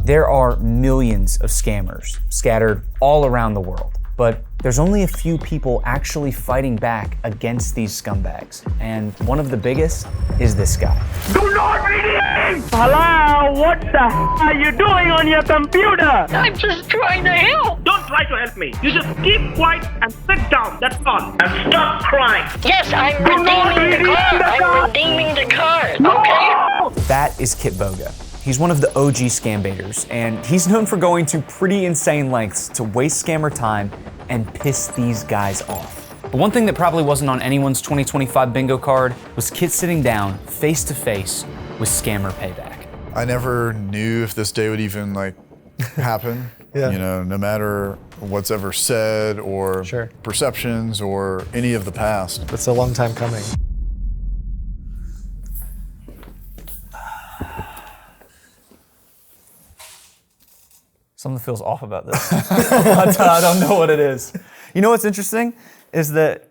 There are millions of scammers scattered all around the world, but there's only a few people actually fighting back against these scumbags. And one of the biggest is this guy. Do not redeem! Hello, what the are you doing on your computer? I'm just trying to help. Don't try to help me. You just keep quiet and sit down, that's all. And stop crying. Yes, I'm not redeeming the redeem card. the card. I'm redeeming the card. No! Okay? That is Kit Boga. He's one of the OG scam baiters, and he's known for going to pretty insane lengths to waste scammer time and piss these guys off. But one thing that probably wasn't on anyone's 2025 bingo card was Kit sitting down face to face with scammer payback. I never knew if this day would even happen. Yeah. You know, no matter what's ever said or Sure. perceptions or any of the past. It's a long time coming. Something feels off about this. I don't know what it is. You know what's interesting is that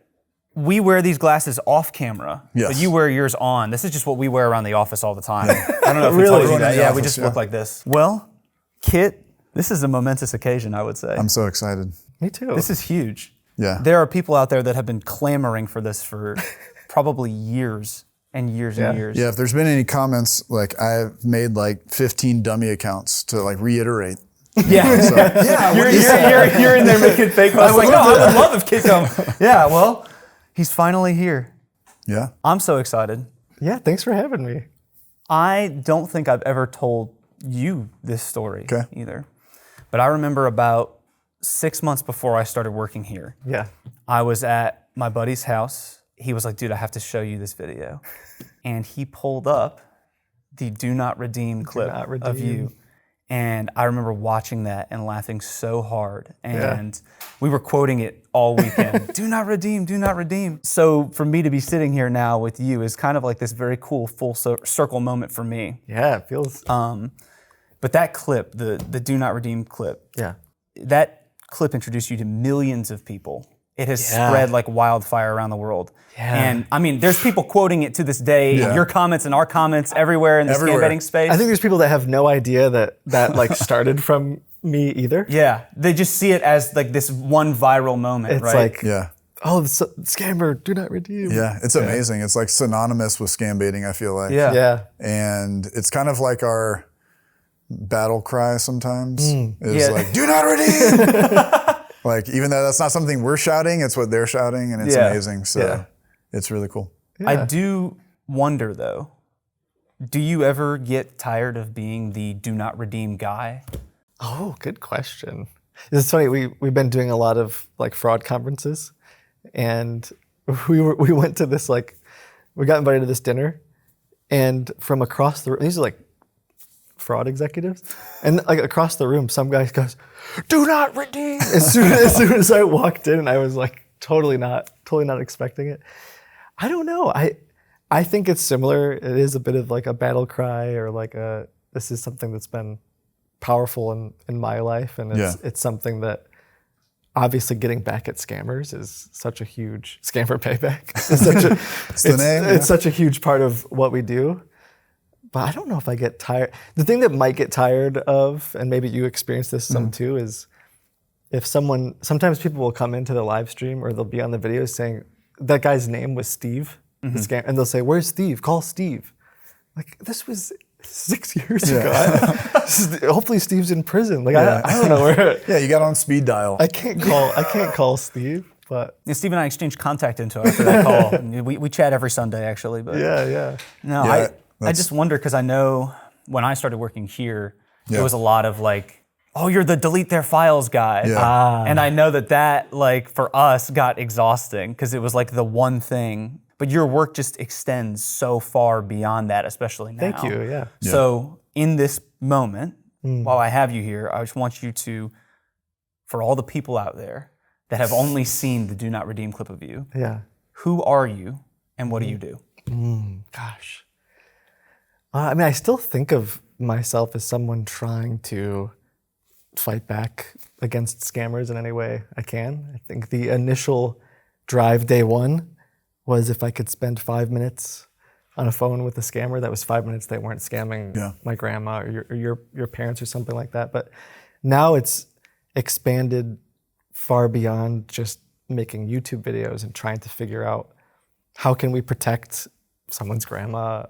we wear these glasses off camera, Yes. but you wear yours on. This is just what we wear around the office all the time. I don't know if we Really? told you Everyone that. in the Yeah, we office, just yeah. look like this. Well, Kit, this is a momentous occasion, I would say. I'm so excited. Me too. This is huge. Yeah. There are people out there that have been clamoring for this for probably years and years and years. Yeah, if there's been any comments, I've made 15 dummy accounts to reiterate. Yeah. So, yeah, You're in there making fake posts. I would love if Kit come. Yeah, well, he's finally here. yeah. I'm so excited. Yeah, thanks for having me. I don't think I've ever told you this story either. But I remember about 6 months before I started working here, Yeah. I was at my buddy's house. He was like, dude, I have to show you this video. And he pulled up the do not redeem clip of you. And I remember watching that and laughing so hard. And we were quoting it all weekend. Do not redeem, do not redeem. So for me to be sitting here now with you is kind of like this very cool full circle moment for me. Yeah, it feels. But that clip, the do not redeem clip, Yeah. that clip introduced you to millions of people. It has spread like wildfire around the world. Yeah. And I mean, there's people quoting it to this day, your comments and our comments everywhere in the scam betting space. I think there's people that have no idea that started from me either. Yeah, they just see it as this one viral moment, It's right? Yeah. oh, the scammer, do not redeem. Yeah, it's amazing. It's synonymous with scam baiting, I feel like. Yeah. Yeah. And it's kind of like our battle cry sometimes. Do not redeem! Even though that's not something we're shouting, it's what they're shouting, and it's amazing. So it's really cool. Yeah. I do wonder though, do you ever get tired of being the do not redeem guy? Oh, good question. It's funny. We've been doing a lot of fraud conferences, and we went to this we got invited to this dinner, and from across the these are fraud executives, and across the room, some guy goes, "Do not redeem." As soon as I walked in, I was totally not expecting it. I don't know. I think it's similar. It is a bit of a battle cry, or this is something that's been powerful in my life, and it's something that obviously getting back at scammers is such a huge scammer payback. It's such a huge part of what we do. But I don't know if I get tired. The thing that might get tired of, and maybe you experience this some too, is if sometimes people will come into the live stream or they'll be on the video saying, that guy's name was Steve, the scam, and they'll say, "Where's Steve? Call Steve." This was 6 years ago. Hopefully Steve's in prison. I don't know where. Yeah, you got on speed dial. I can't call Steve, but Steve and I exchanged contact info after that call. We chat every Sunday actually, but yeah. No, I just wonder because I know when I started working here, there was a lot of oh, you're the delete their files guy. Yeah. And I know that for us got exhausting because it was the one thing. But your work just extends so far beyond that, especially now. Thank you, yeah. So in this moment, while I have you here, I just want you to, for all the people out there that have only seen the do not redeem clip of you, who are you and what do you do? Gosh. I still think of myself as someone trying to fight back against scammers in any way I can. I think the initial drive day one was if I could spend 5 minutes on a phone with a scammer, that was 5 minutes. They weren't scamming my grandma or your parents or something like that. But now it's expanded far beyond just making YouTube videos and trying to figure out how can we protect someone's grandma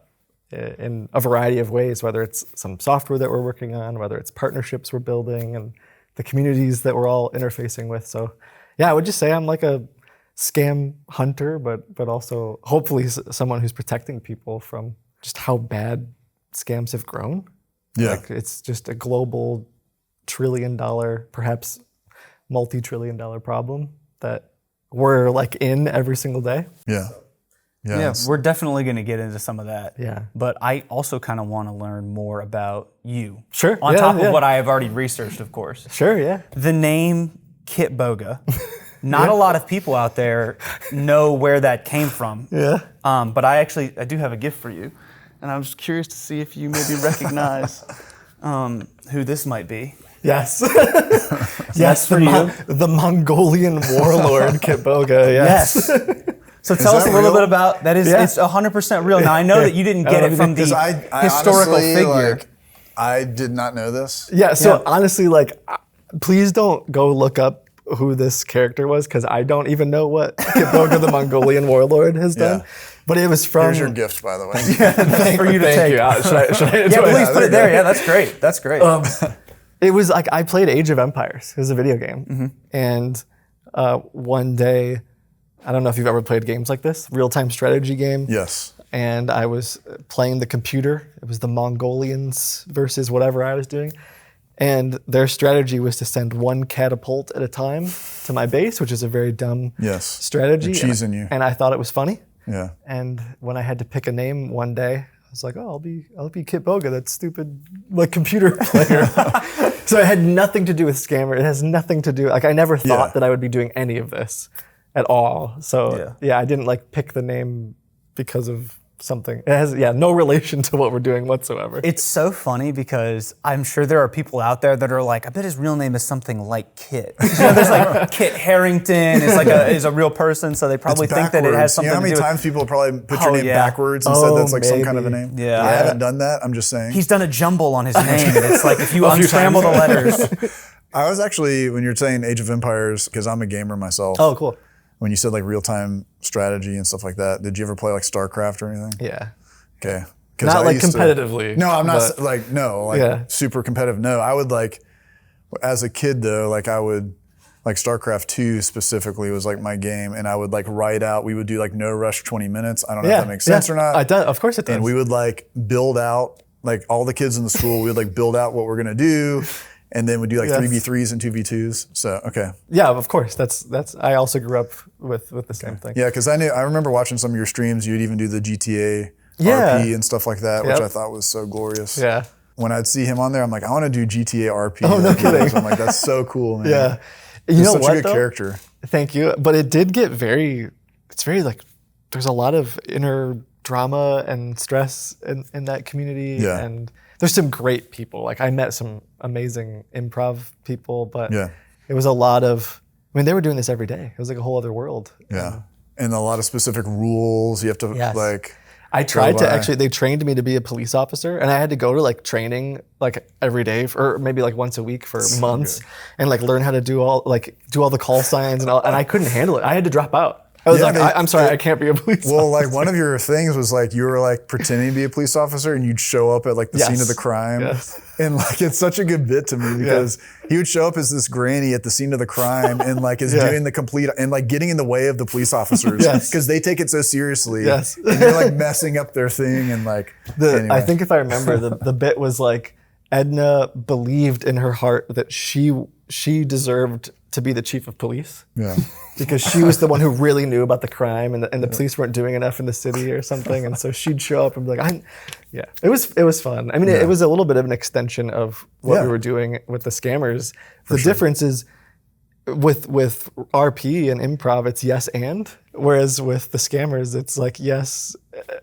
in a variety of ways, whether it's some software that we're working on, whether it's partnerships we're building, and the communities that we're all interfacing with. So yeah, I would just say I'm like a scam hunter, but also hopefully someone who's protecting people from just how bad scams have grown. Yeah. Like it's just a global $1 trillion, perhaps multi-trillion dollar problem that we're like in every single day. Yeah. Yeah, we're definitely going to get into some of that. Yeah. But I also kind of want to learn more about you. Sure. On top of what I have already researched, of course. Sure, yeah. The name Kit Boga. Not a lot of people out there know where that came from. Yeah. But I do have a gift for you. And I was curious to see if you maybe recognize who this might be. Yes. Yes, for you. The Mongolian warlord Kit Boga, yes. So tell us a little bit about that. It's 100% real. Now I know that you didn't get it from the historical honestly, figure. Like, I did not know this. Yeah, so honestly, like, please don't go look up who this character was, because I don't even know what Kit Boga the Mongolian warlord has done. But it was from... Here's your gift, by the way. That's for you to take. Should I please put it there. Yeah, that's great. That's great. It was like, I played Age of Empires. It was a video game. And one day, I don't know if you've ever played games like this, real-time strategy game. Yes. And I was playing the computer. It was the Mongolians versus whatever I was doing. And their strategy was to send one catapult at a time to my base, which is a very dumb strategy. They're cheesing you. And I thought it was funny. Yeah. And when I had to pick a name one day, I was like, oh, I'll be Kit Boga, that stupid like computer player. So it had nothing to do with scammer. It has nothing to do, like I never thought that I would be doing any of this at all. So yeah, I didn't like pick the name because of something. It has no relation to what we're doing whatsoever. It's so funny because I'm sure there are people out there that are like, I bet his real name is something like Kit. You know, there's like Kit Harrington is a real person, so they probably think that it has something to do with... You know how many times people probably put your name backwards and said that's like some kind of a name? Yeah. I haven't done that, I'm just saying. He's done a jumble on his name. It's like if you unscramble the letters. I was actually, when you're saying Age of Empires, because I'm a gamer myself. Oh, cool. When you said like real-time strategy and stuff like that, did you ever play like StarCraft or anything? Yeah. Okay. Not like competitively. No, I'm not super competitive. No, I would like, as a kid though, like I would, like StarCraft 2 specifically was like my game, and I would like write out, we would do like no rush 20 minutes. I don't know if that makes sense or not. Of course it does. And we would like build out, like all the kids in the school, we would like build out what we're gonna do. And then we do like 3v3s and 2v2s. So, okay. Yeah, of course. That's. I also grew up with the same thing. Yeah, because I remember watching some of your streams. You'd even do the GTA RP and stuff like that, which I thought was so glorious. Yeah. When I'd see him on there, I'm like, I want to do GTA RP. Oh, no kidding. I'm like, that's so cool, man. Yeah. He's You know such what, a good though? character. Thank you. But it did get it's very like, there's a lot of inner drama and stress in that community. Yeah. And there's some great people. Like I met some amazing improv people, but it was a lot of, I mean, they were doing this every day. It was like a whole other world. Yeah. And a lot of specific rules you have to like. I tried to they trained me to be a police officer, and I had to go to like training like every day or maybe like once a week for months and like learn how to do all the call signs and I couldn't handle it. I had to drop out. I was I'm sorry, I can't be a police officer. Well, like one of your things was like you were like pretending to be a police officer and you'd show up at like the scene of the crime. Yes. And like it's such a good bit to me because he would show up as this granny at the scene of the crime and like is doing the complete and like getting in the way of the police officers because they take it so seriously. Yes. And you're like messing up their thing and like anyway. I think if I remember the bit was like Edna believed in her heart that she deserved to be the chief of police. Yeah. Because she was the one who really knew about the crime and the police weren't doing enough in the city or something. And so she'd show up and be like, it was fun. I mean, it was a little bit of an extension of what we were doing with the scammers. The difference is with RP and improv, it's yes and, whereas with the scammers, it's like yes,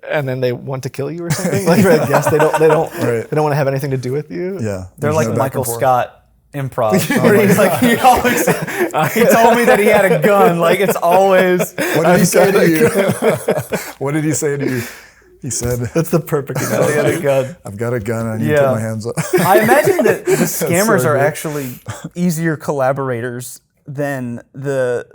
and then they want to kill you or something. Like yes, they don't want to have anything to do with you. Yeah. They're like Michael Scott improv. Where he's like, he told me that he had a gun. Like it's always. What did he say to you? What did he say to you? He said, That's the perfect analogy. A gun. I've got a gun, I need to put my hands up. I imagine that the scammers so are good. actually easier collaborators than the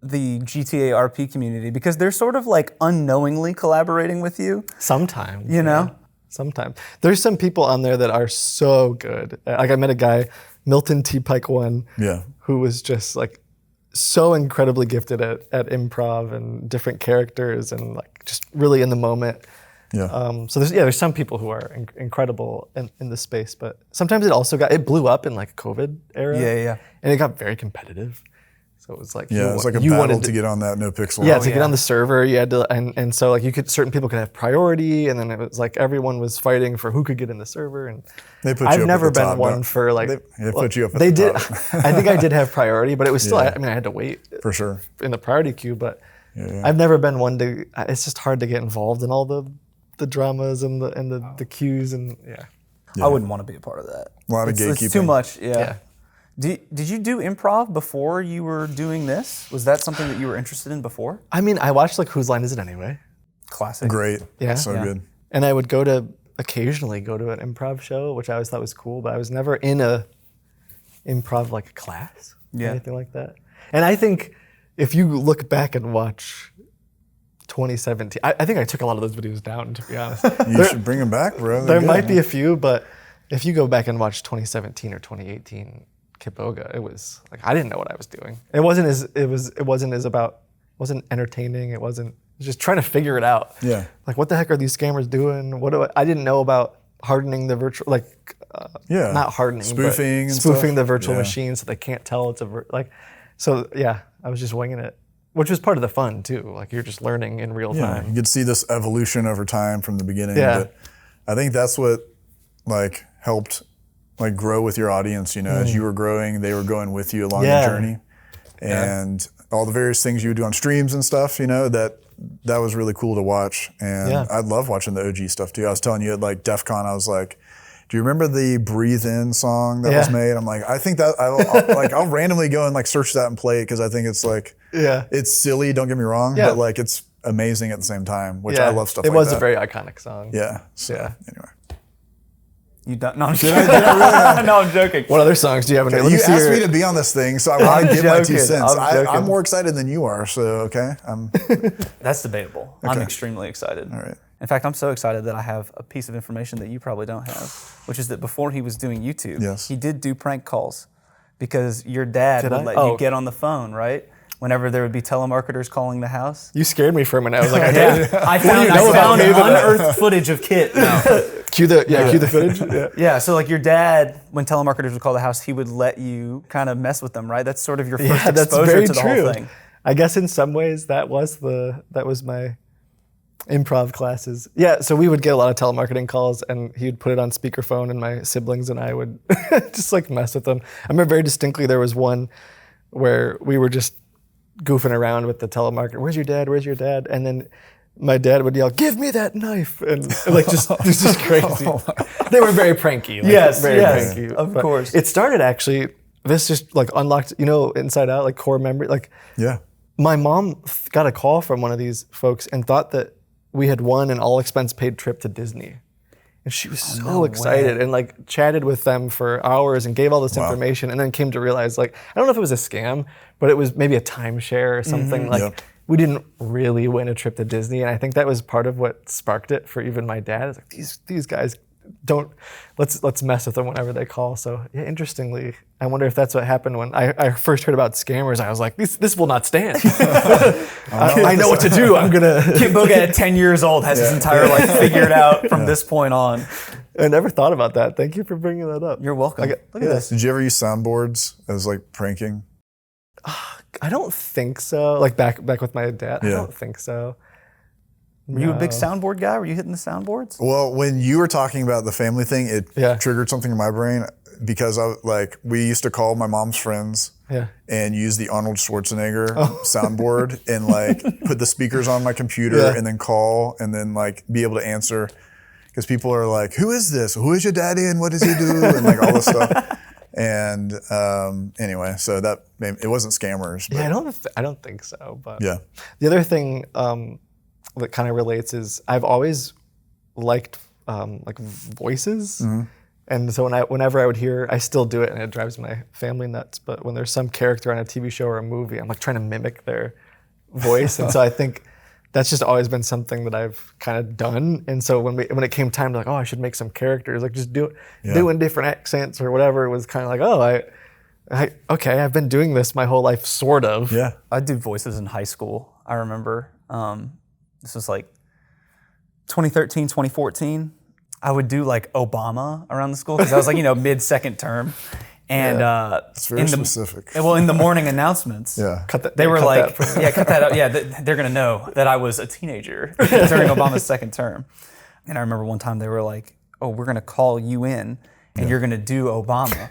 GTA RP community because they're sort of like unknowingly collaborating with you. Sometimes. You know? Sometimes. There's some people on there that are so good. Like I met a guy, Milton T. Pike one, who was just like so incredibly gifted at improv and different characters and like just really in the moment. Yeah. So there's some people who are incredible in this space, but sometimes it blew up in like COVID era. Yeah. And it got very competitive. So it was like it was like a battle to get on that no pixel. Yeah, to get on the server, you had to, and so like certain people could have priority, and then it was like everyone was fighting for who could get in the server, and they put you I've up never at the been top, one for like they put you up. At they the did. top. I think I did have priority, but it was still. I mean, I had to wait for sure in the priority queue, but I've never been one to. It's just hard to get involved in all the dramas and the queues and I wouldn't want to be a part of that. A lot of gatekeeping. It's too much. Yeah. Did you do improv before you were doing this? Was that something that you were interested in before? I mean, I watched like Whose Line Is It Anyway? Classic. Great. Yeah. So good. And I would occasionally go to an improv show, which I always thought was cool, but I was never in a improv like class or anything like that. And I think if you look back and watch 2017, I think I took a lot of those videos down, to be honest. You should bring them back, bro. There might be a few, but if you go back and watch 2017 or 2018 Kiboga, it was like I didn't know what I was doing. It wasn't entertaining. It was just trying to figure it out. Yeah. Like what the heck are these scammers doing? I didn't know about hardening the virtual not hardening, spoofing but and spoofing stuff. the virtual machine so they can't tell it's I was just winging it, which was part of the fun too. Like you're just learning in real time. You could see this evolution over time from the beginning. Yeah. But I think that's what like helped like grow with your audience, as you were growing, they were going with you along the journey. And all the various things you would do on streams and stuff, that was really cool to watch. And I love watching the OG stuff too. I was telling you at like DEF CON, I was like, do you remember the Breathe In song that was made? I'm like, I think that I'll randomly go and like search that and play it because I think it's like, it's silly, don't get me wrong, but like it's amazing at the same time, which I love stuff like that. It was a very iconic song. Yeah. So, anyway. You don't? No, I'm joking. No, I'm joking. What other songs do you have in there? You asked me to be on this thing, so I want to give my 2 cents. I'm I'm more excited than you are, so okay. That's debatable. I'm extremely excited. All right. In fact, I'm so excited that I have a piece of information that you probably don't have, which is that before he was doing YouTube, he did do prank calls because your dad would let you get on the phone, right? Whenever there would be telemarketers calling the house. You scared me for a minute. I was like, I found unearthed footage of Kit. Cue the footage. Yeah, so like your dad, when telemarketers would call the house, he would let you kind of mess with them, right? That's sort of your first exposure to the whole thing. I guess in some ways that was my improv classes. Yeah, so we would get a lot of telemarketing calls and he would put it on speakerphone and my siblings and I would just like mess with them. I remember very distinctly there was one where we were just goofing around with the telemarketer. Where's your dad? Where's your dad? And then my dad would yell, "Give me that knife!" And like just this is crazy. They were very pranky. Like, very pranky. Of course. It started actually. This just like unlocked, Inside Out, like core memory. Like my mom got a call from one of these folks and thought that we had won an all expense paid trip to Disney. And she was so excited and like chatted with them for hours and gave all this information and then came to realize like, I don't know if it was a scam, but it was maybe a timeshare or something. We didn't really win a trip to Disney. And I think that was part of what sparked it for even my dad. It's like these guys let's mess with them whenever they call. So interestingly, I wonder if that's what happened when I first heard about scammers. I was like, this will not stand. I know what to do. I'm gonna. Kit Boga at 10 years old has his entire life figured out from this point on. I never thought about that. Thank you for bringing that up. You're welcome. Look at this. Did you ever use soundboards as like pranking? I don't think so. Like back with my dad. I don't think so. Were you a big soundboard guy? Were you hitting the soundboards? Well, when you were talking about the family thing, it triggered something in my brain because we used to call my mom's friends and use the Arnold Schwarzenegger soundboard and like put the speakers on my computer and then call and then like be able to answer because people are like, "Who is this? Who is your daddy and what does he do?" and like all this stuff. And anyway, so that it wasn't scammers. But I don't think so. But the other thing that kind of relates is I've always liked like voices. And so whenever I would hear, I still do it and it drives my family nuts, but when there's some character on a TV show or a movie, I'm like trying to mimic their voice. And so I think that's just always been something that I've kind of done. And so when it came time to like, oh, I should make some characters, like just doing different accents or whatever, it was kind of like, oh, okay, I've been doing this my whole life, sort of. Yeah. I do voices in high school. I remember this was like 2013, 2014. I would do like Obama around the school because I was like, mid-second term. And it's very specific. Well, in the morning announcements, Cut that out. Yeah, they're gonna know that I was a teenager during Obama's second term. And I remember one time they were like, "Oh, we're gonna call you in, and you're gonna do Obama."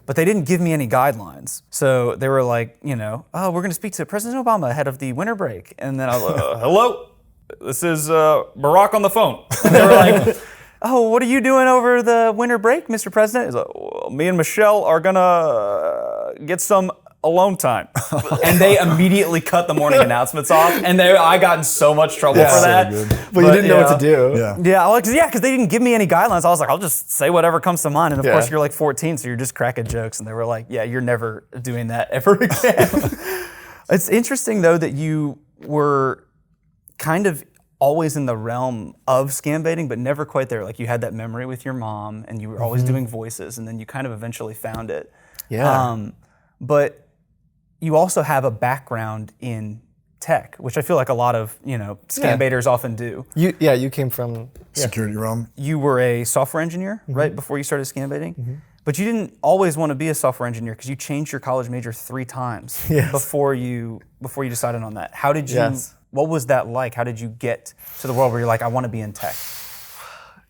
But they didn't give me any guidelines. So they were like, oh, we're gonna speak to President Obama ahead of the winter break. And then I was like, hello, this is Barack on the phone. And they were like, oh, what are you doing over the winter break, Mr. President? He's like, well, me and Michelle are gonna get some alone time. And they immediately cut the morning announcements off. And I got in so much trouble for that. But you didn't know what to do. Yeah, because they didn't give me any guidelines. I was like, I'll just say whatever comes to mind. And of course, you're like 14, so you're just cracking jokes. And they were like, yeah, you're never doing that ever again. It's interesting, though, that you were kind of always in the realm of scam baiting, but never quite there. Like you had that memory with your mom, and you were always doing voices, and then you kind of eventually found it. Yeah. But you also have a background in tech, which I feel like a lot of scam baiters often do. You came from security realm. You were a software engineer right before you started scam baiting, but you didn't always want to be a software engineer because you changed your college major 3 times before you decided on that. How did you? What was that like? How did you get to the world where you're like, I want to be in tech?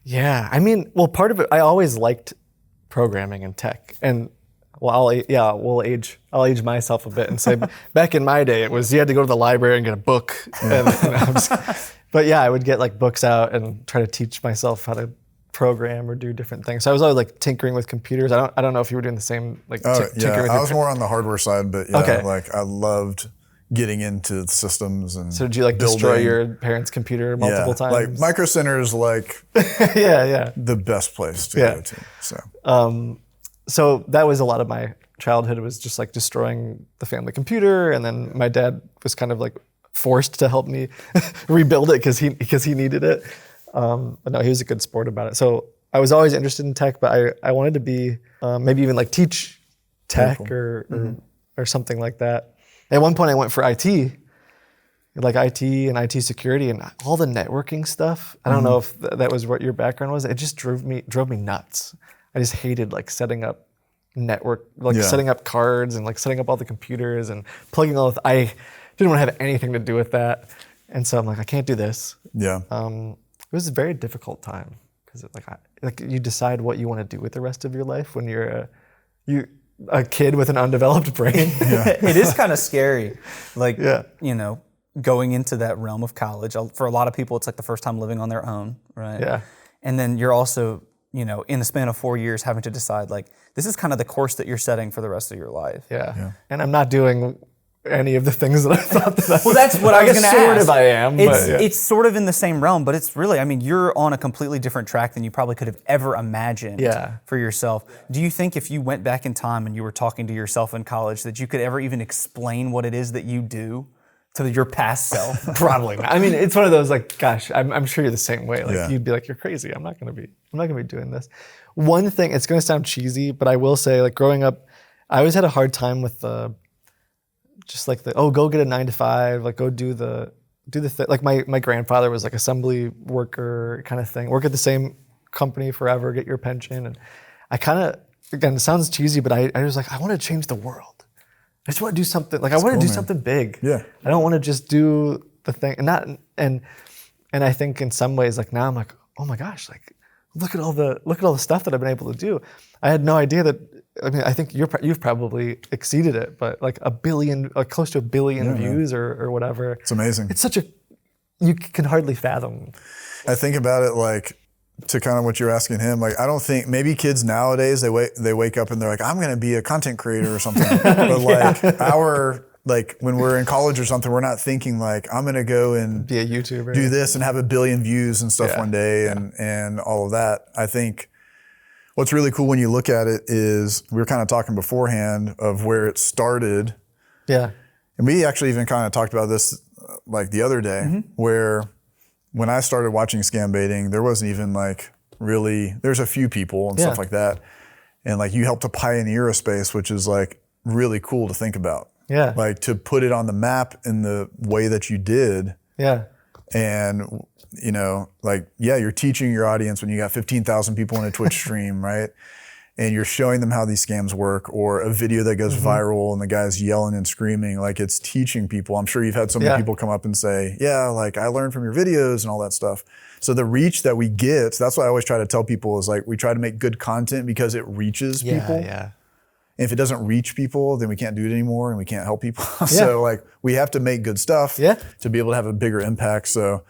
Yeah, I mean, well, part of it, I always liked programming and tech, and I'll age myself a bit and say, back in my day, it was you had to go to the library and get a book. But yeah, I would get like books out and try to teach myself how to program or do different things. So I was always like tinkering with computers. I don't know if you were doing the same tinkering with I was more on the hardware side, but like I loved getting into the systems and so did you like building. Destroy your parents' computer multiple times? Like Micro Center is like the best place to go to. So that was a lot of my childhood. It was just like destroying the family computer, and then my dad was kind of like forced to help me rebuild it because he needed it. But no, he was a good sport about it. So I was always interested in tech, but I wanted to be maybe even like teach tech or something like that. At one point, I went for IT, like IT and IT security and all the networking stuff. I don't know if that was what your background was. It just drove me nuts. I just hated like setting up setting up cards and like setting up all the computers and plugging all. I didn't want to have anything to do with that, and so I'm like, I can't do this. Yeah. It was a very difficult time because like you decide what you want to do with the rest of your life when you're a kid with an undeveloped brain. It is kind of scary. Like, going into that realm of college. For a lot of people, it's like the first time living on their own, right? Yeah. And then you're also, in the span of 4 years, having to decide, like, this is kind of the course that you're setting for the rest of your life. Yeah. And I'm not doing any of the things that I thought that I Well, that's what I was going to ask. Sort of I am. It's sort of in the same realm, but it's really, you're on a completely different track than you probably could have ever imagined for yourself. Do you think if you went back in time and you were talking to yourself in college that you could ever even explain what it is that you do to your past self? Probably not. I mean, it's one of those like, gosh, I'm sure you're the same way. Like you'd be like, you're crazy. I'm not gonna be doing this. One thing, it's gonna sound cheesy, but I will say, like growing up, I always had a hard time with go get a 9 to 5, like go do the thing. Like my grandfather was like assembly worker kind of thing. Work at the same company forever, get your pension. And I kind of, again, it sounds cheesy, but I was like, I want to change the world. I just want to do something. Like I want to do something big. Yeah. I don't want to just do the thing and I think in some ways, like now I'm like, oh my gosh, like look at all the stuff that I've been able to do. I had no idea that. I mean, I think you've probably exceeded it, but like close to a billion views or whatever. It's amazing. It's you can hardly fathom. I think about it like, to kind of what you're asking him, like I don't think, maybe kids nowadays, they wake up and they're like, I'm gonna be a content creator or something. But like our like when we're in college or something, we're not thinking like, I'm going to go and Be a YouTuber. do this and have 1 billion views and stuff one day and all of that. I think what's really cool when you look at it is we were kind of talking beforehand of where it started. Yeah. And we actually even kind of talked about this like the other day where when I started watching scam baiting, there wasn't even like really, there's a few people and stuff like that. And like you helped to pioneer a space, which is like really cool to think about. Yeah. Like to put it on the map in the way that you did. Yeah. And, you know, like, yeah, you're teaching your audience when you got 15,000 people in a Twitch stream, right? And you're showing them how these scams work, or a video that goes viral and the guy's yelling and screaming, like it's teaching people. I'm sure you've had so many people come up and say, yeah, like I learned from your videos and all that stuff. So the reach that we get, that's what I always try to tell people is like, we try to make good content because it reaches people. Yeah. And if it doesn't reach people, then we can't do it anymore and we can't help people. So like we have to make good stuff to be able to have a bigger impact. So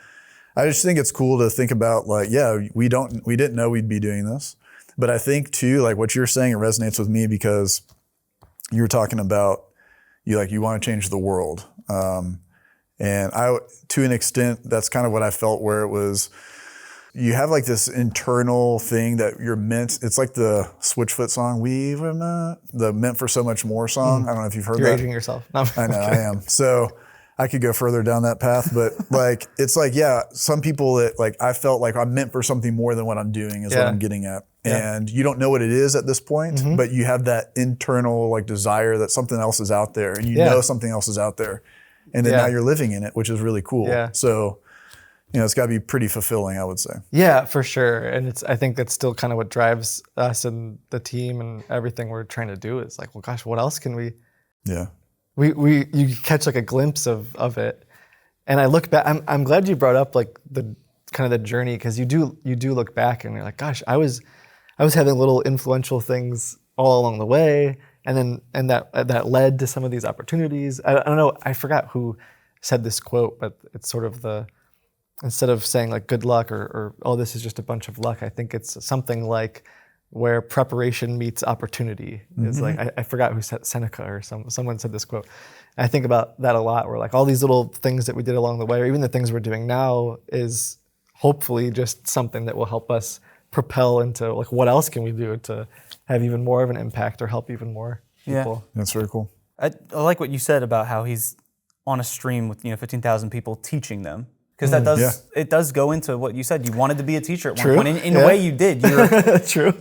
I just think it's cool to think about like, yeah, we didn't know we'd be doing this. But I think too, like what you're saying, it resonates with me because you were talking about you want to change the world. And I, to an extent, that's kind of what I felt where it was, you have like this internal thing that you're meant, it's like the Switchfoot song, we were meant, the Meant for So Much More song. I don't know if you've heard You're that. aging yourself. No, I know, I am. So I could go further down that path, but like, it's like, yeah, some people that like, I felt like I'm meant for something more than what I'm doing is what I'm getting at. And you don't know what it is at this point, but you have that internal like desire that something else is out there and you know something else is out there. And then now you're living in it, which is really cool. Yeah. So, you know, it's gotta be pretty fulfilling, I would say. Yeah, for sure. And I think that's still kind of what drives us and the team and everything we're trying to do is like, well, gosh, what else can we? Yeah. You catch like a glimpse of it. And I look back, I'm glad you brought up like the kind of the journey, because you do look back and you're like, gosh, I was having little influential things all along the way. And that led to some of these opportunities. I don't know, I forgot who said this quote, but it's sort of instead of saying like good luck or oh, this is just a bunch of luck, I think it's something like where preparation meets opportunity. It's like, I forgot who said Seneca or someone said this quote. And I think about that a lot, where like all these little things that we did along the way, or even the things we're doing now, is hopefully just something that will help us propel into like, what else can we do to have even more of an impact or help even more people. Yeah, that's very cool. I like what you said about how he's on a stream with 15,000 people teaching them, because it does go into what you said. You wanted to be a teacher at one point. In a way, you did. You're, True.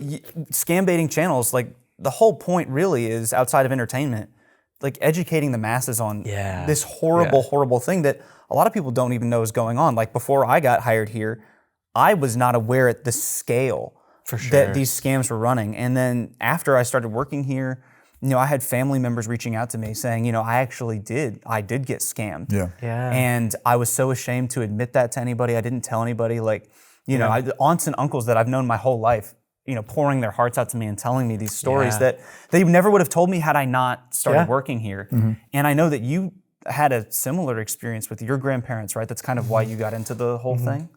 Scam baiting channels, like the whole point really is, outside of entertainment, like educating the masses on this horrible thing that a lot of people don't even know is going on. Like before I got hired here, I was not aware at the scale that these scams were running. And then after I started working here, I had family members reaching out to me saying, I did get scammed. Yeah. And I was so ashamed to admit that to anybody. I didn't tell anybody. Like, aunts and uncles that I've known my whole life, pouring their hearts out to me and telling me these stories that they never would have told me had I not started working here. And I know that you had a similar experience with your grandparents, right? That's kind of why you got into the whole thing.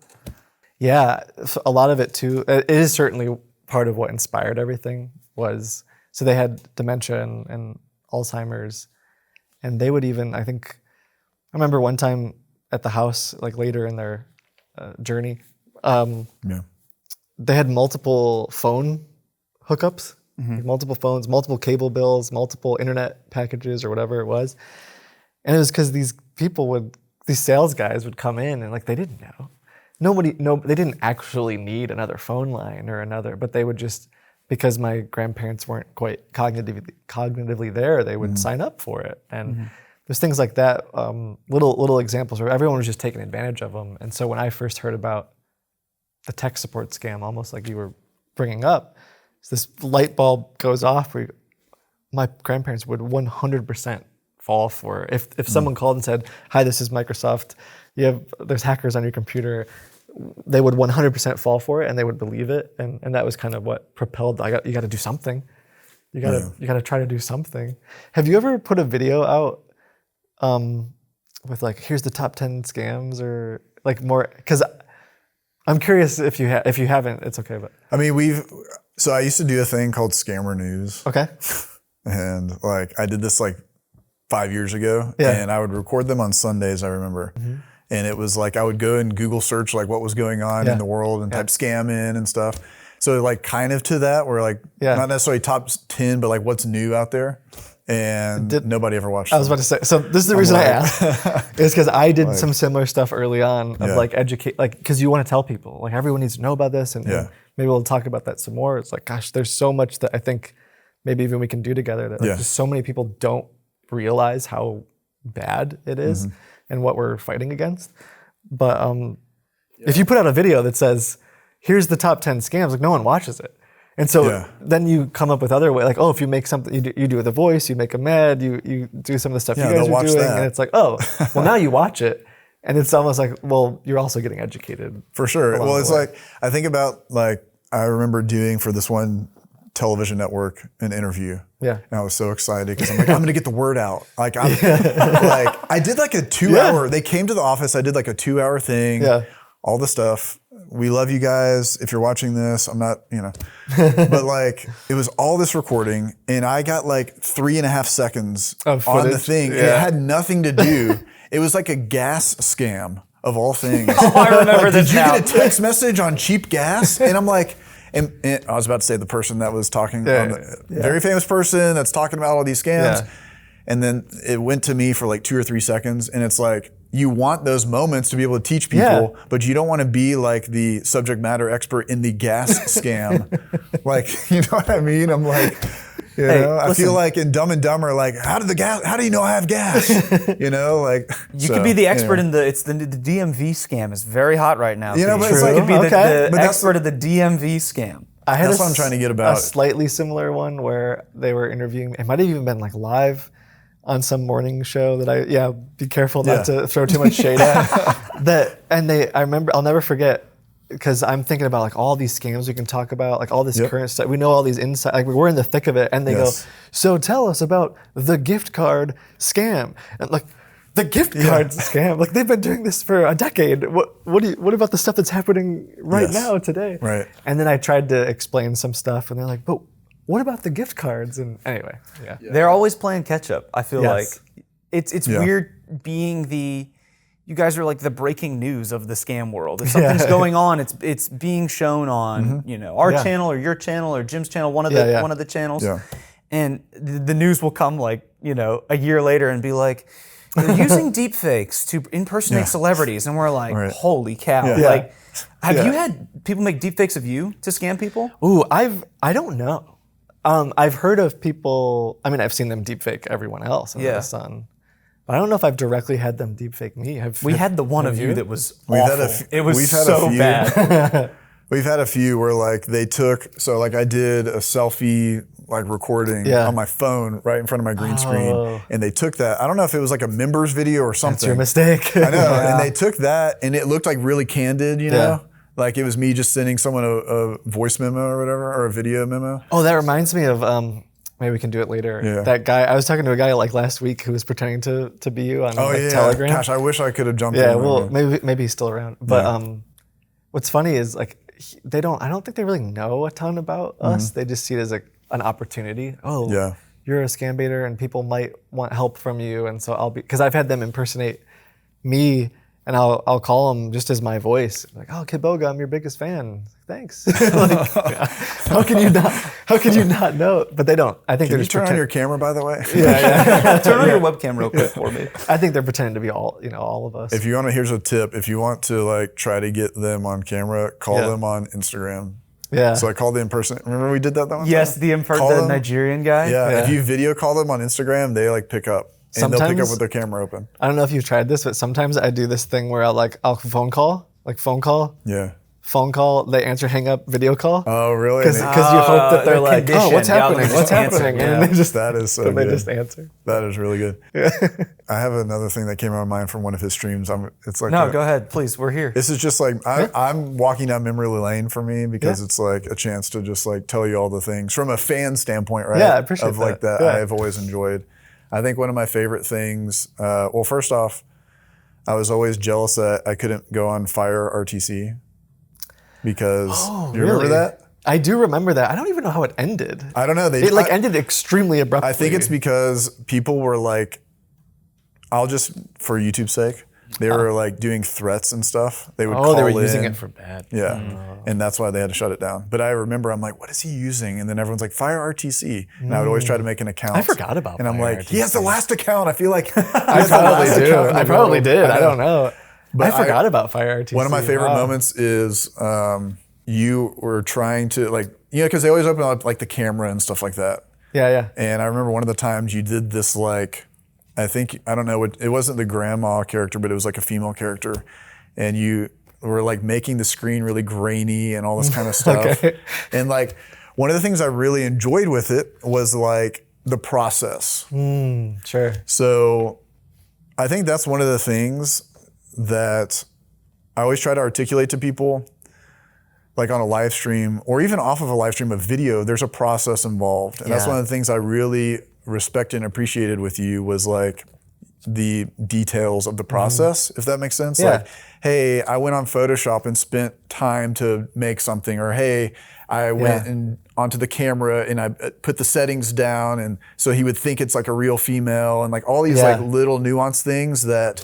Yeah, so a lot of it too. It is certainly part of what inspired everything. So they had dementia and Alzheimer's, and they would even, I remember one time at the house, like later in their journey, they had multiple phone hookups, like multiple phones, multiple cable bills, multiple internet packages or whatever it was. And it was because these sales guys would come in and like, they didn't know. They didn't actually need another phone line or but they would just, because my grandparents weren't quite cognitively there, they would sign up for it. And there's things like that, little examples where everyone was just taking advantage of them. And so when I first heard about the tech support scam, almost like you were bringing up, this light bulb goes off where my grandparents would 100% fall for it. If someone called and said, "Hi, this is Microsoft, there's hackers on your computer," they would 100% fall for it and they would believe it. And that was kind of what propelled, you got to do something. You got to try to do something. Have you ever put a video out with like, here's the top 10 scams, or like more? Because I'm curious if you haven't, it's okay. But I mean, I used to do a thing called Scammer News. Okay. And like, I did this like 5 years ago, and I would record them on Sundays, I remember. And it was like I would go and Google search like what was going on in the world and type scam in and stuff. So like kind of to that, where like not necessarily top 10, but like what's new out there. And nobody ever watched. I was about to say. So this is the reason I asked, is because I did some similar stuff early on of like educate, like because you want to tell people, like everyone needs to know about this, and maybe we'll talk about that some more. It's like, gosh, there's so much that I think maybe even we can do together. That like, just so many people don't realize how bad it is and what we're fighting against. But if you put out a video that says, "Here's the top 10 scams," like no one watches it. And so then you come up with other ways, like, oh, if you make something, you do the voice, you make a med, you do some of the stuff you guys are doing, and it's like, oh, well, now you watch it, and it's almost like, well, you're also getting educated. For sure. Well, it's like, I think about, like, I remember doing for this one television network an interview. Yeah. And I was so excited because I'm like, I'm going to get the word out. Like, I did like a 2-hour, they came to the office, I did like a 2-hour thing, all the stuff. We love you guys. If you're watching this, I'm not, but like it was all this recording and I got like 3.5 seconds on the thing. It had nothing to do. It was like a gas scam of all things. I remember this now. Did you get a text message on cheap gas? And I'm like, and I was about to say the person that was talking, very famous person that's talking about all these scams. Yeah. And then it went to me for like 2 or 3 seconds and it's like, you want those moments to be able to teach people, but you don't want to be like the subject matter expert in the gas scam. Like, you know what I mean? I'm like, I feel like in Dumb and Dumber, like, how do you know I have gas? Like. You could be the expert in the DMV scam is very hot right now. But it's like, you like, could be the expert of the DMV scam. That's what I'm trying to get about. A slightly similar one where they were interviewing, it might have even been like live on some morning show that be careful not to throw too much shade at. I remember, I'll never forget, because I'm thinking about like all these scams we can talk about, like all this current stuff. We know all these insights, like we're in the thick of it, and they go, so tell us about the gift card scam. And like, the gift card scam, like they've been doing this for a decade. What about the stuff that's happening right now today? Right. And then I tried to explain some stuff, and they're like, but what about the gift cards? And anyway, they're always playing catch up. I feel like it's weird being you guys are like the breaking news of the scam world. If something's going on, it's being shown on our channel or your channel or Jim's channel, one of the channels, and the news will come like a year later and be like, they're using deep fakes to impersonate celebrities, and we're like, holy cow! Like, have you had people make deep fakes of you to scam people? Ooh, I don't know. I've heard of people. I mean, I've seen them deepfake everyone else under the sun, but I don't know if I've directly had them deepfake me. We had the one of you that was awful. It was so bad. We've had a few where like they took. So like I did a selfie like recording on my phone right in front of my green screen, and they took that. I don't know if it was like a members video or something. That's your mistake. I know, and they took that, and it looked like really candid, know. Like it was me just sending someone a voice memo or whatever, or a video memo. Oh, that reminds me of, maybe we can do it later. Yeah. That guy, I was talking to a guy like last week who was pretending to be you on Telegram. Gosh, I wish I could have jumped in. Yeah, well, maybe he's still around. But what's funny is like, I don't think they really know a ton about us. They just see it as an opportunity. Oh, you're a scam baiter and people might want help from you. And so because I've had them impersonate me, and I'll call them just as my voice, like, oh, Kid Boga, I'm your biggest fan. Thanks. Like, how can you not know? But they don't. I think Can they're you just turn on your camera, by the way? Turn on your webcam real quick for me. I think they're pretending to be all of us. Here's a tip. If you want to like try to get them on camera, call them on Instagram. Yeah. So I called the impersonator. Remember we did that one Yes, time? the Nigerian guy. Yeah. If you video call them on Instagram, they like pick up. And they'll pick up with their camera open. I don't know if you've tried this, but sometimes I do this thing where I'll phone call. Yeah. Phone call, they answer, hang up, video call. Oh, really? Because you hope that they're like, oh, what's happening? What's happening? And they just, that is so good. They just answer. That is really good. I have another thing that came to my mind from one of his streams. It's like go ahead, please. We're here. This is just like I'm walking down memory lane for me because it's like a chance to just like tell you all the things from a fan standpoint, right? Yeah, I appreciate of like that I've always enjoyed. I think one of my favorite things. Well, first off, I was always jealous that I couldn't go on Fire RTC because you remember that? I do remember that. I don't even know how it ended. I don't know. It ended extremely abruptly. I think it's because people were like I'll just, for YouTube's sake, they were like doing threats and stuff. They would Oh, call they were using in. it for bad. Yeah, and that's why they had to shut it down. But I remember, I'm like, what is he using? And then everyone's like, Fire RTC. And I would always try to make an account. I forgot about And I'm Fire like, he has the RTC. last account. I feel like I probably do. I probably did. I don't know. But I forgot about Fire RTC. One of my favorite Wow. moments is you were trying to because they always open up like the camera and stuff like that. Yeah. And I remember one of the times you did this I don't know, it wasn't the grandma character, but it was like a female character. And you were like making the screen really grainy and all this kind of stuff. Okay. And like one of the things I really enjoyed with it was like the process. Sure. So I think that's one of the things that I always try to articulate to people, like on a live stream or even off of a live stream of video, there's a process involved. And that's one of the things I really respected and appreciated with you was like the details of the process, if that makes sense. Yeah. Like, hey, I went on Photoshop and spent time to make something, or hey, I went and onto the camera and I put the settings down, and so he would think it's like a real female, and like all these like little nuanced things that,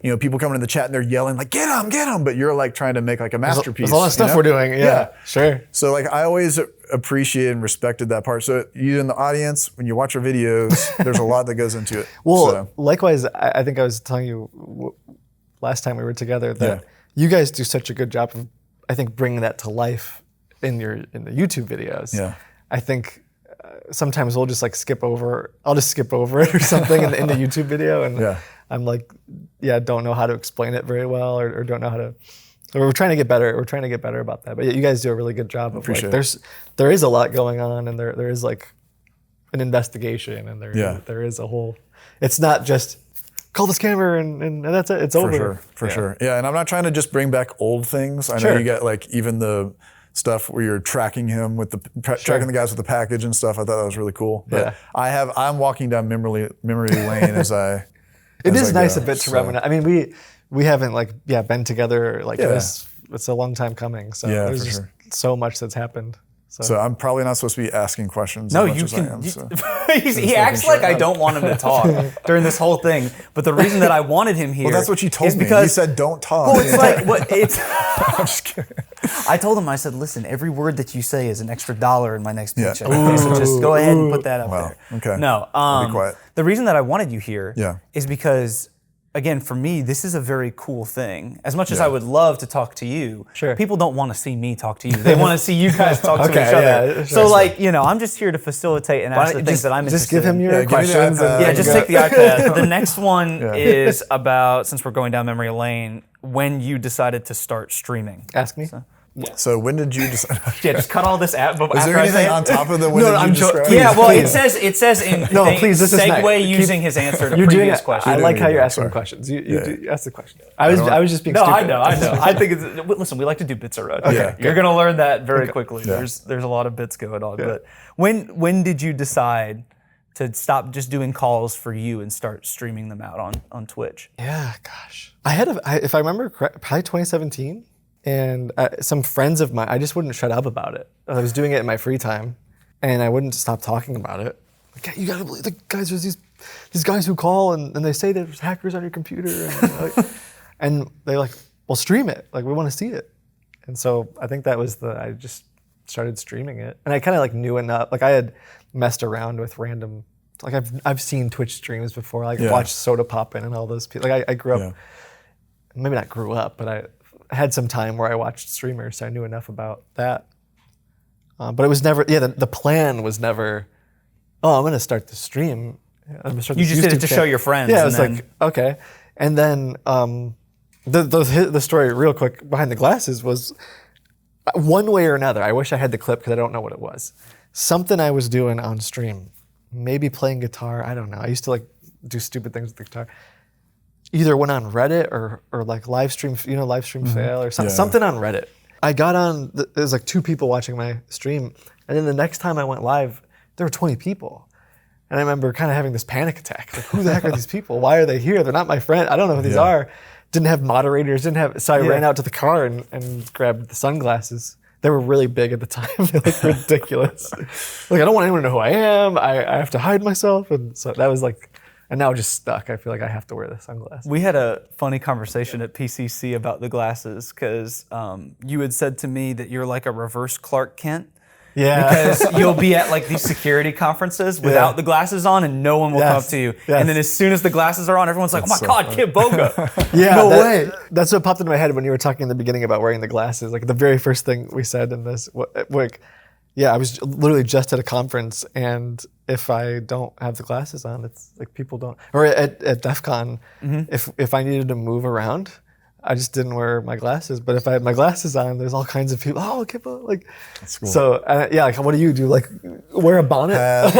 you know, people coming in the chat and they're yelling like, get him, but you're like trying to make like a masterpiece. There's a lot of stuff we're doing. Yeah, sure. So like I always appreciated and respected that part. So you in the audience, when you watch our videos, there's a lot that goes into it. Well, likewise, I think I was telling you last time we were together that you guys do such a good job of, I think, bringing that to life in the YouTube videos. Yeah. I think sometimes we'll just like I'll just skip over it or something in the YouTube video, and I'm like, don't know how to explain it very well, or don't know how to. So we're trying to get better. We're trying to get better about that. But you guys do a really good job of like, there is a lot going on, and there is like an investigation, and there is a whole. It's not just call this camera and that's it. It's over. For sure. Yeah, and I'm not trying to just bring back old things. I know you got like even the stuff where you're tracking him with tracking the guys with the package and stuff. I thought that was really cool. But I'm walking down memory lane as I. It is nice a bit to reminisce. I mean, we haven't been together like this. It's a long time coming. So there's just so much that's happened. So I'm probably not supposed to be asking questions. No, as much you as can. I am, so. He acts like I don't want him to talk during this whole thing. But the reason that I wanted him here, well, that's what you told is me. Because, you said don't talk. Well, it's like it's. I'm just kidding. I told him, I said, listen, every word that you say is an extra $1 in my next paycheck. Okay, so just go ahead and put that up there. Okay. No, I'll be quiet. The reason that I wanted you here is because, again, for me, this is a very cool thing. As much as I would love to talk to you, people don't want to see me talk to you. They want to see you guys talk to each other. So, like, you know, I'm just here to facilitate and ask the things that I'm interested in. Just give him your questions. Just take the iPad. The next one is about, since we're going down memory lane, when you decided to start streaming. Ask me. So when did you decide? Just cut all this out. Is there anything on top of the when did you describe? Yeah, well, it says in please, this segue is using his answer to previous questions. I like how you're asking questions. You ask the question. I was just being stupid. I know. I think listen, we like to do bits of road. Okay. You're gonna learn that very quickly. There's a lot of bits going on. But when did you decide to stop just doing calls for you and start streaming them out on Twitch? Yeah, gosh. If I remember correct, probably 2017. And some friends of mine, I just wouldn't shut up about it. I was doing it in my free time, and I wouldn't stop talking about it. Like, you gotta believe the guys, there's these guys who call and they say there's hackers on your computer, and they're like, well, stream it. Like, we want to see it. And so I think that was I just started streaming it, and I kind of like knew enough. Like I had messed around with random. Like I've seen Twitch streams before. Like watched Soda Poppin' and all those people. Like I grew up. Maybe not grew up, but I had some time where I watched streamers, so I knew enough about that. But it was never, the plan was never, I'm going to start the stream. I'm gonna start you just did it to show your friends. Yeah, I was like, okay. And then the story real quick behind the glasses was one way or another. I wish I had the clip because I don't know what it was. Something I was doing on stream, maybe playing guitar, I don't know. I used to like do stupid things with the guitar. Either went on Reddit or like live stream fail or something on Reddit. I got on, there was like 2 people watching my stream, and then the next time I went live, there were 20 people. And I remember kind of having this panic attack. Like, who the heck are these people? Why are they here? They're not my friend. I don't know who these are. Didn't have moderators, so I ran out to the car and grabbed the sunglasses. They were really big at the time. They looked ridiculous. Like, I don't want anyone to know who I am. I have to hide myself. And so that was like, And now just stuck. I feel like I have to wear the sunglasses. We had a funny conversation at PCC about the glasses because you had said to me that you're like a reverse Clark Kent. Yeah. Because you'll be at like these security conferences without the glasses on and no one will come up to you. Yes. And then as soon as the glasses are on, everyone's like, oh my God, Kid Boga. Yeah, no way. That's what popped into my head when you were talking in the beginning about wearing the glasses. Like the very first thing we said in this, like, I was literally just at a conference, and if I don't have the glasses on, it's like people don't. Or at DEF CON, if I needed to move around, I just didn't wear my glasses. But if I had my glasses on, there's all kinds of people. Oh, Kippo, like. That's cool. So like, what do you do? Like, wear a bonnet? I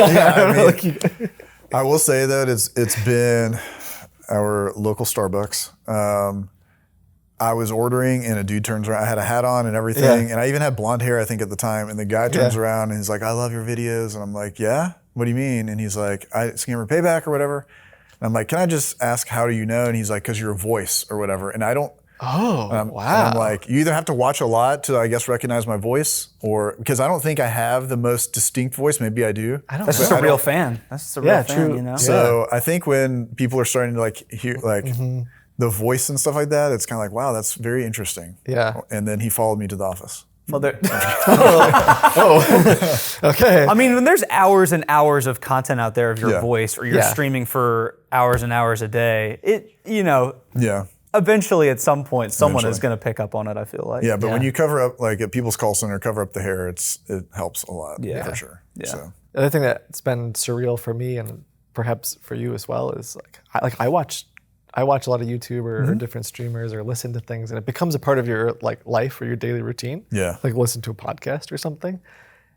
will say that it's been our local Starbucks. I was ordering and a dude turns around. I had a hat on and everything, and I even had blonde hair, I think, at the time. And the guy turns around and he's like, "I love your videos." And I'm like, "Yeah? What do you mean?" And he's like, "I scammer payback or whatever." And I'm like, "Can I just ask, how do you know?" And he's like, "'Cause your voice or whatever." And I don't. Oh, wow. And I'm like, you either have to watch a lot to, I guess, recognize my voice, or because I don't think I have the most distinct voice. Maybe I do. That's just a real fan. That's just a real fan, true. you know? So I think when people are starting to like hear like the voice and stuff like that, it's kind of like, wow, that's very interesting. Yeah. And then he followed me to the office. Well, Okay. I mean, when there's hours and hours of content out there of your voice, or you're Yeah. streaming for hours and hours a day, Yeah. eventually at some point, someone is going to pick up on it, I feel like. Yeah, but when you cover up, like at people's call center, cover up the hair, it helps a lot, for sure. Yeah. So. The other thing that's been surreal for me, and perhaps for you as well, is I watch a lot of YouTube or different streamers, or listen to things, and it becomes a part of your like life or your daily routine. Yeah. Like listen to a podcast or something,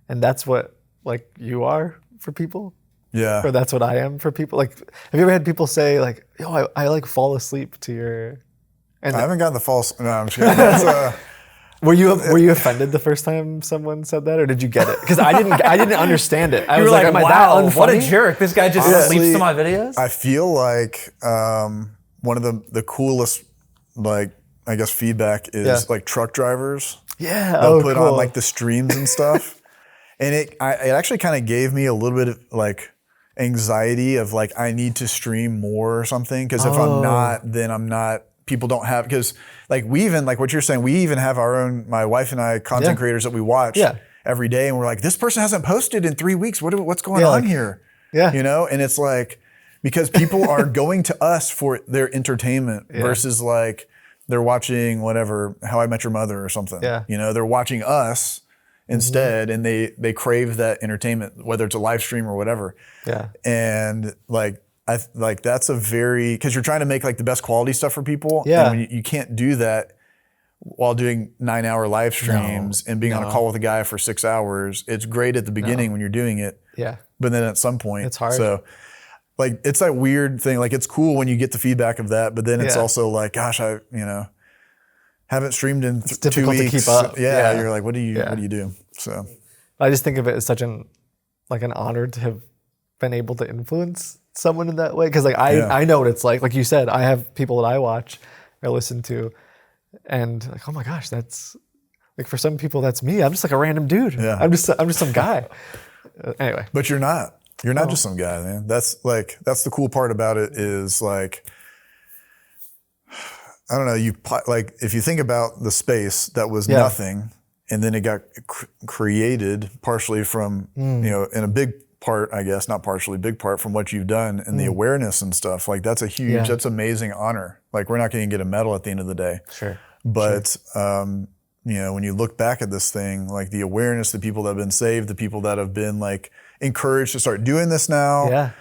and that's what like you are for people. Yeah. Or that's what I am for people. Like, have you ever had people say like, "Yo, I like fall asleep to your," and I haven't gotten the false. No, I'm kidding. That's, were you offended the first time someone said that, or did you get it? Because I didn't understand it. I You was were like, am I that wow, unfunny? what a jerk. This guy just Honestly, sleeps to my videos? I feel like one of the coolest, like, I guess, feedback is like truck drivers. Yeah. They'll put on like the streams and stuff. And it actually kind of gave me a little bit of like anxiety of like, I need to stream more or something. Because if I'm not, then I'm not, people don't have, because like we even, like what you're saying, we even have our own, my wife and I, content creators that we watch every day. And we're like, this person hasn't posted in 3 weeks. What's going on here? Yeah. You know? And it's like, because people are going to us for their entertainment versus like they're watching whatever, How I Met Your Mother or something. Yeah. You know, they're watching us instead, and they crave that entertainment, whether it's a live stream or whatever. Yeah. And like that's a very, because you're trying to make like the best quality stuff for people. Yeah. And when you can't do that while doing 9-hour live streams and being on a call with a guy for 6 hours. It's great at the beginning when you're doing it. Yeah. But then at some point, it's hard. So like, it's that weird thing. Like, it's cool when you get the feedback of that, but then it's also like, gosh, I haven't streamed in 2 weeks. To keep up. Yeah, you're like, what do you do? So I just think of it as such an honor to have been able to influence someone in that way. Cause like I know what it's like you said, I have people that I watch or listen to, and like, oh my gosh, that's like, for some people that's me. I'm just like a random dude. Yeah. I'm just some guy. Anyway. But you're not just some guy, man. That's the cool part about it is like, I don't know, like if you think about the space that was nothing, and then it got created partially from, in a big part, I guess, not partially, big part from what you've done and the awareness and stuff. Like that's that's amazing honor. Like we're not going to get a medal at the end of the day. Sure. But, when you look back at this thing, like the awareness, the people that have been saved, the people that have been like encouraged to start doing this now. Yeah.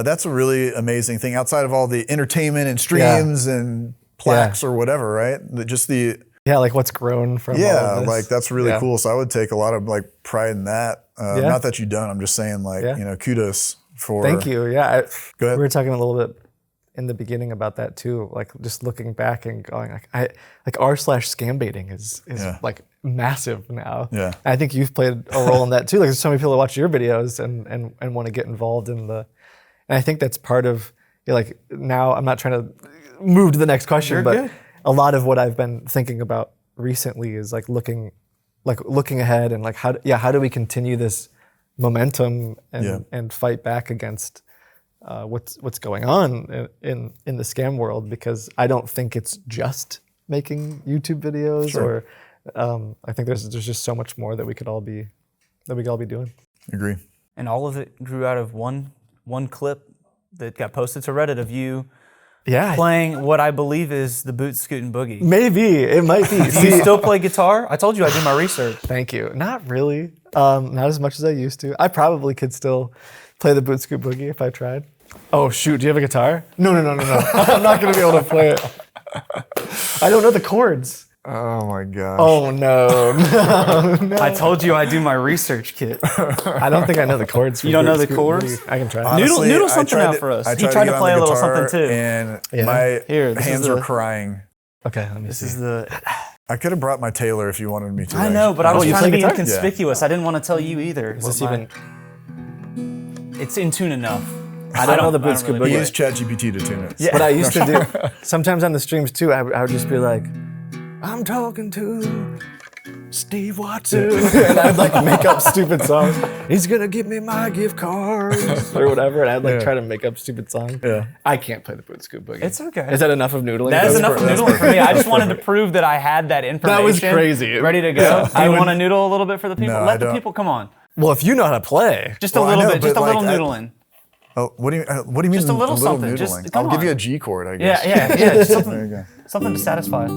That's a really amazing thing outside of all the entertainment and streams and plaques or whatever, right? Like what's grown from all of this. Like that's really cool. So I would take a lot of like pride in that. Not that you don't, I'm just saying like, kudos for. Thank you. Yeah. Go ahead. We were talking a little bit in the beginning about that too. Like just looking back and going like r/scam baiting is like massive now. Yeah. And I think you've played a role in that too. Like there's so many people that watch your videos and want to get involved in and I think that's part of, like now I'm not trying to move to the next question, but a lot of what I've been thinking about recently is like looking ahead and like how do we continue this momentum and fight back against what's going on in the scam world, because I don't think it's just making YouTube videos, or I think there's just so much more that we could all be doing. Agree. And all of it grew out of one clip that got posted to Reddit of you playing what I believe is the boot scootin' boogie. Maybe it might be. Do you still play guitar? I told you I do my research. Thank you. Not really. Not as much as I used to. I probably could still play the boot scoot boogie if I tried. Oh shoot! Do you have a guitar? No. I'm not gonna be able to play it. I don't know the chords. Oh my gosh. Oh no. I told you I do my research, Kit. I don't think I know the chords. You don't know the chords? I can try. Honestly, Noodle I something out for us. He tried to play a little something too. And my hands are crying. Okay, let me This see. is the. I could have brought my Taylor if you wanted me to. I know, but I was you trying to play be guitar? inconspicuous. I didn't want to tell you either. Is this even? It's in tune enough. I don't know the boot scoot He boogie. used ChatGPT to tune it. Yeah. What I used to do sometimes on the streams too, I would just be like, I'm talking to Steve Watson. And I'd like make up stupid songs. He's gonna give me my gift cards or whatever. And I'd like try to make up stupid songs. Yeah. I can't play the boot scoot boogie. It's okay. Is that enough of noodling? That is enough of noodling for me. I just wanted to prove that I had that information. That was crazy. Ready to go. Do you want to noodle a little bit for the people? No, I Let the don't. people come on. Well, if you know how to play. Just Well, a I little know, bit. Just but a little like, noodling. Oh, what do you mean? Just a little something. Noodling? Just- come I'll give on. you a G chord, I guess. Yeah. Just There something, you go. something to satisfy.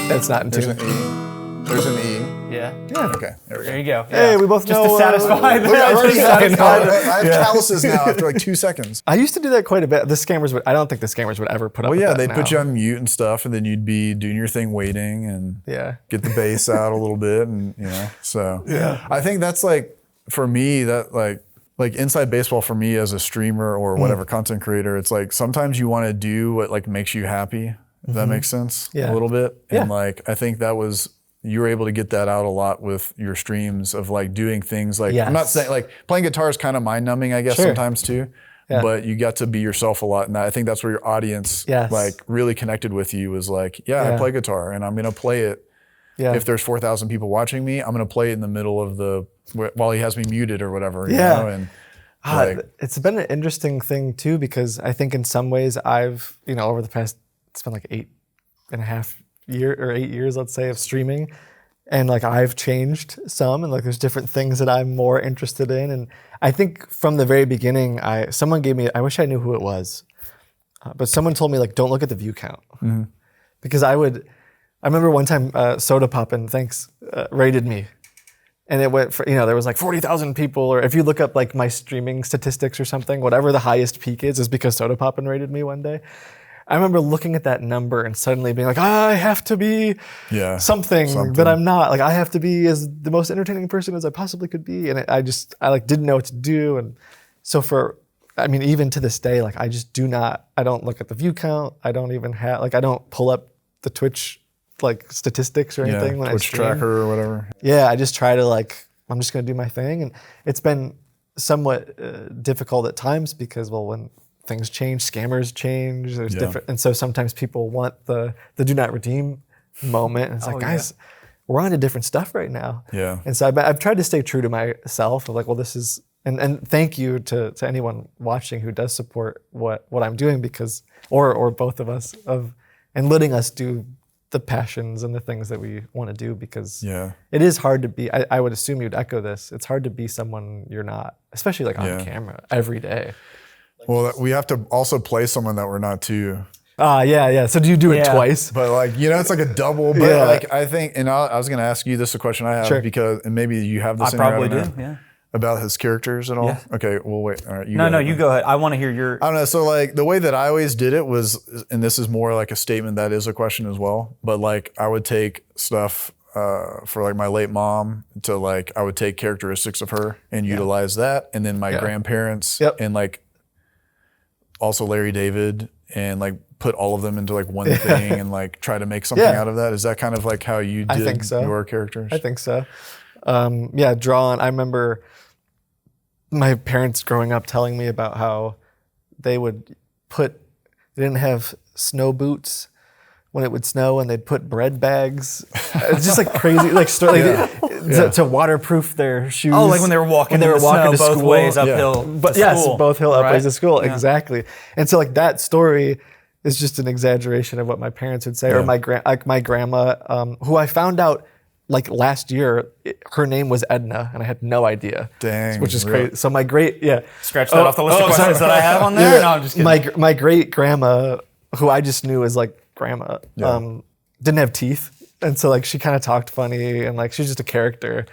That's not in There's tune. an E. There's an E. Yeah. Okay, there we go. There you go. Hey, Yeah. we both Just know. to satisfy Look, I've already the. satisfied it. I have calluses now after like 2 seconds. I used to do that quite a bit. The scammers would. I don't think the scammers would ever put up. Well, with yeah, that they'd put now. you on mute and stuff, and then you'd be doing your thing, waiting, and get the bass out a little bit, and So I think that's like for me that like inside baseball for me as a streamer or whatever content creator, it's like sometimes you want to do what like makes you happy. If that makes sense, a little bit, and like I think that was. You were able to get that out a lot with your streams of like doing things like, I'm not saying like playing guitar is kind of mind numbing, I guess sometimes too, but you got to be yourself a lot. And I think that's where your audience like really connected with you was like, I play guitar and I'm going to play it. If there's 4,000 people watching me, I'm going to play it in the middle of while he has me muted or whatever, you know? And it's been an interesting thing too, because I think in some ways I've, over the past, it's been like 8.5 years, let's say, of streaming. And like I've changed some, and like there's different things that I'm more interested in. And I think from the very beginning, someone gave me, I wish I knew who it was, but someone told me like, don't look at the view count. Because I remember one time Soda Poppin', rated me. And it went for, there was like 40,000 people, or if you look up like my streaming statistics or something, whatever the highest peak is because Soda Poppin' rated me one day. I remember looking at that number and suddenly being like, I have to be something that I'm not. Like I have to be as the most entertaining person as I possibly could be. And I like didn't know what to do. And so even to this day, like I don't look at the view count. I don't even I don't pull up the Twitch like statistics or anything when Twitch I stream. tracker or whatever. Yeah, I just try to I'm just gonna do my thing. And it's been somewhat difficult at times because, when things change, scammers change, there's different, and so sometimes people want the do not redeem moment. And it's like, guys, we're on to different stuff right now. Yeah. And so I've tried to stay true to myself of like, well, this is, and thank you to anyone watching who does support what I'm doing, because, or both of us, and letting us do the passions and the things that we want to do, because it is hard to be, I would assume you'd echo this, it's hard to be someone you're not, especially like on camera every day. Well, we have to also play someone that we're not too. Yeah. So do you do it twice? But like, it's like a double. But like, I think, and I was going to ask you this a question I have because, and maybe you have this. I probably do. Yeah. About his characters at all? Yeah. Okay. Well, wait. All right. You go ahead. I want to hear your. I don't know. So like the way that I always did it was, and this is more like a statement that is a question as well. But like, I would take stuff. For like my late mom to like, I would take characteristics of her and utilize that, and then my grandparents and like. Also Larry David, and like put all of them into like one thing and like try to make something out of that. Is that kind of like how you did your characters? I think so. Drawn. I remember my parents growing up telling me about how they didn't have snow boots when it would snow and they'd put bread bags. It's just like crazy, like to waterproof their shoes. Oh, like when they were walking, to both school. ways uphill. But yes, both hill upways to school, Yeah. exactly. And so like that story is just an exaggeration of what my parents would say, or my grandma, who I found out like last year, her name was Edna, and I had no idea. Dang, which is really? crazy. So my Scratch that off the list of questions that I have on there. No, I'm just kidding. My great grandma, who I just knew as like grandma, didn't have teeth, and so like she kind of talked funny, and like she's just a character.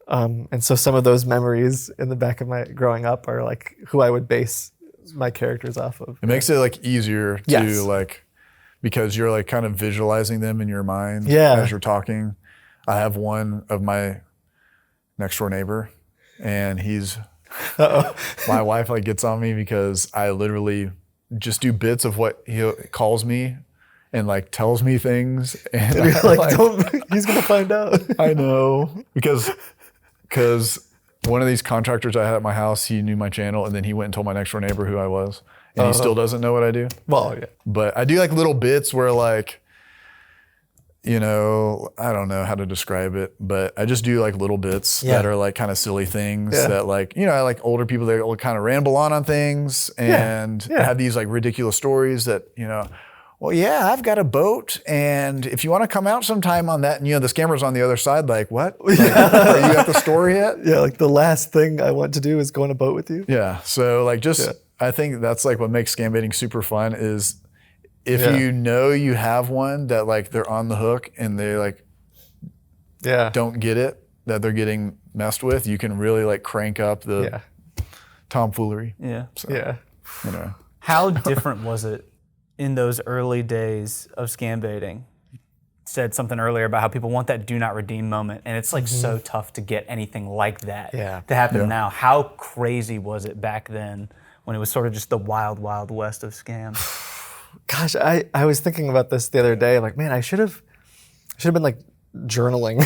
And so some of those memories in the back of my growing up are like who I would base my characters off of. It makes it like easier to like, because you're like kind of visualizing them in your mind as you're talking. I have one of my next door neighbor, and he's my wife like gets on me because I literally just do bits of what he calls me and like tells me things, and you're like, don't, he's gonna find out. I know, because one of these contractors I had at my house, he knew my channel, and then he went and told my next door neighbor who I was, and he still doesn't know what I do. Well, yeah. But I do like little bits where like, you know, I don't know how to describe it, but I just do like little bits that are like kind of silly things that like, you know, I like older people that will kind of ramble on things and have these like ridiculous stories that, you know, well, yeah, I've got a boat, and if you want to come out sometime on that, and you know, the scammer's on the other side, like, what? Like, are you at the store yet? Yeah, like the last thing I want to do is go on a boat with you. Yeah, so like I think that's like what makes scam baiting super fun is if you know you have one that like they're on the hook and they like don't get it, that they're getting messed with, you can really like crank up the tomfoolery. Yeah. So, you know. How different was it in those early days of scam baiting? You said something earlier about how people want that do not redeem moment, and it's like so tough to get anything like that to happen now. How crazy was it back then when it was sort of just the wild, wild west of scams? Gosh, I was thinking about this the other day. Like, man, I should have been like journaling,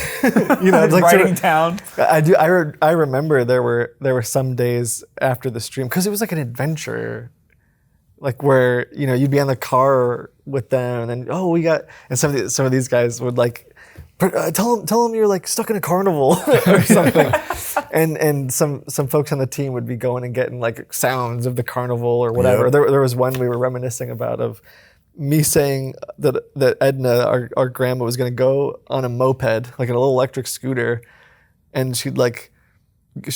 you know, like writing down. I remember there were some days after the stream, because it was like an adventure, like where, you know, you'd be on the car with them, and then and some of these guys would like tell them you're like stuck in a carnival or something, and some folks on the team would be going and getting like sounds of the carnival or whatever. Yep. There was one we were reminiscing about of me saying that Edna, our grandma, was going to go on a moped, like a little electric scooter, and she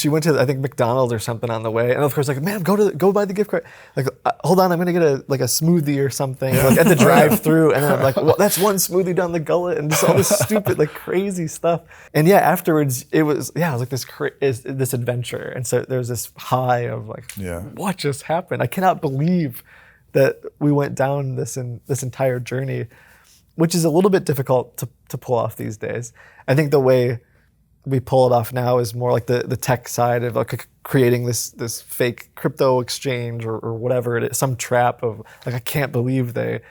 went to, I think, McDonald's or something on the way, and of course, like, man, go buy the gift card. Like, hold on, I'm gonna get a smoothie or something, like at the drive-through, and then I'm like, well, that's one smoothie down the gullet, and just all this stupid, like, crazy stuff. And afterwards, it was like this adventure, and so there was this high of like, what just happened? I cannot believe that we went down this entire journey, which is a little bit difficult to pull off these days. I think the way we pull it off now is more like the tech side of like creating this fake crypto exchange or whatever it is, some trap of like, I can't believe they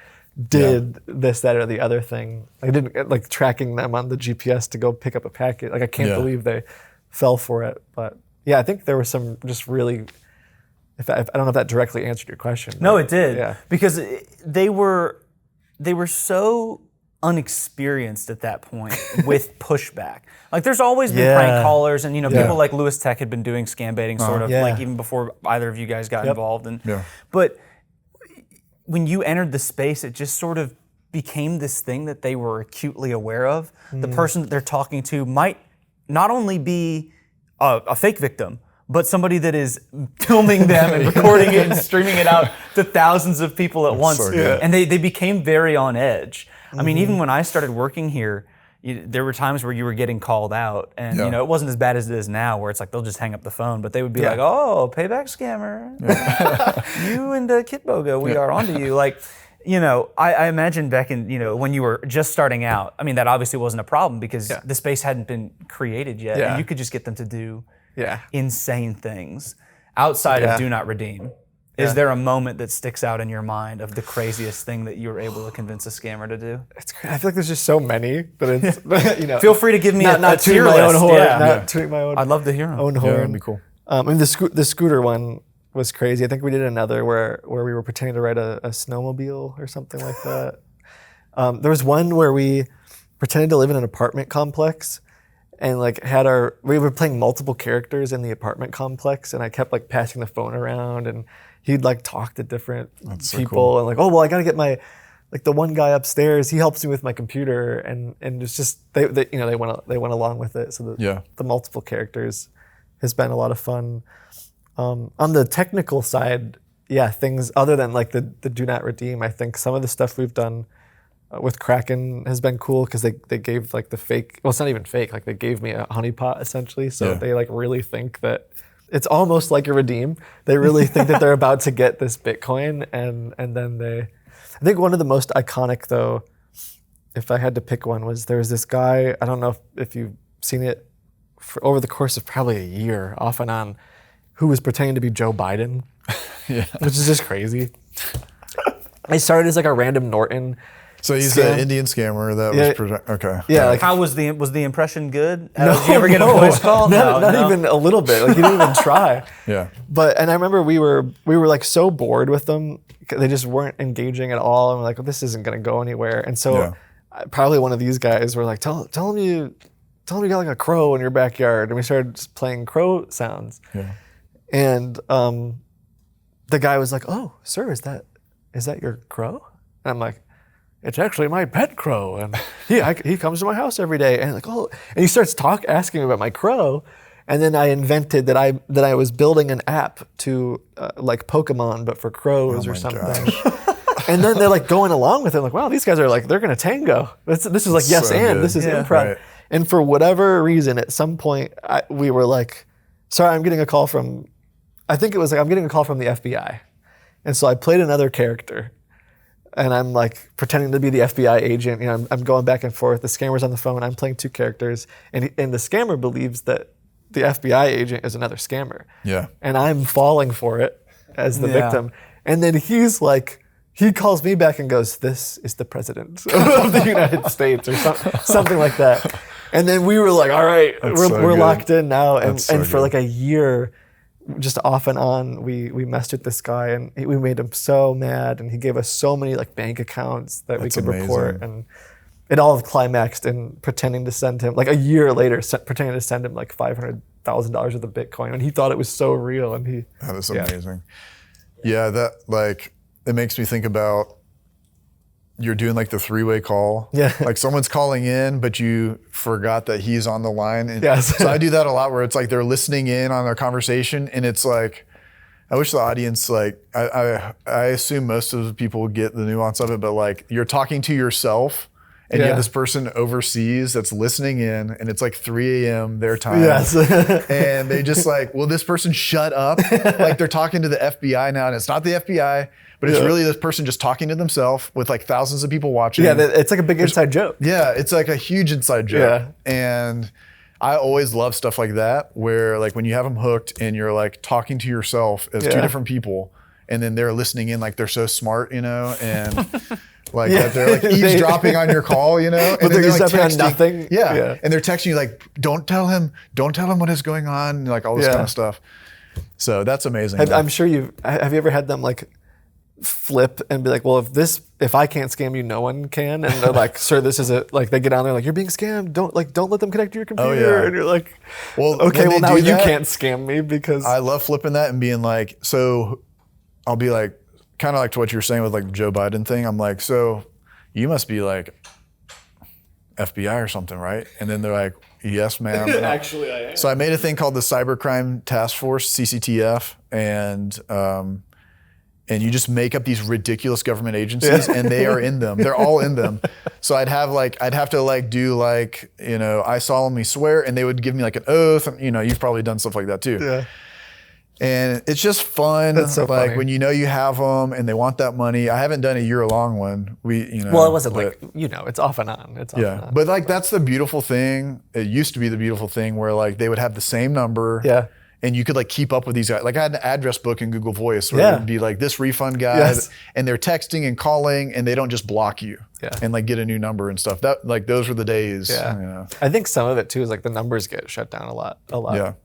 did this, that, or the other thing. I didn't like tracking them on the GPS to go pick up a packet. Like, I can't believe they fell for it. But yeah, I think there was some just really, I don't know if that directly answered your question. No, it did. Yeah. Because they were so unexperienced at that point with pushback. Like, there's always been prank callers, and, you know, people like Lewis Tech had been doing scam baiting sort of like even before either of you guys got involved. But when you entered the space, it just sort of became this thing that they were acutely aware of. The person that they're talking to might not only be a fake victim, but somebody that is filming them and recording it and streaming it out to thousands of people at once. And they became very on edge. I mean, even when I started working here, there were times where you were getting called out, and you know, it wasn't as bad as it is now, where it's like they'll just hang up the phone, but they would be like, "Oh, payback scammer, you and Kit Boga, we are onto you." Like, you know, I imagine back in, you know, when you were just starting out. I mean, that obviously wasn't a problem because the space hadn't been created yet, and you could just get them to do insane things outside of do not redeem. Is there a moment that sticks out in your mind of the craziest thing that you were able to convince a scammer to do? It's great. I feel like there's just so many, but it's, you know. Feel free to give me not a tier my list. own horn. Not tooting my own. I'd love to hear them. Own horn. Yeah, that'd be cool. I mean, the scooter one was crazy. I think we did another where we were pretending to ride a snowmobile or something like that. There was one where we pretended to live in an apartment complex and like we were playing multiple characters in the apartment complex, and I kept like passing the phone around, and he'd like talk to different people and like, oh, well, I got to get the one guy upstairs, he helps me with my computer, and it's just they went along with it. So the multiple characters has been a lot of fun. On the technical side, things other than like the do not redeem, I think some of the stuff we've done with Kraken has been cool because they gave like the fake, well, it's not even fake, like they gave me a honeypot essentially. So they like really think that it's almost like a redeem. They really think that they're about to get this Bitcoin, and then I think one of the most iconic though, if I had to pick one, was there was this guy, I don't know if you've seen it, over the course of probably a year, off and on, who was pretending to be Joe Biden, which is just crazy. I started as like a random Norton. So he's the Indian scammer that was okay. Yeah. Like, how was the impression good? Did you ever get a voice call? Not even a little bit. Like he didn't even try. Yeah. And I remember we were like so bored with them. They just weren't engaging at all. And we're like, well, this isn't going to go anywhere. And so probably one of these guys were like, tell him you got like a crow in your backyard. And we started just playing crow sounds. Yeah. And the guy was like, oh, sir, is that your crow? And I'm like, it's actually my pet crow, and he comes to my house every day. And like, oh, and he starts asking me about my crow, and then I invented that I was building an app to like Pokemon, but for crows or something. And then they're like going along with it, like, wow, these guys are like, they're gonna tango. This is like yes so and good. This is improv. Right. And for whatever reason, at some point, we were like, sorry, I'm getting a call from the FBI, and so I played another character. And I'm like pretending to be the FBI agent. You know, I'm going back and forth. The scammer's on the phone. I'm playing two characters, and the scammer believes that the FBI agent is another scammer. Yeah. And I'm falling for it as the victim. And then he's like, he calls me back and goes, "This is the president of the United States," or something like that. And then we were like, "All right, we're locked in now." And for like a year, just off and on, we messed with this guy, and we made him so mad, and he gave us so many like bank accounts that we could report, and it all climaxed in pretending to send him, like a year later, pretending to send him like $500,000 worth of Bitcoin, and he thought it was so real, and that is amazing. Yeah, that like it makes me think about you're doing like the three-way call. Yeah. Like someone's calling in, but you forgot that he's on the line. And so I do that a lot where it's like they're listening in on our conversation, and it's like, I wish the audience, like, I assume most of the people would get the nuance of it, but like you're talking to yourself and you have this person overseas that's listening in, and it's like 3 a.m. their time. Yes. And they just like, will this person shut up? Like they're talking to the FBI now, and it's not the FBI, but it's really this person just talking to themselves with like thousands of people watching. Yeah, it's like a big inside joke. Yeah, it's like a huge inside joke. Yeah. And I always love stuff like that, where like when you have them hooked and you're like talking to yourself as two different people, and then they're listening in like they're so smart, you know, and like that they're like eavesdropping on your call, you know, but and they're like texting on nothing. Yeah, and they're texting you like, don't tell him what is going on, and like all this kind of stuff. So that's amazing. I'm sure have you ever had them like flip and be like, well, if I can't scam you, no one can, and they're like, sir, this is it. Like they get on there like, you're being scammed. Don't let them connect to your computer. Oh, yeah. And you're like, well, okay, well now you can't scam me because I love flipping that and being like, so I'll be like, kind of like to what you were saying with like the Joe Biden thing. I'm like, so you must be like FBI or something, right? And then they're like, yes, ma'am. Actually, I am. So I made a thing called the Cybercrime Task Force, CCTF, and you just make up these ridiculous government agencies, and they are in them. They're all in them. So I'd have to like do like, you know, I solemnly swear, and they would give me like an oath. And, you know, you've probably done stuff like that too. Yeah. And it's just fun. That's so like funny. when you know you have them and they want that money. I haven't done a year-long one. Well, it wasn't like, you know, it's off and on. It's off and on. But like that's the beautiful thing. It used to be the beautiful thing where like they would have the same number. Yeah. And you could like keep up with these guys. Like I had an address book in Google Voice where it would be like this refund guy, and they're texting and calling, and they don't just block you and like get a new number and stuff. That like those were the days. Yeah. You know. I think some of it too is like the numbers get shut down a lot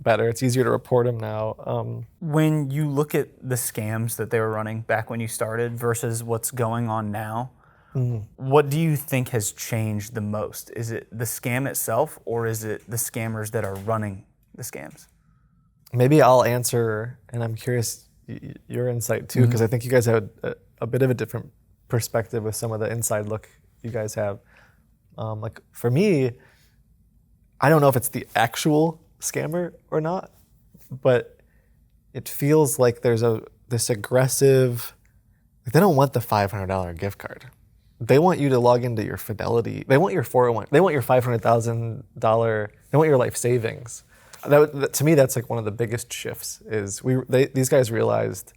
better. It's easier to report them now. When you look at the scams that they were running back when you started versus what's going on now, What do you think has changed the most? Is it the scam itself, or is it the scammers that are running the scams? Maybe I'll answer, and I'm curious your insight too, because I think you guys have a bit of a different perspective with some of the inside look you guys have. Like for me, I don't know if it's the actual scammer or not, but it feels like there's this aggressive, like they don't want the $500 gift card. They want you to log into your Fidelity. They want your 401. They want your $500,000. They want your life savings. To me, that's like one of the biggest shifts. Is these guys realized,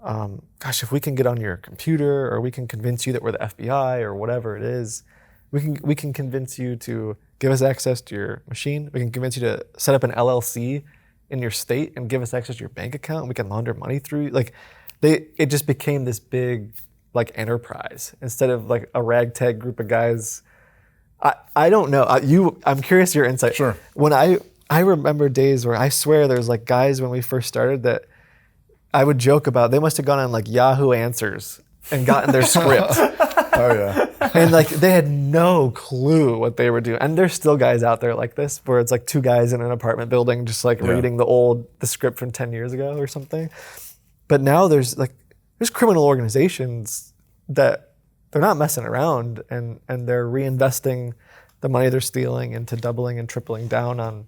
gosh, if we can get on your computer, or we can convince you that we're the FBI or whatever it is, we can convince you to give us access to your machine. We can convince you to set up an LLC in your state and give us access to your bank account, and we can launder money through. Like, it just became this big like enterprise instead of like a ragtag group of guys. I don't know. I'm curious your insight. Sure. When I remember days where I swear there's like guys when we first started that I would joke about. They must have gone on like Yahoo Answers and gotten their script. Oh yeah. And like they had no clue what they were doing. And there's still guys out there like this where it's like two guys in an apartment building just like reading the script from 10 years ago or something. But now there's criminal organizations that they're not messing around, and they're reinvesting the money they're stealing into doubling and tripling down on.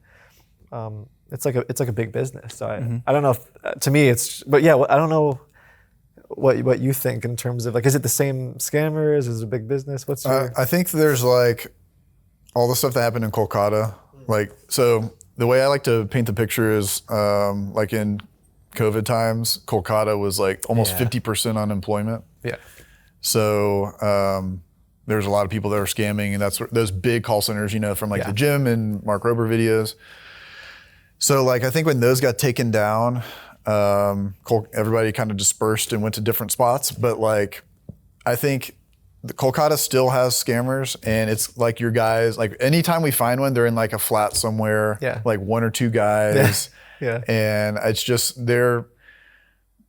It's like a big business. So I don't know if to me but yeah, I don't know what you think in terms of like, is it the same scammers? Is it a big business? What's your? I think there's like all the stuff that happened in Kolkata. Like, so the way I like to paint the picture is like in COVID times, Kolkata was like almost 50% unemployment. Yeah. So there's a lot of people that are scamming, and that's those big call centers, from like the gym and Mark Rober videos. So like I think when those got taken down, everybody kind of dispersed and went to different spots. But like I think Kolkata still has scammers, and it's like your guys. Like anytime we find one, they're in like a flat somewhere. Yeah. Like one or two guys. Yeah. And it's just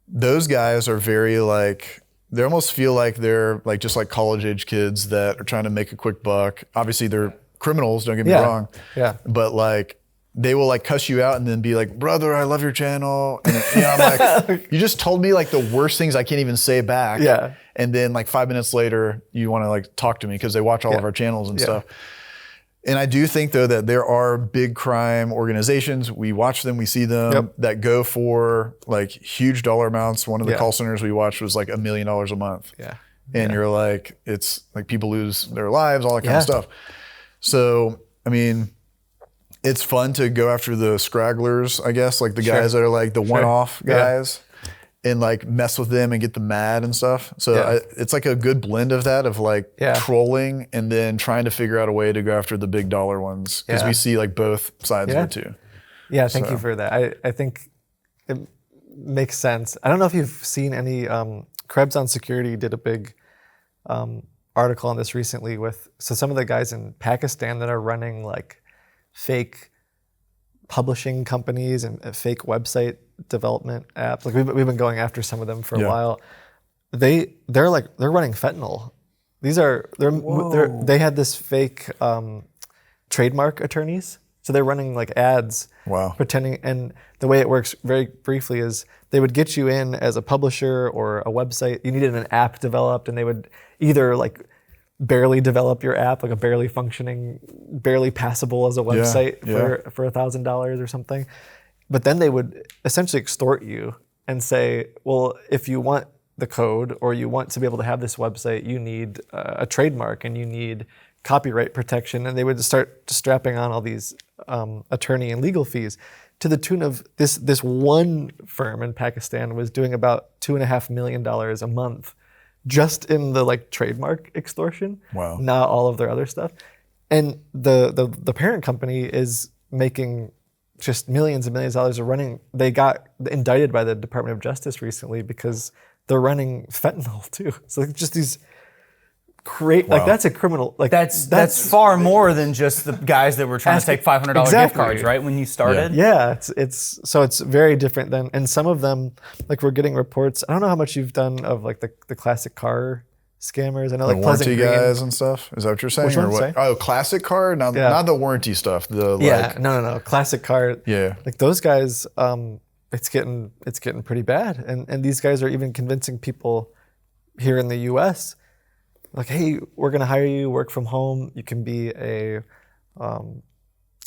those guys are very like, they almost feel like they're like just like college age kids that are trying to make a quick buck. Obviously they're criminals, don't get me wrong. Yeah. But like they will like cuss you out and then be like, brother, I love your channel. And I'm like, you just told me like the worst things I can't even say back. Yeah. And then like 5 minutes later, you want to like talk to me because they watch all of our channels and stuff. And I do think though that there are big crime organizations, we watch them, we see them, that go for like huge dollar amounts. One of the call centers we watched was like $1 million a month. Yeah. And you're like, it's like people lose their lives, all that kind of stuff. So, I mean, it's fun to go after the scragglers, I guess, like the guys that are like the one-off guys. And like mess with them and get them mad and stuff. So it's like a good blend of that, of like trolling and then trying to figure out a way to go after the big dollar ones, because we see like both sides of it too. Yeah, thank you for that. I think it makes sense. I don't know if you've seen any, Krebs on Security did a big article on this recently so some of the guys in Pakistan that are running like fake publishing companies and fake website development apps. Like we've been going after some of them for a while. They're running fentanyl. They had this fake trademark attorneys. So they're running like ads, pretending. And the way it works, very briefly, is they would get you in as a publisher or a website. You needed an app developed, and they would either like barely develop your app, like a barely functioning, barely passable as a website for $1,000 or something. But then they would essentially extort you and say, well, if you want the code or you want to be able to have this website, you need a trademark and you need copyright protection. And they would start strapping on all these attorney and legal fees, to the tune of this one firm in Pakistan was doing about $2.5 million a month just in the like trademark extortion. Wow. Not all of their other stuff. And the parent company is making just millions and millions of dollars of running. They got indicted by the Department of Justice recently because they're running fentanyl too. So just these like that's a criminal. Like that's far more than just the guys that were trying to take $500 gift cards, right? When you started. Yeah, it's very different than, and some of them, like we're getting reports. I don't know how much you've done of like the classic car scammers. I know The like Pleasant warranty Green. guys and stuff. Is that what you're saying? Which or one? what? Sorry? Oh, classic card, not the warranty stuff. The Yeah, no. Classic card. Yeah. Like those guys, it's getting pretty bad. And these guys are even convincing people here in the US, like, hey, we're gonna hire you, work from home. You can be a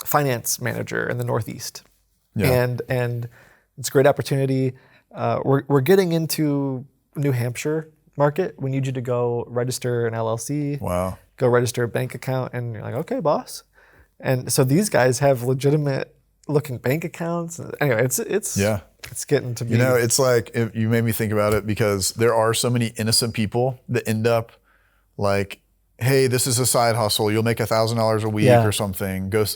finance manager in the Northeast. Yeah. And it's a great opportunity. We're getting into New Hampshire market. We need you to go register an LLC. Wow. Go register a bank account, and you're like, okay, boss. And so these guys have legitimate looking bank accounts. Anyway, it's getting to be. You know, it's like you made me think about it because there are so many innocent people that end up like, hey, this is a side hustle. You'll make $1,000 a week or something. There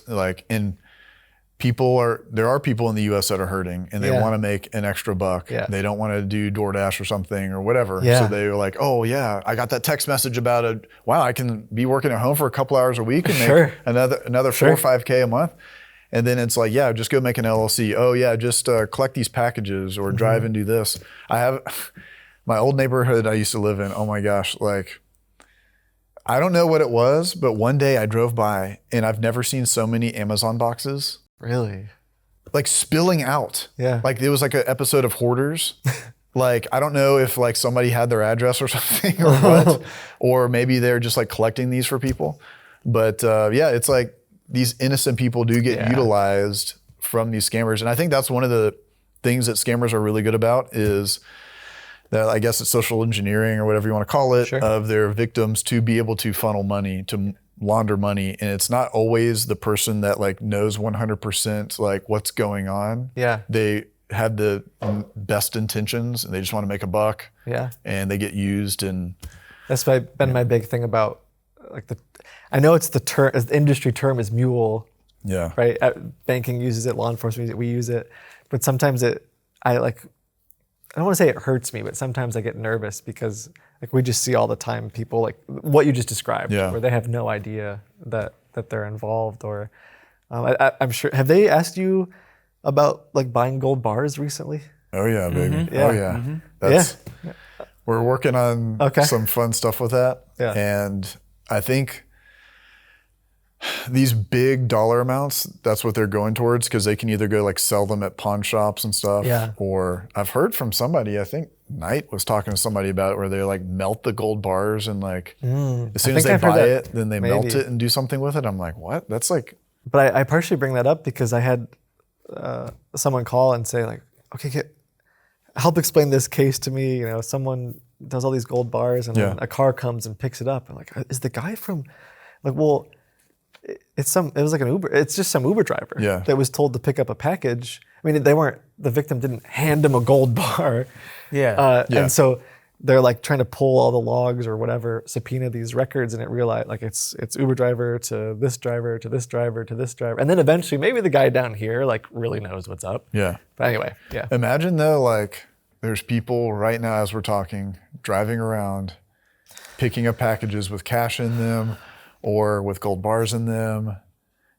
are people in the US that are hurting and they want to make an extra buck. Yeah. They don't want to do DoorDash or something or whatever. Yeah. So they're like, oh yeah, I got that text message about it. Wow, I can be working at home for a couple hours a week and make another 4 or 5K a month. And then it's like, yeah, just go make an LLC. Oh yeah, just collect these packages or drive and do this. I have my old neighborhood I used to live in. Oh my gosh, like I don't know what it was, but one day I drove by and I've never seen so many Amazon boxes. Really? Like spilling out. Yeah. Like it was like an episode of Hoarders. Like, I don't know if like somebody had their address or something or what, or maybe they're just like collecting these for people. But yeah, it's like these innocent people do get utilized from these scammers. And I think that's one of the things that scammers are really good about is that I guess it's social engineering or whatever you want to call it of their victims to be able to funnel money, to launder money. And it's not always the person that like knows 100% like what's going on. Yeah. They have the best intentions and they just want to make a buck. Yeah. And they get used. And that's been my big thing about like I know it's the industry term is mule. Yeah. Right. Banking uses it, law enforcement uses it, we use it. But sometimes I don't want to say it hurts me, but sometimes I get nervous because like we just see all the time people like what you just described, where they have no idea that they're involved. Or I'm sure, have they asked you about like buying gold bars recently? Oh yeah, baby. Mm-hmm. Oh yeah. That's we're working on some fun stuff with that. Yeah. And I think these big dollar amounts, that's what they're going towards because they can either go like sell them at pawn shops and stuff. Yeah. Or I've heard from somebody, I think Knight was talking to somebody about it where they like melt the gold bars and like as soon as they buy it, then they melt it and do something with it. I'm like, what? That's like. But I partially bring that up because I had someone call and say like, okay, help explain this case to me. You know, someone does all these gold bars and then a car comes and picks it up. And like, is the guy from like, well, it was like an Uber. It's just some Uber driver that was told to pick up a package. I mean, the victim didn't hand him a gold bar. And so they're like trying to pull all the logs or whatever, subpoena these records, and it realized like it's Uber driver to this driver to this driver to this driver, and then eventually maybe the guy down here like really knows what's up. Yeah. But anyway, Imagine though, like there's people right now as we're talking driving around, picking up packages with cash in them. Or with gold bars in them.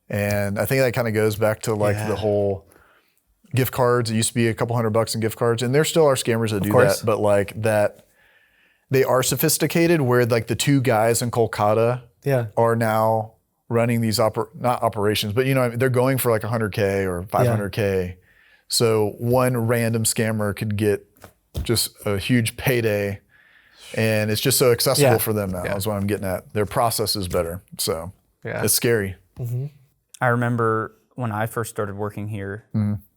And I think that kind of goes back to like the whole gift cards. It used to be a couple $100 in gift cards. And there still are scammers that do that, but like that, they are sophisticated where like the two guys in Kolkata are now running these, not operations, but you know, they're going for like 100K or 500K. So one random scammer could get just a huge payday. And it's just so accessible for them now, is what I'm getting at. Their process is better, so it's scary. Mm-hmm. I remember when I first started working here,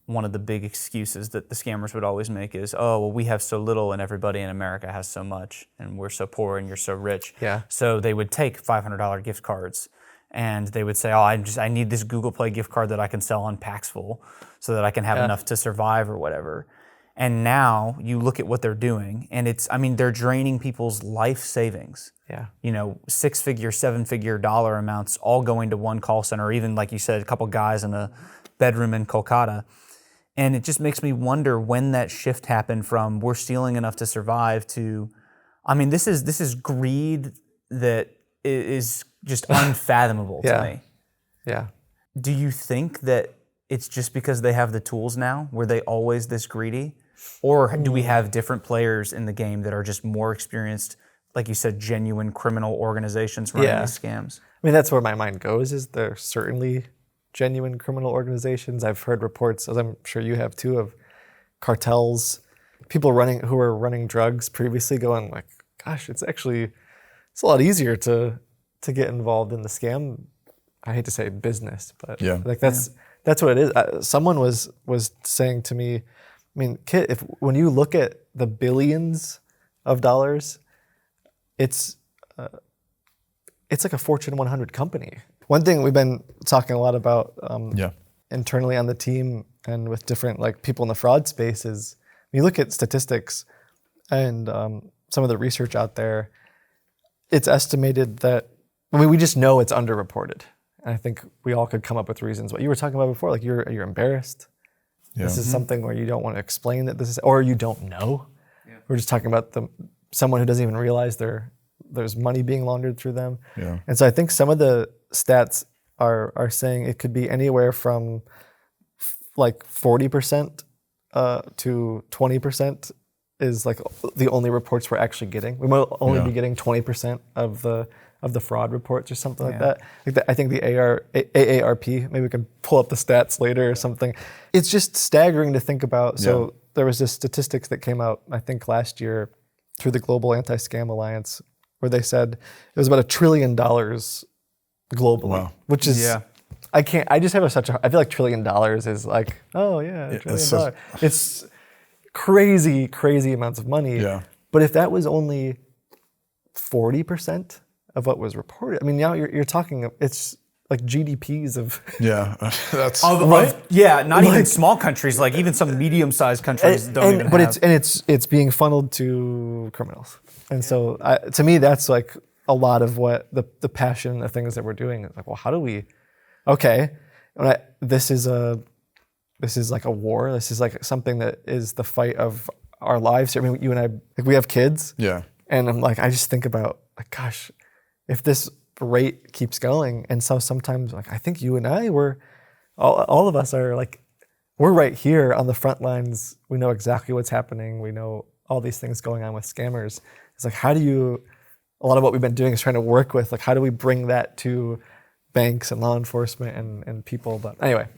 one of the big excuses that the scammers would always make is, oh, well, we have so little and everybody in America has so much, and we're so poor and you're so rich. Yeah. So they would take $500 gift cards, and they would say, oh, I need this Google Play gift card that I can sell on Paxful so that I can have enough to survive or whatever. And now you look at what they're doing, and they're draining people's life savings. Yeah. You know, 6-figure, 7-figure dollar amounts all going to one call center, or even like you said, a couple guys in a bedroom in Kolkata. And it just makes me wonder when that shift happened from we're stealing enough to survive to, this is greed that is just unfathomable to me. Yeah. Do you think that it's just because they have the tools now? Were they always this greedy? Or do we have different players in the game that are just more experienced, like you said, genuine criminal organizations running these scams. I mean, that's where my mind goes, is there certainly genuine criminal organizations. I've heard reports, as I'm sure you have too, of cartels, people who were running drugs previously going like, gosh, it's a lot easier to get involved in the scam. I hate to say business, but like that's what it is. Someone was saying to me, I mean, Kit, when you look at the billions of dollars, it's like a Fortune 100 company. One thing we've been talking a lot about internally on the team and with different like people in the fraud space is when you look at statistics and some of the research out there, it's estimated that, I mean, we just know it's underreported. And I think we all could come up with reasons. What you were talking about before, like you're embarrassed. Yeah. This is something where you don't want to explain that this is, or you don't know. Yeah. We're just talking about someone who doesn't even realize there's money being laundered through them. Yeah. And so I think some of the stats are saying it could be anywhere from like 40% to 20% is like the only reports we're actually getting. We might only be getting 20% of the fraud reports or something like that. I think the AARP, maybe we can pull up the stats later or something. It's just staggering to think about. So there was this statistics that came out, I think last year, through the Global Anti-Scam Alliance, where they said it was about $1 trillion globally, which is, I just have I feel like $1 trillion is like, oh yeah, $1 trillion. It's crazy, crazy amounts of money. Yeah. But if that was only 40% of what was reported, I mean, now you're talking, it's like GDPs of that's not even small countries, like even some medium-sized countries don't even have. It's being funneled to criminals, and so to me that's like a lot of what the passion, the things that we're doing is like, well, how do we? Okay, this is like a war. This is like something that is the fight of our lives. I mean, you and I, like we have kids. Yeah. And I'm like, I just think about like, gosh, if this rate keeps going, and so sometimes like I think you and I all of us are like, we're right here on the front lines. We know exactly what's happening. We know all these things going on with scammers. It's like, a lot of what we've been doing is trying to work with like, how do we bring that to banks and law enforcement and people? But anyway.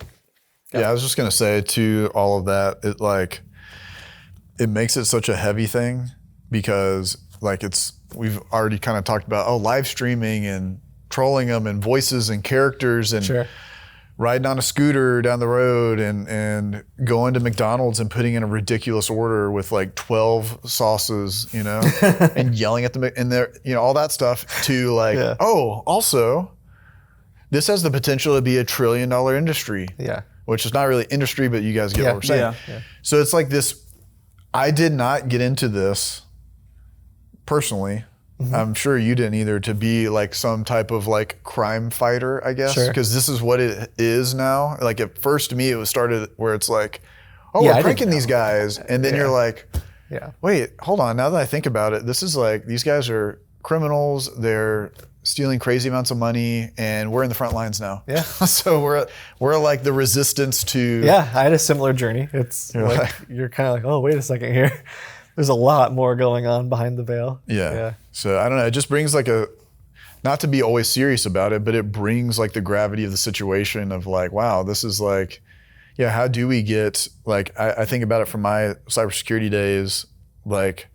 Yeah, I was just gonna say to all of that, it makes it such a heavy thing because like we've already kind of talked about live streaming and trolling them and voices and characters and riding on a scooter down the road and going to McDonald's and putting in a ridiculous order with like 12 sauces, and yelling at them and there, all that stuff to like, also this has the potential to be $1 trillion industry. Yeah. Which is not really industry, but you guys get what we're saying. Yeah. So it's like this, I did not get into this personally. Mm-hmm. I'm sure you didn't either, to be like some type of like crime fighter, I guess. Because this is what it is now. Like at first to me, it was started where it's like, we're pranking these guys. And then you're like, wait, hold on. Now that I think about it, this is like, these guys are criminals. They're stealing crazy amounts of money, and we're in the front lines now. Yeah. So we're like the resistance to. Yeah, I had a similar journey. It's like you're kind of like, oh, wait a second here. There's a lot more going on behind the veil. Yeah. So I don't know. It just brings like not to be always serious about it, but it brings like the gravity of the situation of like, wow, this is like, how do we get like? I think about it from my cybersecurity days, like.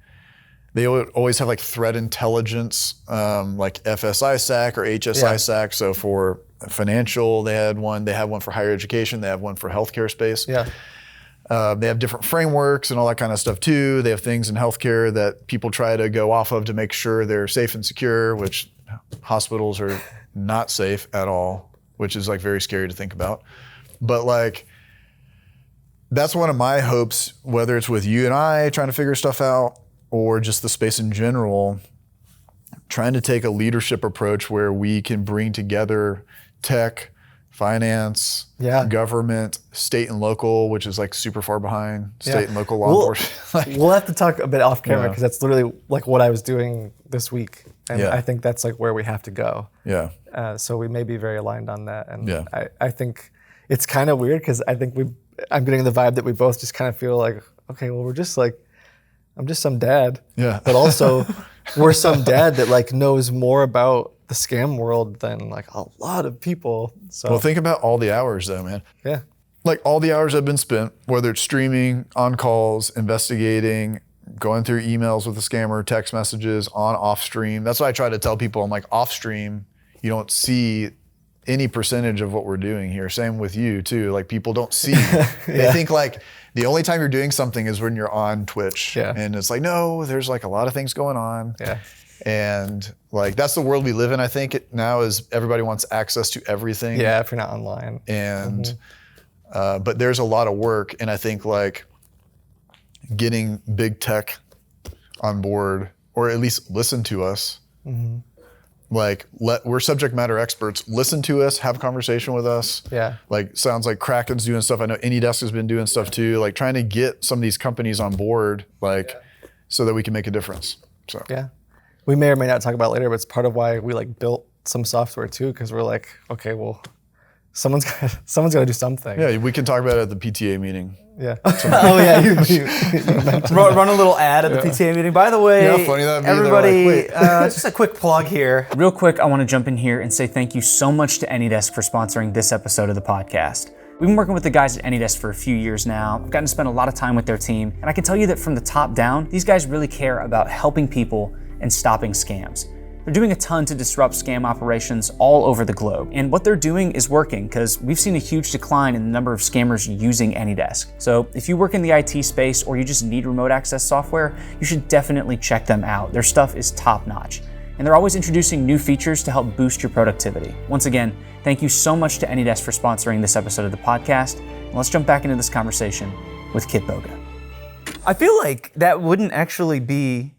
They always have like threat intelligence, like FSISAC or HSISAC. So for financial, they have one for higher education, they have one for healthcare space. Yeah. They have different frameworks and all that kind of stuff too. They have things in healthcare that people try to go off of to make sure they're safe and secure, which hospitals are not safe at all, which is like very scary to think about. But like, that's one of my hopes, whether it's with you and I trying to figure stuff out, or just the space in general, trying to take a leadership approach where we can bring together tech, finance, government, state and local, which is like super far behind, state and local law enforcement. We'll have to talk a bit off camera because that's literally like what I was doing this week. And I think that's like where we have to go. Yeah. So we may be very aligned on that. And I think it's kind of weird because I think I'm getting the vibe that we both just kind of feel like, okay, well, we're just like, I'm just some dad. Yeah. But also, we're some dad that like knows more about the scam world than like a lot of people. So Well, think about all the hours though, man. yeah. Like all the hours have been spent, whether it's streaming, on calls, investigating, going through emails with the scammer, text messages, on off stream. That's why I try to tell people, I'm like, off stream, you don't see any percentage of what we're doing here. Same with you too. Like people don't see. They think like the only time you're doing something is when you're on Twitch. Yeah. And it's like, no, there's like a lot of things going on. Yeah. And like that's the world we live in. I think now is everybody wants access to everything. Yeah, if you're not online. And but there's a lot of work, and I think like getting big tech on board, or at least listen to us. Like we're subject matter experts. Listen to us, have a conversation with us. Yeah. Like sounds like Kraken's doing stuff. I know AnyDesk has been doing stuff too. Like trying to get some of these companies on board, like so that we can make a difference. So Yeah. We may or may not talk about it later, but it's part of why we like built some software too, because we're like, okay, well, someone's got to do something. yeah, we can talk about it at the PTA meeting. Yeah. Oh yeah. You mentioned Run a little ad at the PTA meeting. By the way, Yeah, funny that'd be. They're everybody, like, wait. just a quick plug here. Real quick, I want to jump in here and say thank you so much to AnyDesk for sponsoring this episode of the podcast. We've been working with the guys at AnyDesk for a few years now. I've gotten to spend a lot of time with their team, and I can tell you that from the top down, these guys really care about helping people and stopping scams. They're doing a ton to disrupt scam operations all over the globe. And what they're doing is working because we've seen a huge decline in the number of scammers using AnyDesk. So if you work in the IT space or you just need remote access software, you should definitely check them out. Their stuff is top notch. And they're always introducing new features to help boost your productivity. Once again, thank you so much to AnyDesk for sponsoring this episode of the podcast. And let's jump back into this conversation with Kit Boga. I feel like that wouldn't actually be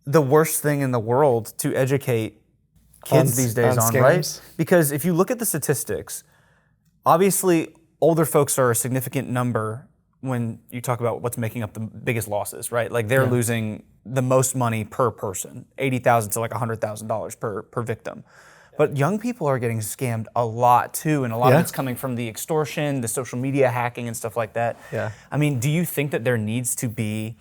the worst thing in the world to educate kids these days on, right? Because if you look at the statistics, obviously older folks are a significant number when you talk about what's making up the biggest losses, right? Like they're losing the most money per person, $80,000 to like $100,000 per victim. But young people are getting scammed a lot too, and a lot of it's coming from the extortion, the social media hacking and stuff like that. Yeah. I mean, do you think that there needs to be,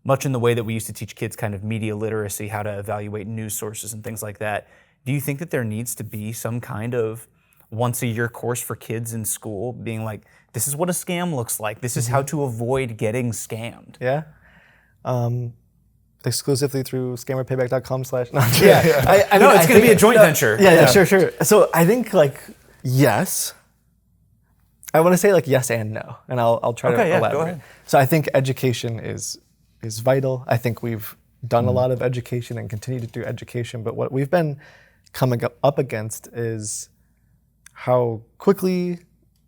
much in the way that we used to teach kids kind of media literacy, how to evaluate news sources and things like that, do you think that there needs to be some kind of once-a-year course for kids in school being like, this is what a scam looks like, this is how to avoid getting scammed? Yeah. Exclusively through scammerpayback.com/ I know it's going to be a joint venture. Yeah, sure. So I think like, yes. I want to say like yes and no, and I'll try to elaborate. Go ahead. So I think education is vital. I think we've done a lot of education and continue to do education, but what we've been coming up against is how quickly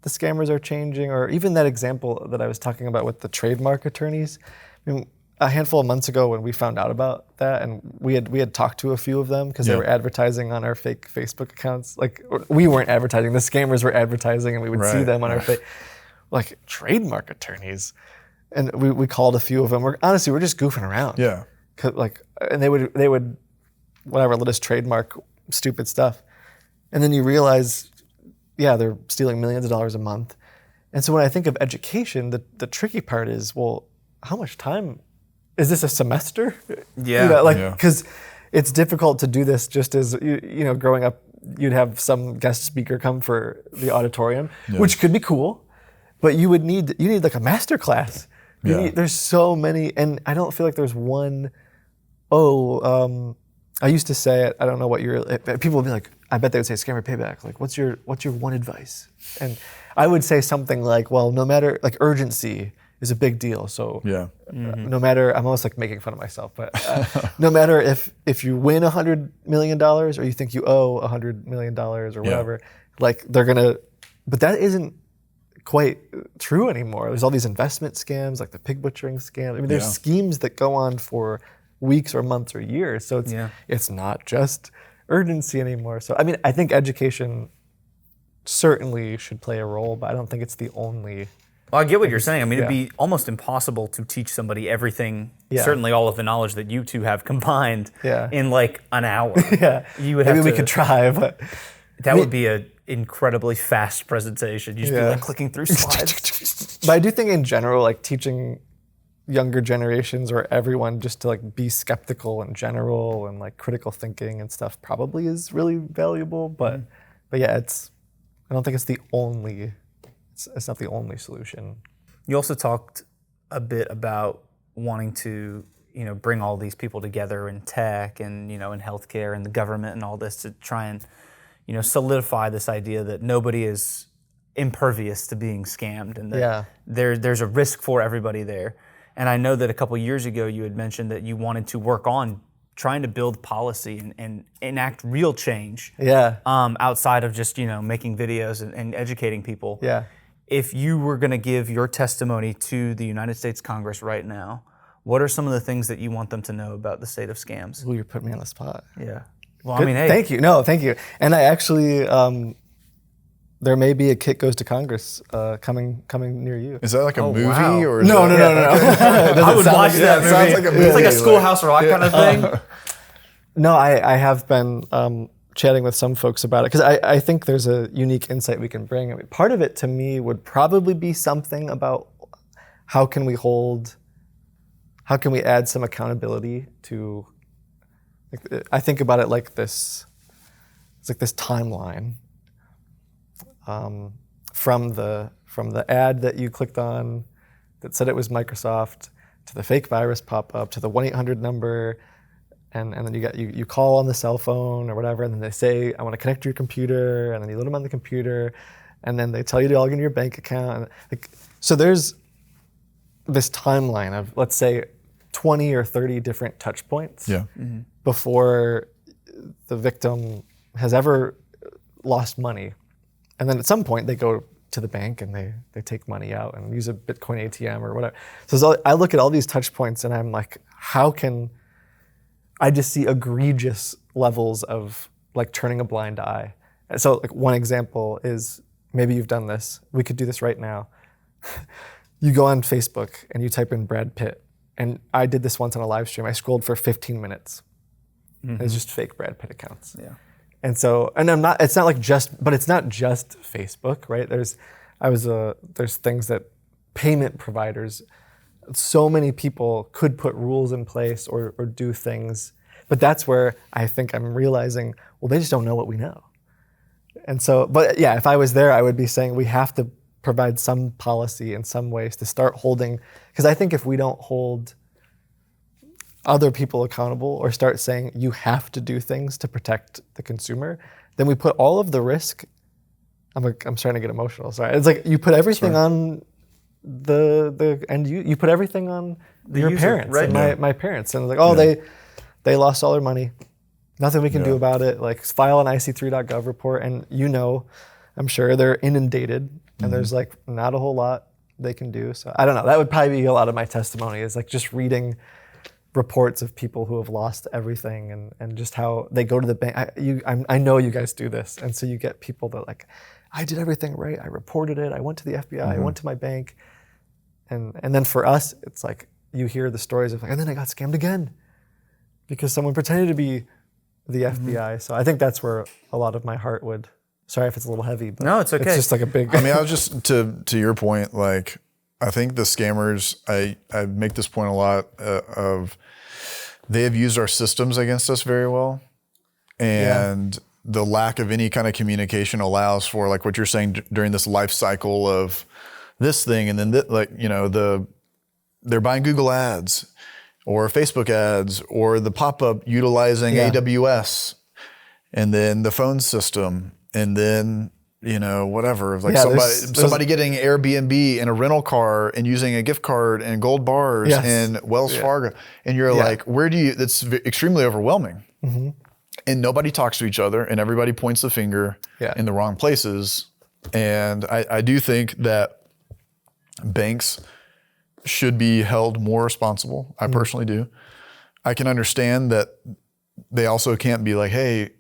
the scammers are changing, or even that example that I was talking about with the trademark attorneys. I mean, a handful of months ago when we found out about that, and we had talked to a few of them because they were advertising on our fake Facebook accounts. Like we weren't advertising, the scammers were advertising, and we would see them on our fake, like trademark attorneys. And we called a few of them. We're just goofing around. Yeah. And they would whatever, let us trademark stupid stuff. And then you realize, they're stealing millions of dollars a month. And so when I think of education, the tricky part is, well, how much time? Is this a semester? Yeah. Because it's difficult to do this just as, growing up, you'd have some guest speaker come for the auditorium, which could be cool, but you need like a master class. There's so many, and I don't feel like there's one, I used to say it, I don't know what people would be like, I bet they would say scammer payback, like what's your one advice? And I would say something like, well, no matter, like urgency is a big deal. So no matter, I'm almost like making fun of myself, but no matter if you win $100 million or you think you owe $100 million or whatever, like but that isn't quite true anymore. There's all these investment scams, like the pig butchering scam. I mean, there's schemes that go on for weeks or months or years. So it's not just urgency anymore. So I mean, I think education certainly should play a role, but I don't think it's the only. Well, I get what you're saying. I mean, it'd be almost impossible to teach somebody everything, certainly all of the knowledge that you two have combined in like an hour. You would Maybe we could try, but that would be an incredibly fast presentation. You'd just be like clicking through slides. But I do think in general, like teaching younger generations or everyone just to like be skeptical in general and like critical thinking and stuff probably is really valuable. But yeah, I don't think it's it's not the only solution. You also talked a bit about wanting to, bring all these people together in tech and, in healthcare and the government and all this to try and, solidify this idea that nobody is impervious to being scammed and that there's a risk for everybody there. And I know that a couple years ago you had mentioned that you wanted to work on trying to build policy and enact real change outside of just, making videos and educating people. Yeah. If you were going to give your testimony to the United States Congress right now, what are some of the things that you want them to know about the state of scams? Ooh, you're putting me on the spot. Yeah. Well, Good. hey. Thank you. No, thank you. And I actually, there may be a Kit Goes to Congress coming near you. Is that like a movie wow. or? Is No. I would watch that movie. Sounds like a movie. It's like a Schoolhouse Rock kind of thing. No, I have been chatting with some folks about it because I think there's a unique insight we can bring. I mean, part of it to me would probably be something about how can we add some accountability to, I think about it like this, it's like this timeline from the ad that you clicked on that said it was Microsoft to the fake virus pop-up to the 1-800 number. And then you call on the cell phone or whatever, and then they say, I want to connect to your computer, and then you let them on the computer, and then they tell you to log into your bank account. So there's this timeline of, let's say, 20 or 30 different touch points before the victim has ever lost money. And then at some point they go to the bank and they take money out and use a Bitcoin ATM or whatever. So I look at all these touch points and I'm like, how can I just see egregious levels of like turning a blind eye. So like one example is, maybe you've done this, we could do this right now. You go on Facebook and you type in Brad Pitt. And I did this once on a live stream. I scrolled for 15 minutes. It's just fake Brad Pitt accounts. Yeah. And so, and it's not just Facebook, right? There's things that payment providers, so many people could put rules in place or do things, but that's where I think I'm realizing, well, they just don't know what we know. And so, but yeah, if I was there, I would be saying we have to provide some policy in some ways to start holding, because I think if we don't hold other people accountable or start saying you have to do things to protect the consumer, then we put all of the risk, I'm starting to get emotional, sorry. It's like you put everything on you put everything on your user, parents, right? And my parents, and like, they lost all their money, nothing we can do about it. Like file an IC3.gov report, and I'm sure they're inundated, and there's like not a whole lot they can do. So I don't know. That would probably be a lot of my testimony, is like just reading reports of people who have lost everything and just how they go to the bank. I know you guys do this, and so you get people that like, I did everything right. I reported it. I went to the FBI. I went to my bank. And then for us, it's like you hear the stories of like, and then I got scammed again because someone pretended to be the FBI. So I think that's where a lot of my heart would. Sorry if it's a little heavy, but no, it's okay. It's just like a big. I mean, I was just to your point, like I think the scammers. I make this point a lot of they have used our systems against us very well, and the lack of any kind of communication allows for like what you're saying during this life cycle of this thing, and then they're buying Google ads or Facebook ads or the pop-up utilizing AWS, and then the phone system, and then whatever, like somebody getting Airbnb and a rental car and using a gift card and gold bars and Wells Fargo, and you're like, that's extremely overwhelming. And nobody talks to each other, and everybody points the finger in the wrong places. And I do think that banks should be held more responsible. I personally do. I can understand that they also can't be like, hey,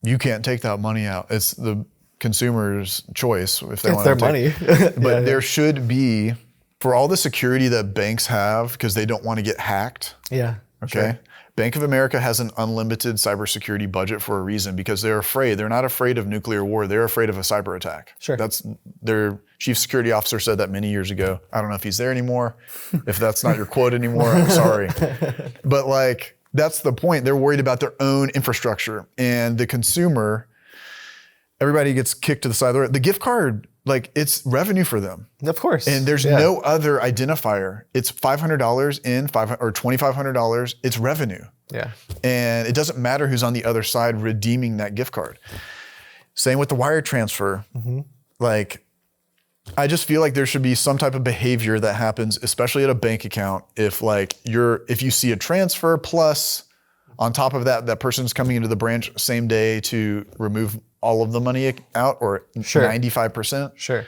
you can't take that money out. It's the consumer's choice if they want their money. But there should be, for all the security that banks have, because they don't want to get hacked. Yeah. Okay. Sure. Bank of America has an unlimited cybersecurity budget for a reason, because they're afraid. They're not afraid of nuclear war. They're afraid of a cyber attack. Sure. That's their chief security officer said that many years ago. I don't know if he's there anymore. If that's not your quote anymore, I'm sorry. But like, that's the point. They're worried about their own infrastructure, and the consumer, everybody gets kicked to the side of the road. The gift card, like, it's revenue for them. Of course. And there's no other identifier. It's $500 in, or $2,500. It's revenue. Yeah. And it doesn't matter who's on the other side redeeming that gift card. Same with the wire transfer. Like, I just feel like there should be some type of behavior that happens, especially at a bank account. If you see a transfer plus on top of that, that person's coming into the branch same day to remove all of the money out, or 95%. Sure.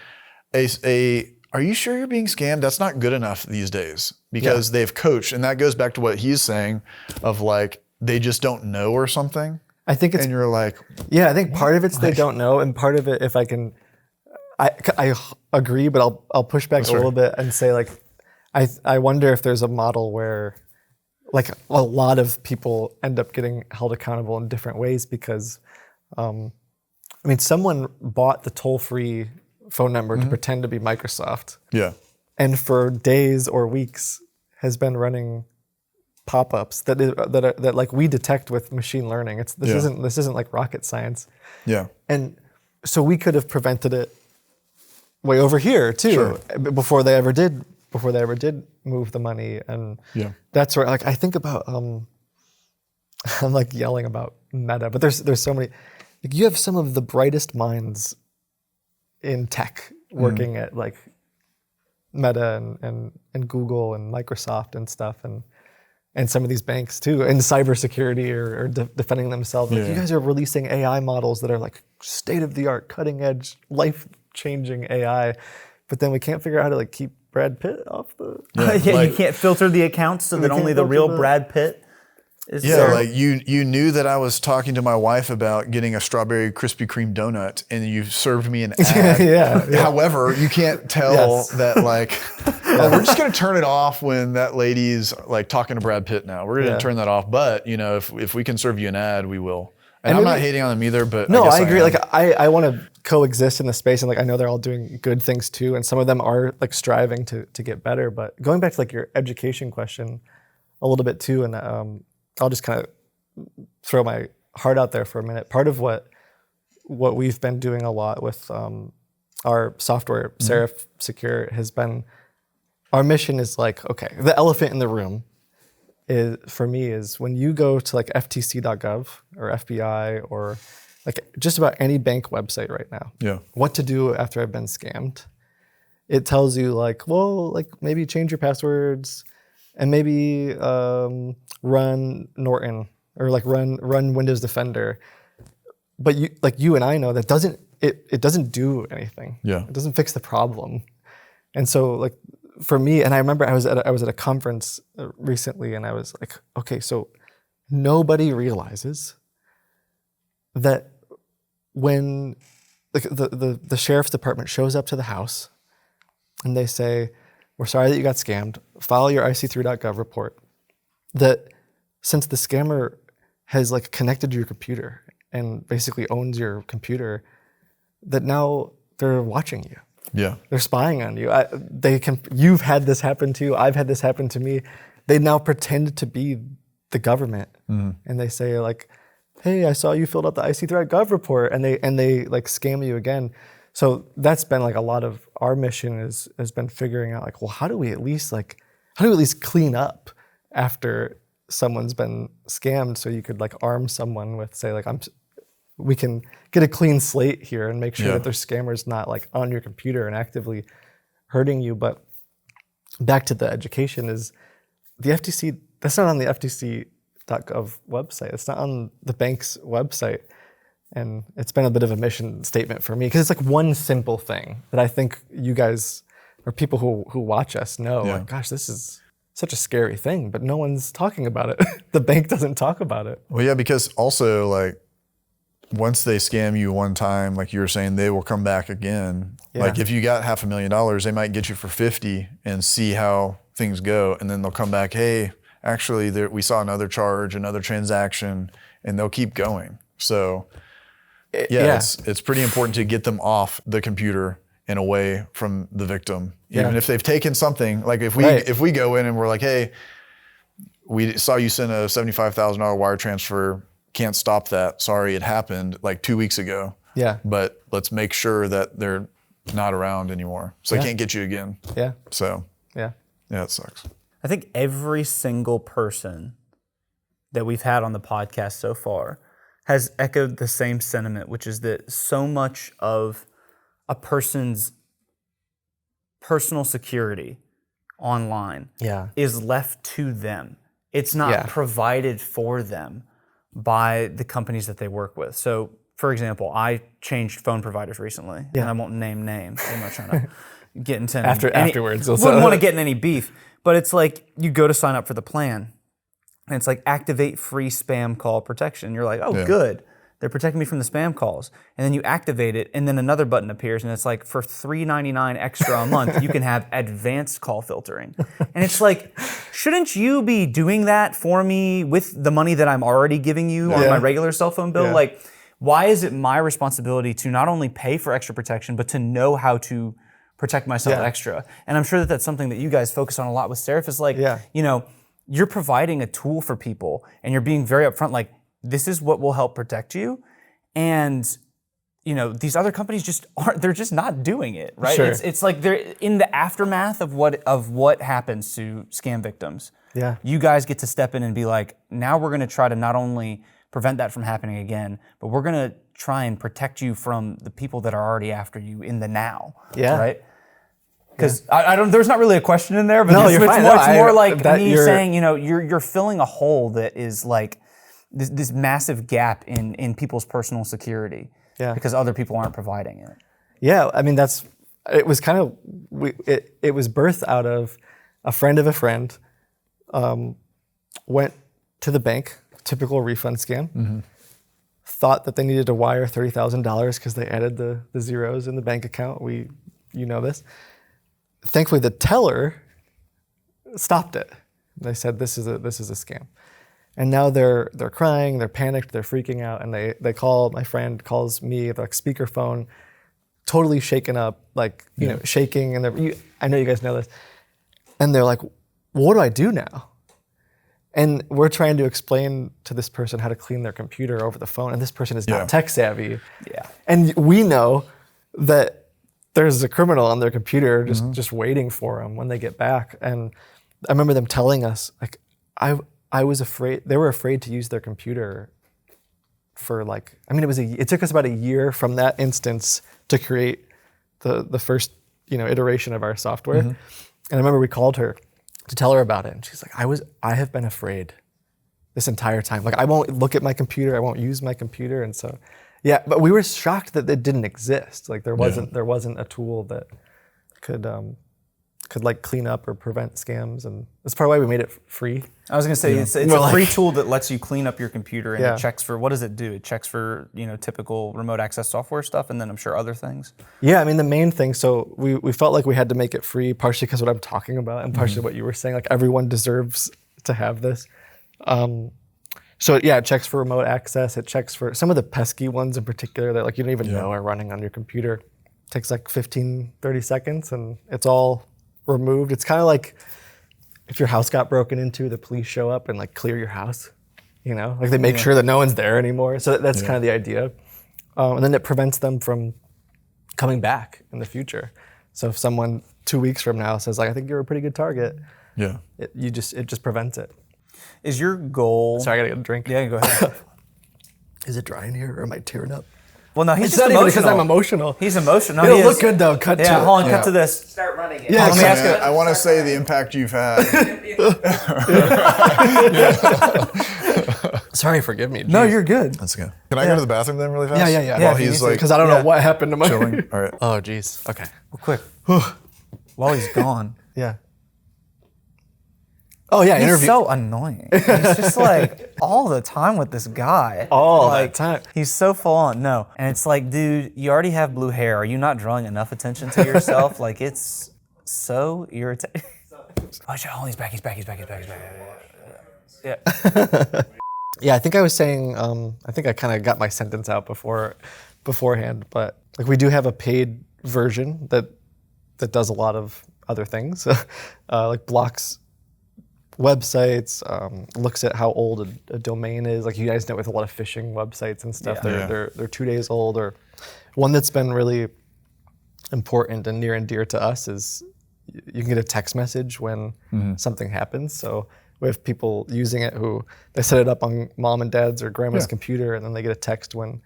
Are you sure you're being scammed? That's not good enough these days, because they've coached, and that goes back to what he's saying of like, they just don't know or something. I think it's, and you're like, I think part of it's they don't know, and part of it, if I can, I agree, but I'll push back a little bit and say, like, I wonder if there's a model where, like, a lot of people end up getting held accountable in different ways, because I mean, someone bought the toll-free phone number to pretend to be Microsoft. Yeah. And for days or weeks has been running pop-ups that like we detect with machine learning. This isn't like rocket science. Yeah. And so we could have prevented it way over here too, before they ever did move the money. And that's where, like, I think about I'm like yelling about Meta, but there's so many. Like, you have some of the brightest minds in tech working at like Meta and Google and Microsoft and stuff, and some of these banks too, in cybersecurity or defending themselves. Like, you guys are releasing AI models that are like state of the art, cutting edge, life changing AI, but then we can't figure out how to like keep Brad Pitt off the. You can't filter the accounts so that only the real Brad Pitt. Like you knew that I was talking to my wife about getting a strawberry Krispy Kreme donut, and you served me an ad. However, you can't tell that, like, we're just going to turn it off when that lady's like talking to Brad Pitt now. We're going to turn that off. But, you know, if we can serve you an ad, we will. And I'm not hating on them either, but no, I agree. Like, I want to coexist in the space, and like, I know they're all doing good things too, and some of them are like striving to get better. But going back to like your education question a little bit too, and I'll just kind of throw my heart out there for a minute. Part of what we've been doing a lot with our software, Serif Secure, has been, our mission is like, okay, the elephant in the room is, for me, is when you go to like ftc.gov or FBI or like just about any bank website right now, what to do after I've been scammed. It tells you like, well, like maybe change your passwords, and maybe run Norton, or like run Windows Defender. But you and I know that it doesn't do anything. It doesn't fix the problem. And so like for me, and I remember I was at a conference recently, and I was like, okay, so nobody realizes that when like the sheriff's department shows up to the house and they say, we're sorry that you got scammed, file your IC3.gov report, that since the scammer has like connected to your computer and basically owns your computer, that now they're watching you. They're spying on you. You've had this happen to you. I've had this happen to me. They now pretend to be the government, and they say like, hey, I saw you filled out the IC3.gov report, and they like scam you again. So that's been like a lot of our mission has been figuring out like, well, how do we at least clean up after someone's been scammed, so you could like arm someone with, say, like, we can get a clean slate here and make sure that there's scammers not like on your computer and actively hurting you. But back to the education, is the FTC, that's not on the FTC.gov website. It's not on the bank's website. And it's been a bit of a mission statement for me, because it's like one simple thing that I think you guys or people who watch us know, like, gosh, this is such a scary thing, but no one's talking about it. The bank doesn't talk about it. Well, yeah, because also like once they scam you one time, like you were saying, they will come back again. Like if you got $500,000, they might get you for 50 and see how things go. And then they'll come back, hey, actually, we saw another charge, another transaction, and they'll keep going. So it's pretty important to get them off the computer and away from the victim. Even if they've taken something, like if we go in and we're like, hey, we saw you send a $75,000 wire transfer, can't stop that. Sorry, it happened like 2 weeks ago. Yeah. But let's make sure that they're not around anymore. So they can't get you again. Yeah. So yeah, it sucks. I think every single person that we've had on the podcast so far has echoed the same sentiment, which is that so much of a person's personal security online is left to them. It's not provided for them by the companies that they work with. So, for example, I changed phone providers recently, and I won't name names. I'm not trying to get into afterwards. Wouldn't want to get in any beef, but it's like you go to sign up for the plan, and it's like activate free spam call protection. You're like, oh, good. They're protecting me from the spam calls. And then you activate it, and then another button appears, and it's like, for $3.99 extra a month, you can have advanced call filtering. And it's like, shouldn't you be doing that for me with the money that I'm already giving you on my regular cell phone bill? Like, why is it my responsibility to not only pay for extra protection, but to know how to protect myself extra? And I'm sure that that's something that you guys focus on a lot with Serif, is like, you know, you're providing a tool for people, and you're being very upfront, like, this is what will help protect you. And, you know, these other companies just aren't, they're just not doing it, right? Sure. It's like they're in the aftermath of what happens to scam victims. Yeah. You guys get to step in and be like, now we're gonna try to not only prevent that from happening again, but we're gonna try and protect you from the people that are already after you in the now, right? Because I don't. There's not really a question in there, but it's more like me saying, you know, you're filling a hole that is like this massive gap in people's personal security, because other people aren't providing it. Yeah, I mean it was kind of it was birthed out of a friend of a friend went to the bank, typical refund scam, thought that they needed to wire $30,000 because they added the zeros in the bank account. You know this. Thankfully, the teller stopped it. They said, this is a scam. And now they're crying, they're panicked, they're freaking out, and they call, my friend calls me, like speakerphone, totally shaken up, like, you know, shaking, and I know you guys know this. And they're like, what do I do now? And we're trying to explain to this person how to clean their computer over the phone, and this person is not tech savvy. And we know that there's a criminal on their computer just waiting for them when they get back. And I remember them telling us, like, I was afraid, they were afraid to use their computer for like, I mean, it took us about a year from that instance to create the first, you know, iteration of our software. And I remember we called her to tell her about it. And she's like, I have been afraid this entire time. Like, I won't look at my computer, I won't use my computer. And so, yeah, but we were shocked that it didn't exist. Like there wasn't a tool that could like clean up or prevent scams, and that's part of why we made it free. I was gonna say it's a free tool that lets you clean up your computer, and it checks for, what does it do? It checks for, you know, typical remote access software stuff, and then I'm sure other things. Yeah, I mean the main thing. So we felt like we had to make it free, partially because what I'm talking about, and partially what you were saying. Like everyone deserves to have this. So yeah, it checks for remote access. It checks for some of the pesky ones in particular that like you don't even know are running on your computer. It takes like 15, 30 seconds, and it's all removed. It's kind of like if your house got broken into, the police show up and like clear your house, you know, like they make sure that no one's there anymore. So that's kind of the idea. And then it prevents them from coming back in the future. So if someone 2 weeks from now says like, I think you're a pretty good target, it just prevents it. Is your goal? Sorry, I gotta get a drink. Yeah, go ahead. Is it dry in here or am I tearing up? Well, no, he's just emotional. Because I'm emotional. He's emotional. It'll look good though. Cut to it. Hold on, cut to this. Start running it. Yeah, let me ask you. I want to say the impact you've had. Sorry, forgive me. Geez. No, you're good. That's good. Can I go to the bathroom then really fast? Yeah. While he's like, because I don't know what happened to my. Chilling. All right. Oh, geez. Okay. Well, quick. While he's gone. Oh yeah, he's interview. so annoying. He's just like all the time with this guy. All the time. He's so full on. No, and it's like, dude, you already have blue hair. Are you not drawing enough attention to yourself? Like it's so irritating. Oh, he's back. Yeah. Yeah, I think I was saying, I think I kind of got my sentence out beforehand, but like we do have a paid version that does a lot of other things, like blocks websites, looks at how old a domain is. Like you guys know with a lot of phishing websites and stuff, they're 2 days old. Or one that's been really important and near and dear to us is you can get a text message when something happens. So we have people using it who they set it up on mom and dad's or grandma's computer, and then they get a text when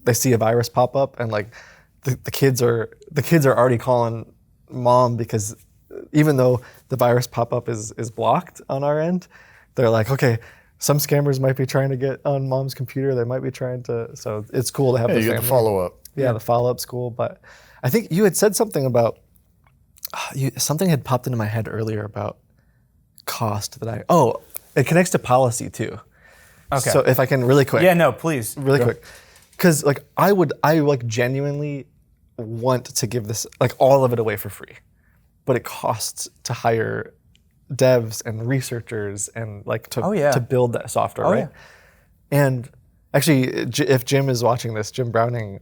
they see a virus pop up, and like the kids are already calling mom because even though the virus pop up is blocked on our end, they're like, okay, some scammers might be trying to get on mom's computer. They might be trying to. So it's cool to have. You get the follow up. Yeah, the follow up's cool. But I think you had said something about something had popped into my head earlier about cost that it connects to policy too. Okay. So if I can really quick. Yeah, no, please. Really quick. Because like I genuinely want to give this like all of it away for free, but it costs to hire devs and researchers and like to build that software, right? Yeah. And actually, if Jim is watching this, Jim Browning,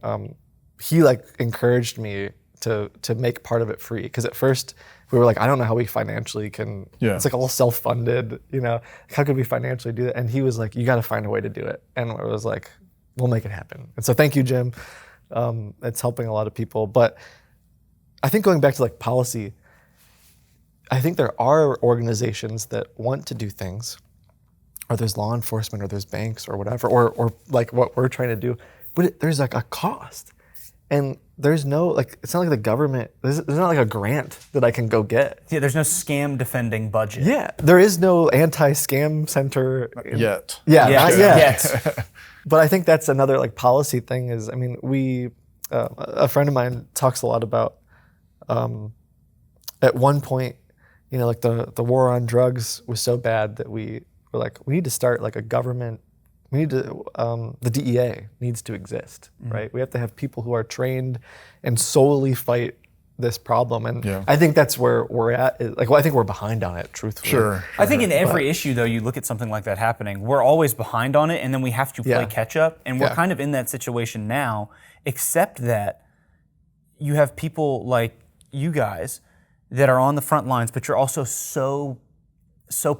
he like encouraged me to make part of it free, because at first we were like, I don't know how we financially can. Yeah. It's like all self-funded, you know. How could we financially do that? And he was like, you got to find a way to do it. And I was like, we'll make it happen. And so thank you, Jim. It's helping a lot of people. But I think going back to like policy, I think there are organizations that want to do things, or there's law enforcement, or there's banks, or whatever, or like what we're trying to do, but there's like a cost, and there's no like, it's not like the government. There's not like a grant that I can go get. Yeah, there's no scam defending budget. Yeah, there is no anti-scam center Yet. Yeah, Not yet. But I think that's another like policy thing. Is I mean, a friend of mine talks a lot about at one point, you know, like the war on drugs was so bad that we were like, we need to start like a government. We need to, the DEA needs to exist, right? We have to have people who are trained and solely fight this problem. And I think that's where we're at. I think we're behind on it, truthfully. Sure. I think in every issue, though, you look at something like that happening, we're always behind on it, and then we have to play catch up. And we're kind of in that situation now, except that you have people like you guys that are on the front lines, but you're also so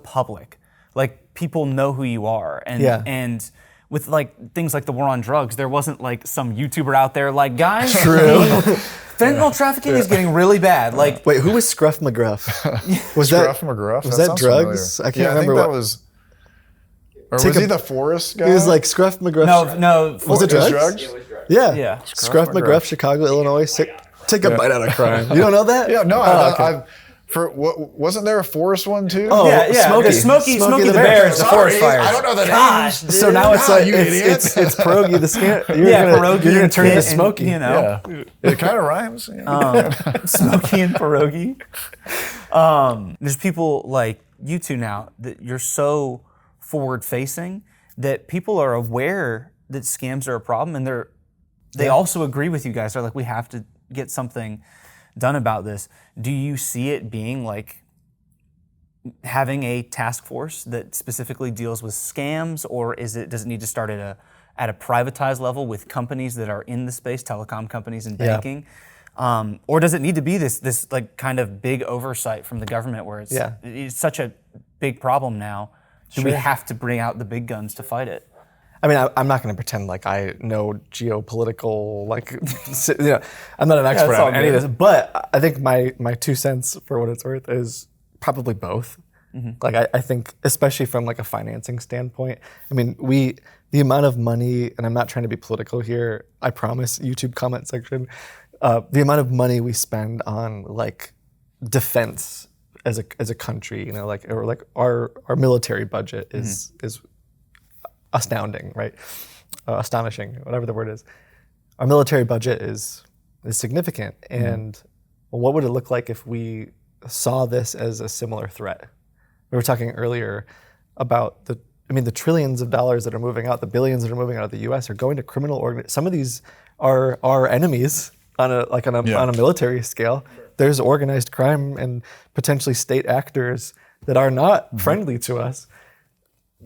public. Like, people know who you are. And with like things like the war on drugs, there wasn't like some YouTuber out there like, guys, fentanyl trafficking is getting really bad. Like, wait, who was Scruff McGruff? Scruff McGruff? Was that drugs? Familiar. I can't remember. I think that was. Or was he the forest guy? He was like Scruff McGruff. No. Was it drugs? drugs? Yeah. Scruff McGruff, Chicago, Illinois. Take a bite out of crime. You don't know that? Yeah, no. Wasn't there a forest one too? Oh, yeah. Smokey the Bear is the forest fires. I don't know the Gosh, names. So now it's like it's Pierogi the scam. You're gonna turn into Smokey. You know, it kind of rhymes. Smokey and Pierogi. There's people like you two now that you're so forward facing that people are aware that scams are a problem, and they also agree with you guys. They're like, we have to get something done about this. Do you see it being like having a task force that specifically deals with scams, or does it need to start at a privatized level with companies that are in the space, telecom companies and banking? Or does it need to be this like kind of big oversight from the government where it's such a big problem now? Do we have to bring out the big guns to fight it? I mean, I'm not going to pretend like I know geopolitical, like, you know, I'm not an expert on any of this, but I think my 2 cents, for what it's worth, is probably both. Like, I think, especially from like a financing standpoint, I mean, the amount of money, and I'm not trying to be political here, I promise, YouTube comment section, the amount of money we spend on like defense as a country, you know, like, or like our military budget is astounding, right? Astonishing, whatever the word is. Our military budget is significant, and what would it look like if we saw this as a similar threat? We were talking earlier about the trillions of dollars that are moving out, the billions that are moving out of the U.S. are going to criminal organizations. Some of these are our enemies on a military scale. There's organized crime and potentially state actors that are not friendly to us.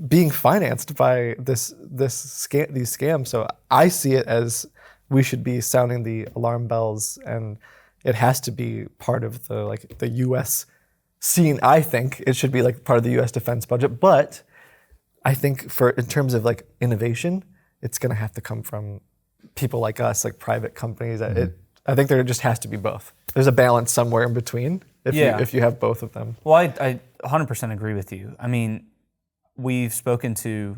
being financed by these scams. So I see it as we should be sounding the alarm bells, and it has to be part of the U.S. scene. I think it should be like part of the U.S. defense budget, but I think in terms of like innovation, it's going to have to come from people like us, like private companies. I think there just has to be both. There's a balance somewhere in between if you have both of them. Well, I 100% agree with you. I mean, we've spoken to,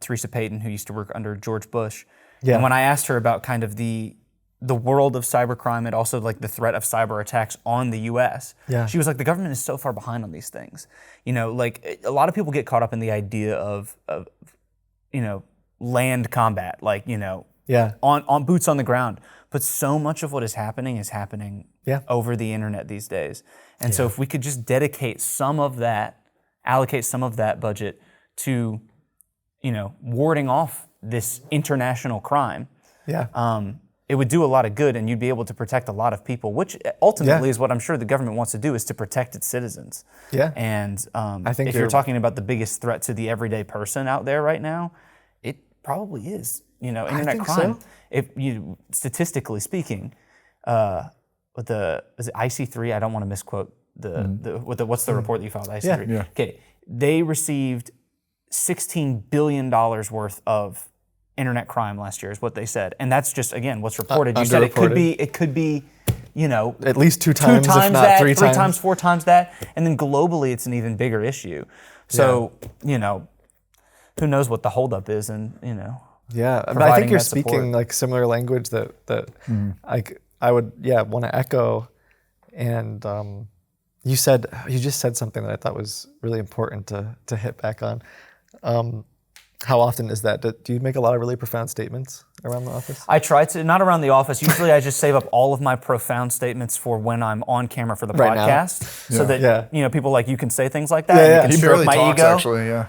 Teresa Payton, who used to work under George Bush. Yeah. And when I asked her about kind of the world of cybercrime and also like the threat of cyber attacks on the U.S., she was like, the government is so far behind on these things. Like a lot of people get caught up in the idea of land combat, like, on boots on the ground. But so much of what is happening over the internet these days. And so if we could just allocate some of that budget to, warding off this international crime, it would do a lot of good, and you'd be able to protect a lot of people, which ultimately is what I'm sure the government wants to do, is to protect its citizens. Yeah. And I think if you're talking about the biggest threat to the everyday person out there right now, it probably is, internet crime. So. If you, statistically speaking, is it IC3? I don't want to misquote what's the report that you filed, IC3? Yeah. Okay, they received $16 billion worth of internet crime last year, is what they said, and that's just again what's reported. You said it could be, at least two times if not that, three times, 4 times that, and then globally it's an even bigger issue. So who knows what the holdup is, and Yeah, but I think you're speaking like similar language that I would want to echo. And you just said something that I thought was really important to hit back on. How often is that? Do you make a lot of really profound statements around the office? I try to, not around the office. Usually I just save up all of my profound statements for when I'm on camera for the podcast, so that people like you can say things like that. Yeah, and you can he barely stroke my talks, ego. actually. Yeah.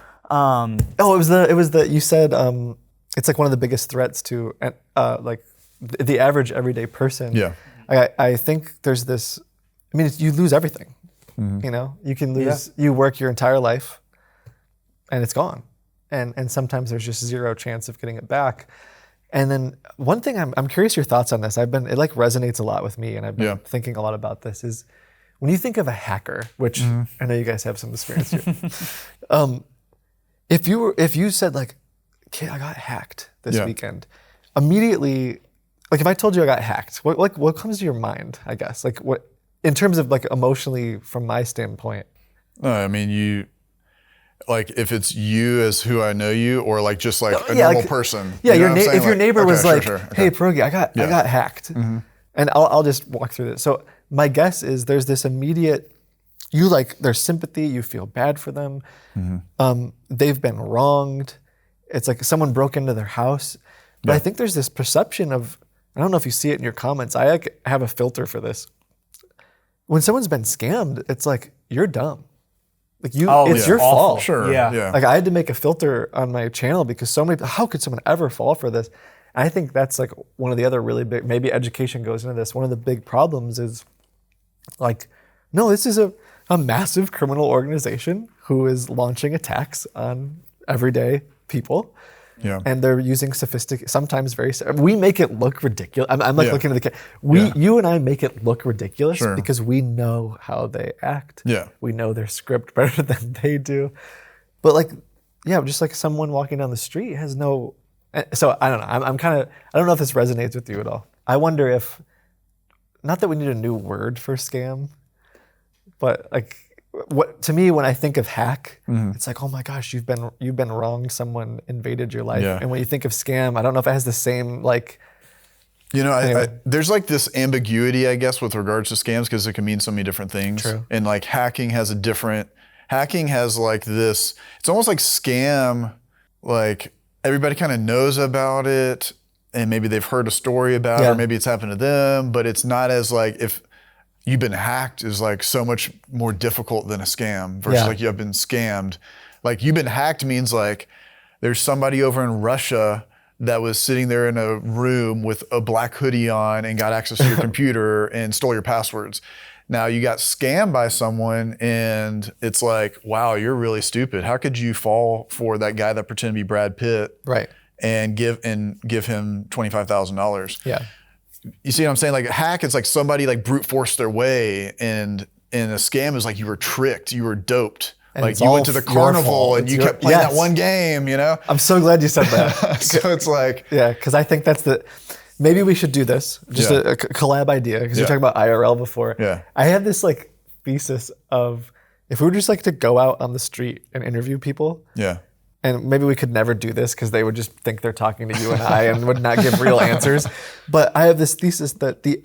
It was the you said it's like one of the biggest threats to like the average everyday person. Yeah. I think there's this. I mean, you lose everything. You can lose. You work your entire life, and it's gone. And sometimes there's just zero chance of getting it back. And then one thing I'm curious your thoughts on this. It like resonates a lot with me, and I've been thinking a lot about this. Is when you think of a hacker, which I know you guys have some experience here. If you said like, "Kid, I got hacked this weekend," immediately, like if I told you I got hacked, what comes to your mind? I guess like what in terms of like emotionally from my standpoint. No, I mean like if it's you as who I know you, or like just like a normal person. Yeah, you know if your neighbor was like, okay. "Hey, Pierogi, I got hacked," and I'll just walk through this. So my guess is there's this immediate, there's sympathy, you feel bad for them. They've been wronged. It's like someone broke into their house. But I think there's this perception of, I don't know if you see it in your comments, I have a filter for this. When someone's been scammed, it's like, you're dumb. Like it's your fault. Sure. Yeah. Like I had to make a filter on my channel because how could someone ever fall for this? And I think that's like one of the other really big, maybe education goes into this. One of the big problems is like, no, this is a massive criminal organization who is launching attacks on everyday people. Yeah. And they're using sometimes we make it look ridiculous. I'm like looking at you and I make it look ridiculous because we know how they act. Yeah. We know their script better than they do. But like, just like someone walking down the street has no, so I don't know. I don't know if this resonates with you at all. I wonder if, not that we need a new word for scam, but like, what to me when I think of hack, it's like, oh my gosh, you've been wronged. Someone invaded your life. Yeah. And when you think of scam, I don't know if it has the same like. Anyway. There's like this ambiguity, I guess, with regards to scams because it can mean so many different things. True. And like hacking has like this. It's almost like scam, like everybody kind of knows about it, and maybe they've heard a story about it, or maybe it's happened to them, but it's not as like if. You've been hacked is like so much more difficult than a scam versus like you have been scammed. Like you've been hacked means like there's somebody over in Russia that was sitting there in a room with a black hoodie on and got access to your computer and stole your passwords. Now you got scammed by someone and it's like, wow, you're really stupid. How could you fall for that guy that pretended to be Brad Pitt Right. and give him $25,000? Yeah. You see what I'm saying? Like a hack is like somebody like brute forced their way, and a scam is like you were tricked, you were doped. And like it's you all went to the your carnival fault. and It's you your- kept playing Yes. that one game, you know? I'm so glad you said that. So it's like, Yeah, because I think that's maybe we should do this, just Yeah. a collab idea, because Yeah. you're talking about IRL before. Yeah. I had this like thesis of if we were just like to go out on the street and interview people, yeah. and maybe we could never do this because they would just think they're talking to you and I and would not give real answers. But I have this thesis that the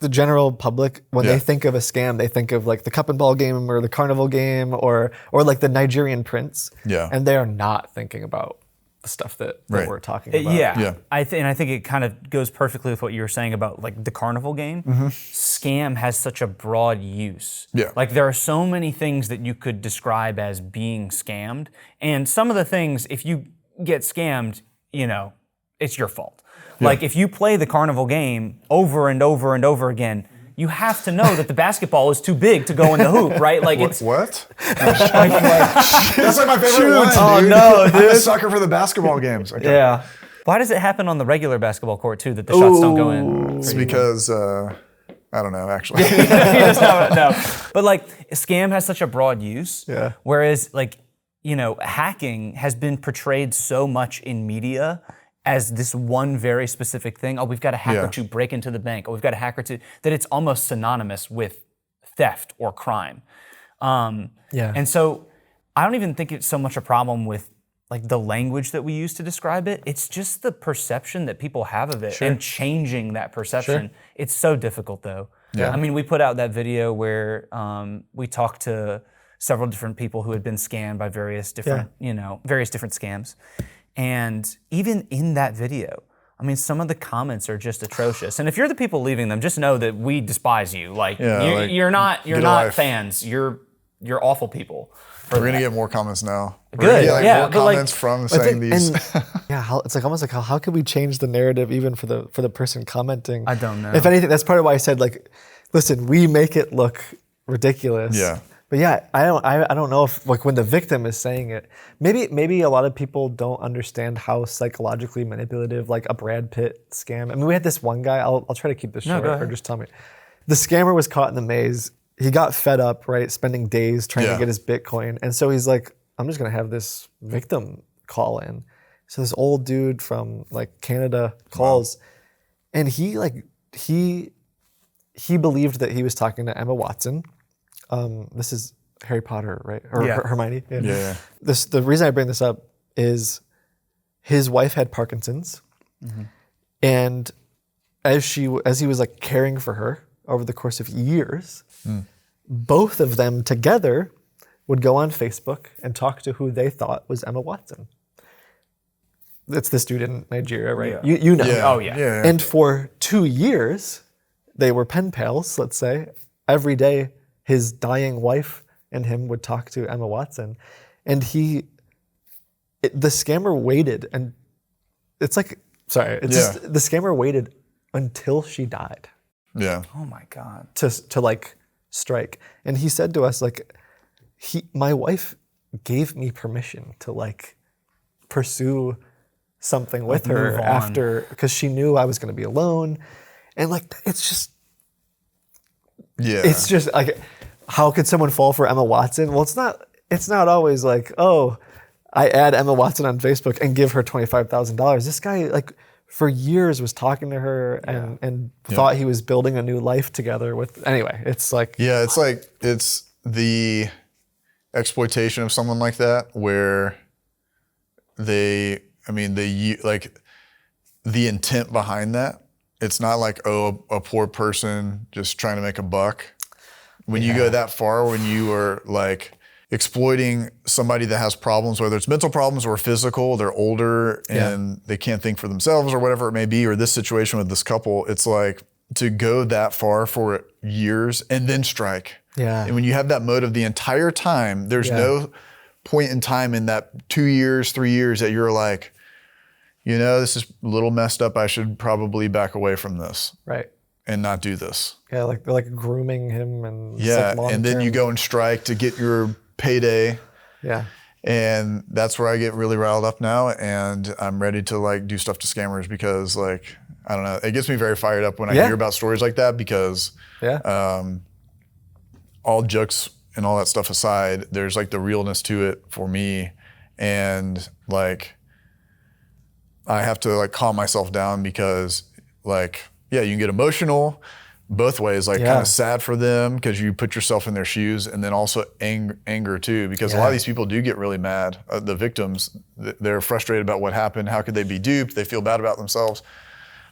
general public, when Yeah. they think of a scam, they think of like the cup and ball game or the carnival game or like the Nigerian prince. Yeah. And they are not thinking about the stuff that Right. we're talking about. Yeah. Yeah. I think it kind of goes perfectly with what you were saying about like the carnival game. Scam has such a broad use. Yeah. Like there are so many things that you could describe as being scammed. And some of the things, if you get scammed, you know, it's your fault. Like if you play the carnival game over and over and over again, you have to know that the basketball is too big to go in the hoop, right? Like it's What? That's like my favorite one, Oh, dude. no, I'm a dude. sucker for the basketball games. Okay. yeah. Why does it happen on the regular basketball court too that the shots don't go in? It's because, I don't know, actually. No. But like scam has such a broad use. Yeah. Whereas like, you know, hacking has been portrayed so much in media as this one very specific thing. Oh, we've got a hacker Yeah. to break into the bank. Oh, we've got a hacker to, that it's almost synonymous with theft or crime. Yeah. And so I don't even think it's so much a problem with like the language that we use to describe it. It's just the perception that people have of it and changing that perception. It's so difficult though. Yeah. I mean, we put out that video where we talked to several different people who had been scammed by various different, various different scams. And even in that video, I mean, some of the comments are just atrocious. And if you're the people leaving them, just know that we despise you. Like, you're not get a life. fans. You're awful people. We're gonna get more comments now. We're Good, gonna get, yeah, more but, like, comments from saying these. It's like almost like how could we change the narrative even for the person commenting? I don't know. If anything, that's part of why I said like, listen, we make it look ridiculous. Yeah. But yeah, I don't know if like when the victim is saying it, maybe a lot of people don't understand how psychologically manipulative like a Brad Pitt scam. I mean, we had this one guy. I'll try to keep this short, go or ahead. just tell me. The scammer was caught in the maze. He got fed up, right? Spending days trying to Yeah. get his Bitcoin, and so he's like, I'm just gonna have this victim call in. So this old dude from like Canada calls, and he believed that he was talking to Emma Watson. This is Harry Potter, right? Or Yeah. Hermione. Yeah. The reason I bring this up is his wife had Parkinson's, and as he was like caring for her over the course of years, both of them together would go on Facebook and talk to who they thought was Emma Watson. It's this dude in Nigeria, right? Yeah. You know. Yeah. Oh, yeah. Yeah. And for 2 years, they were pen pals, let's say. Every day, his dying wife and him would talk to Emma Watson. And the scammer waited, and it's like, sorry, it's just, the scammer waited until she died Yeah. Oh my God. to like strike. And he said to us, like, my wife gave me permission to like pursue something with her move on. after, because she knew I was going to be alone. And like, it's just like, how could someone fall for Emma Watson? Well, it's not always like, oh, I add Emma Watson on Facebook and give her $25,000. This guy like for years was talking to her and thought he was building a new life together with, anyway, it's like, Yeah, it's the exploitation of someone like that where like the intent behind that. It's not like, oh, a poor person just trying to make a buck. When you go that far, when you are like exploiting somebody that has problems, whether it's mental problems or physical, they're older and they can't think for themselves or whatever it may be, or this situation with this couple, it's like to go that far for years and then strike. Yeah. And when you have that motive the entire time, there's no point in time in that 2 years, 3 years that you're like, this is a little messed up. I should probably back away from this. right. and not do this. Yeah, like they're like grooming him and Yeah, like and then you go and strike to get your payday. Yeah. And that's where I get really riled up now, and I'm ready to like do stuff to scammers because like, I don't know, it gets me very fired up when I hear about stories like that because all jokes and all that stuff aside, there's like the realness to it for me, and like I have to like calm myself down because like, yeah, you can get emotional both ways, like kind of sad for them because you put yourself in their shoes, and then also anger too, because a lot of these people do get really mad. The victims, they're frustrated about what happened. How could they be duped? They feel bad about themselves,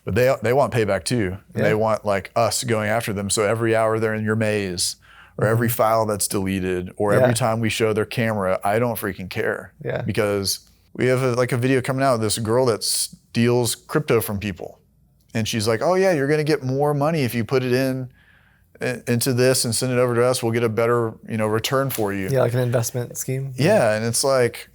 but they want payback too. And they want like us going after them. So every hour they're in your maze, or every file that's deleted, or every time we show their camera, I don't freaking care. Yeah. Because we have a video coming out of this girl that steals crypto from people. And she's like, oh yeah, you're gonna get more money if you put it into this and send it over to us. We'll get a better, return for you. Yeah, like an investment scheme. Yeah, and it's like,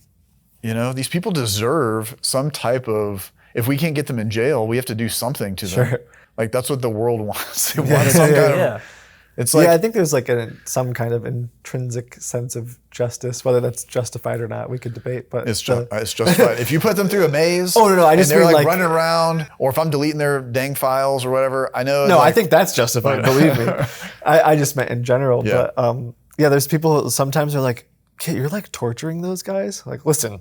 these people deserve some type of, if we can't get them in jail, we have to do something to them. Like that's what the world wants. They want some kind of, it's like, I think there's like some kind of intrinsic sense of justice, whether that's justified or not, we could debate. But it's justified. If you put them through a maze, I just and they're mean like running around, or if I'm deleting their dang files or whatever, I know. No, I think that's justified. Believe me, I just meant in general. Yeah. But there's people who sometimes are like, "Okay, you're like torturing those guys." Like, listen,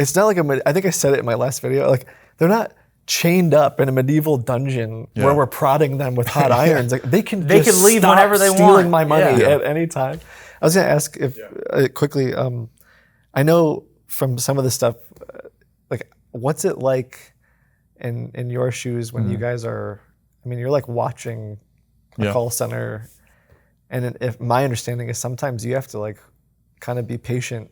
it's not like I think I said it in my last video. Like, they're not chained up in a medieval dungeon where we're prodding them with hot irons. Like they can leave whenever they want, stealing my money at any time. I was going to ask if quickly. I know from some of the stuff, like what's it like in your shoes when you guys are? I mean, you're like watching a call center, and if my understanding is sometimes you have to like kind of be patient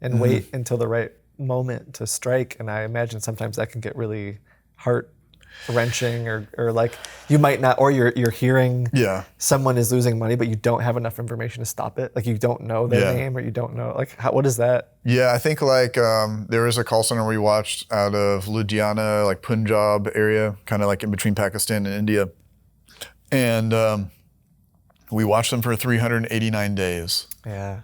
and wait until the right moment to strike, and I imagine sometimes that can get really heart wrenching, or like you might not, or you're hearing someone is losing money, but you don't have enough information to stop it. Like you don't know their name, or you don't know like what is that? Yeah, I think like there was a call center we watched out of Ludhiana, like Punjab area, kind of like in between Pakistan and India, and we watched them for 389 days. Yeah,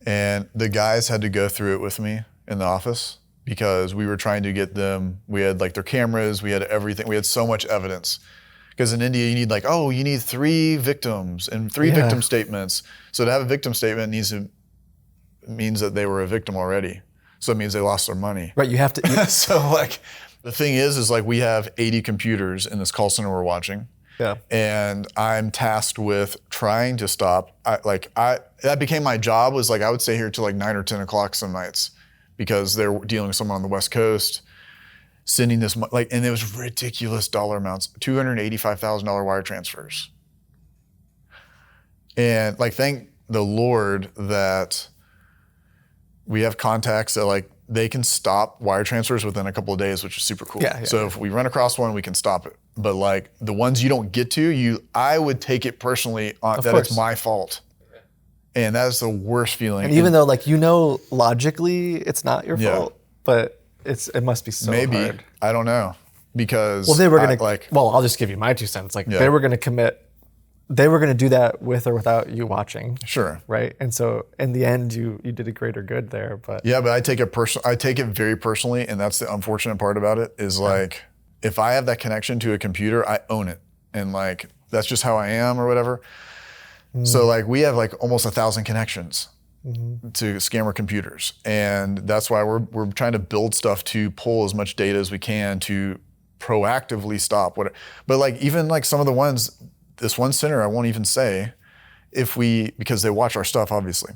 and the guys had to go through it with me in the office because we were trying to get them, we had like their cameras, we had everything, we had so much evidence. Because in India you need like, you need 3 victims and 3 victim statements. So to have a victim statement means that they were a victim already. So it means they lost their money. Right, you have to. So like, the thing is like we have 80 computers in this call center we're watching. Yeah. And I'm tasked with trying to stop, that became my job, was like I would stay here till like 9 or 10 o'clock some nights, because they're dealing with someone on the West Coast, sending this, and it was ridiculous dollar amounts, $285,000 wire transfers. And like, thank the Lord that we have contacts that like, they can stop wire transfers within a couple of days, which is super cool. So if we run across one, we can stop it. But like the ones you don't get to, I would take it personally that it's my fault. And that's the worst feeling. And even though like, logically it's not your fault, but it must be so hard. I don't know. Because they were going to, I'll just give you my 2 cents. Like they were going to do that with or without you watching. Sure. Right. And so in the end, you did a greater good there. But but I take it very personally, and that's the unfortunate part about it is like, if I have that connection to a computer, I own it. And like, that's just how I am or whatever. So like we have like almost 1,000 connections to scammer computers. And that's why we're trying to build stuff to pull as much data as we can to proactively stop whatever. But like even like some of the ones, this one center, I won't even say, because they watch our stuff obviously.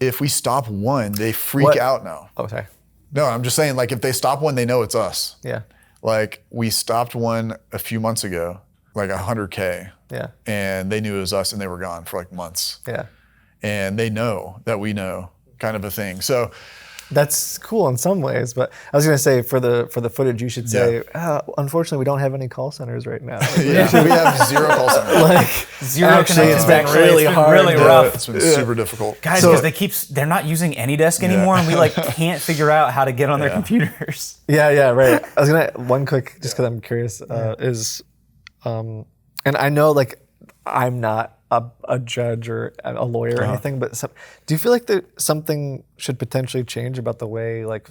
If we stop one, they freak out now. Okay. No, I'm just saying like if they stop one, they know it's us. Yeah. Like we stopped one a few months ago, like 100K. Yeah. And they knew it was us, and they were gone for like months. Yeah. And they know that we know, kind of a thing. So that's cool in some ways, but I was going to say for the footage, you should say, unfortunately, we don't have any call centers right now. We have 0 call centers. Like 0 connections. It's been really hard, really rough. It's been super difficult, guys, because they're not using AnyDesk anymore, and we like can't figure out how to get on their computers. Yeah, right. I was gonna one quick, just because I'm curious, is And I know like I'm not a judge or a lawyer or anything, but do you feel like something should potentially change about the way like,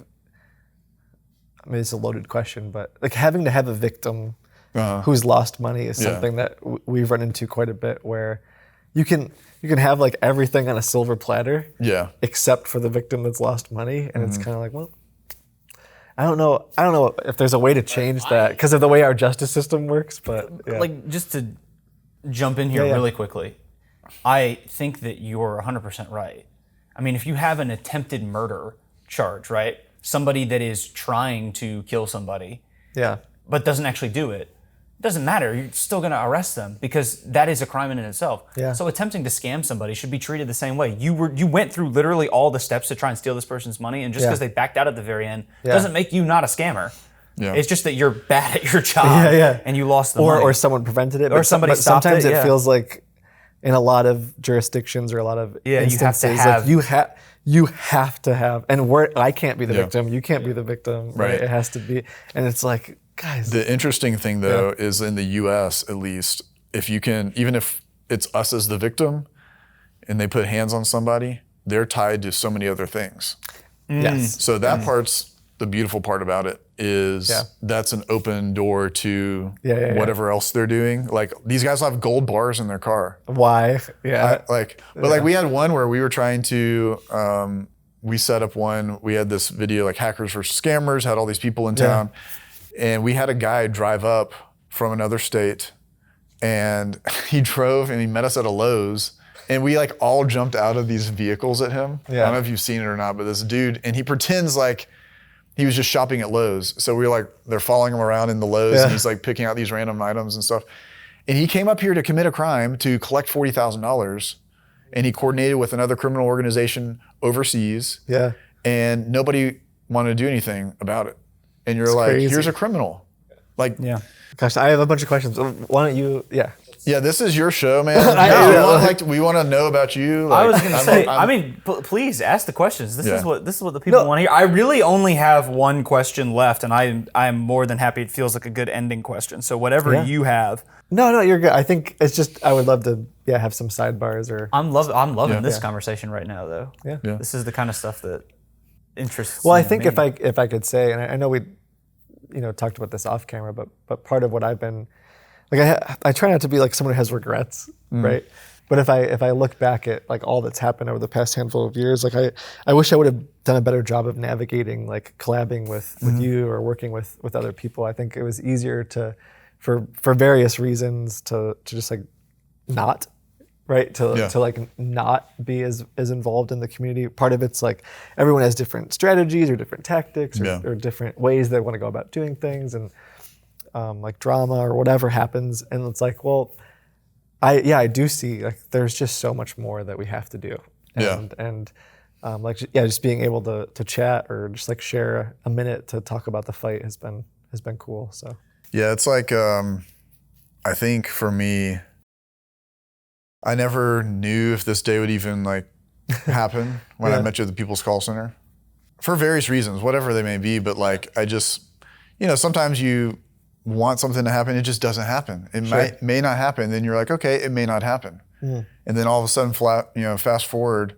I mean, it's a loaded question, but like having to have a victim who's lost money is something that we've run into quite a bit, where you can have like everything on a silver platter, except for the victim that's lost money, and it's kind of like, well, I don't know if there's a way to change that because of the way our justice system works, but like just to jump in here really quickly, I think that you're 100% right. I mean, if you have an attempted murder charge, right? Somebody that is trying to kill somebody, but doesn't actually do it, doesn't matter. You're still going to arrest them because that is a crime in itself. So attempting to scam somebody should be treated the same way. You went through literally all the steps to try and steal this person's money, and just because they backed out at the very end doesn't make you not a scammer. It's just that you're bad at your job and you lost the money. Or someone prevented it. Or somebody stopped sometimes it. Sometimes it feels like in a lot of jurisdictions or a lot of instances, you have to have. Like you have to have, and I can't be the victim, you can't be the victim, right? It has to be, and it's like, guys. The interesting thing though is in the US at least, if you can, even if it's us as the victim and they put hands on somebody, they're tied to so many other things. So that part's the beautiful part about it is that's an open door to whatever else they're doing. Like these guys have gold bars in their car. Why? Like we had one where we were trying to, we set up one, we had this video like hackers versus scammers, had all these people in town. And we had a guy drive up from another state and he drove and he met us at a Lowe's and we like all jumped out of these vehicles at him. I don't know if you've seen it or not, but this dude, and he pretends like he was just shopping at Lowe's. So we were like, they're following him around in the Lowe's and he's like picking out these random items and stuff. And he came up here to commit a crime to collect $40,000 and he coordinated with another criminal organization overseas. And nobody wanted to do anything about it. And you're like, crazy. Here's a criminal. Like, Gosh, I have a bunch of questions. Why don't you, Yeah, this is your show, man. We want to know about you. Like, I was going to say, I mean, please ask the questions. This is what the people want to hear. I really only have one question left, and I'm more than happy. It feels like a good ending question. So whatever you have. No, you're good. I think it's just I would love to have some sidebars or. I'm loving this conversation right now, though. This is the kind of stuff that interests. Well, I think if I could say, and I know we, talked about this off camera, but part of what I've been. Like I try not to be like someone who has regrets, right? But if I look back at like all that's happened over the past handful of years, like I wish I would have done a better job of navigating, like collabing with you or working with other people. I think it was easier for various reasons to just like not, right? To like not be as involved in the community. Part of it's like everyone has different strategies or different tactics or different ways they want to go about doing things, and like drama or whatever happens, and it's like, well, I do see like there's just so much more that we have to do, and just being able to chat or just like share a minute to talk about the fight has been cool. So it's like I think for me, I never knew if this day would even like happen when I met you at the People's Call Center, for various reasons, whatever they may be. But like I just, sometimes you want something to happen, it just doesn't happen. It may not happen. Then you're like, okay, it may not happen. And then all of a sudden, fast forward,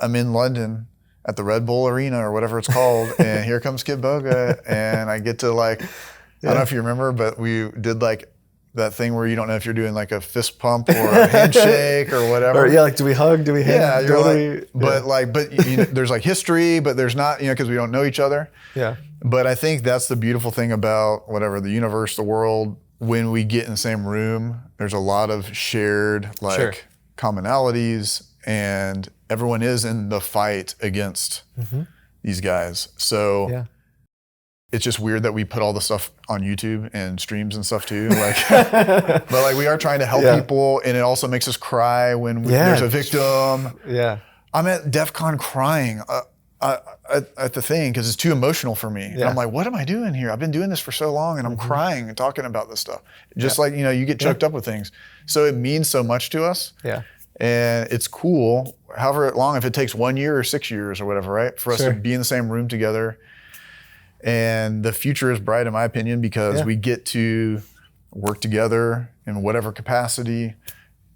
I'm in London at the Red Bull Arena or whatever it's called, and here comes Kid Boga, and I get to like, I don't know if you remember, but we did like that thing where you don't know if you're doing like a fist pump or a handshake or whatever. Or like, do we hug? Do we hand? But there's like history, but there's not, because we don't know each other. But I think that's the beautiful thing about whatever, the universe, the world, when we get in the same room, there's a lot of shared commonalities, and everyone is in the fight against these guys. So it's just weird that we put all the stuff on YouTube and streams and stuff too. But like we are trying to help people, and it also makes us cry when there's a victim. I'm at DEF CON crying at the thing because it's too emotional for me. And I'm like, what am I doing here? I've been doing this for so long, and I'm crying and talking about this stuff. Just like, you get choked up with things. So it means so much to us. And it's cool, however long, if it takes 1 year or 6 years or whatever, right? For us to be in the same room together. And the future is bright, in my opinion, because we get to work together in whatever capacity,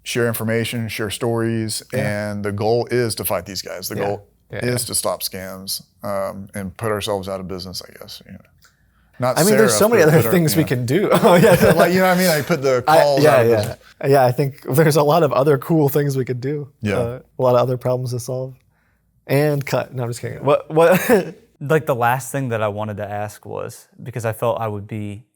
share information, share stories, and the goal is to fight these guys. The goal is to stop scams and put ourselves out of business, I guess. You know. Not I mean, there's so many other things we can do. Oh yeah, like, you know what I mean? I put the calls out of business. Yeah, I think there's a lot of other cool things we could do. Yeah. A lot of other problems to solve. And cut. No, I'm just kidding. What? Like the last thing that I wanted to ask was, because I felt I would be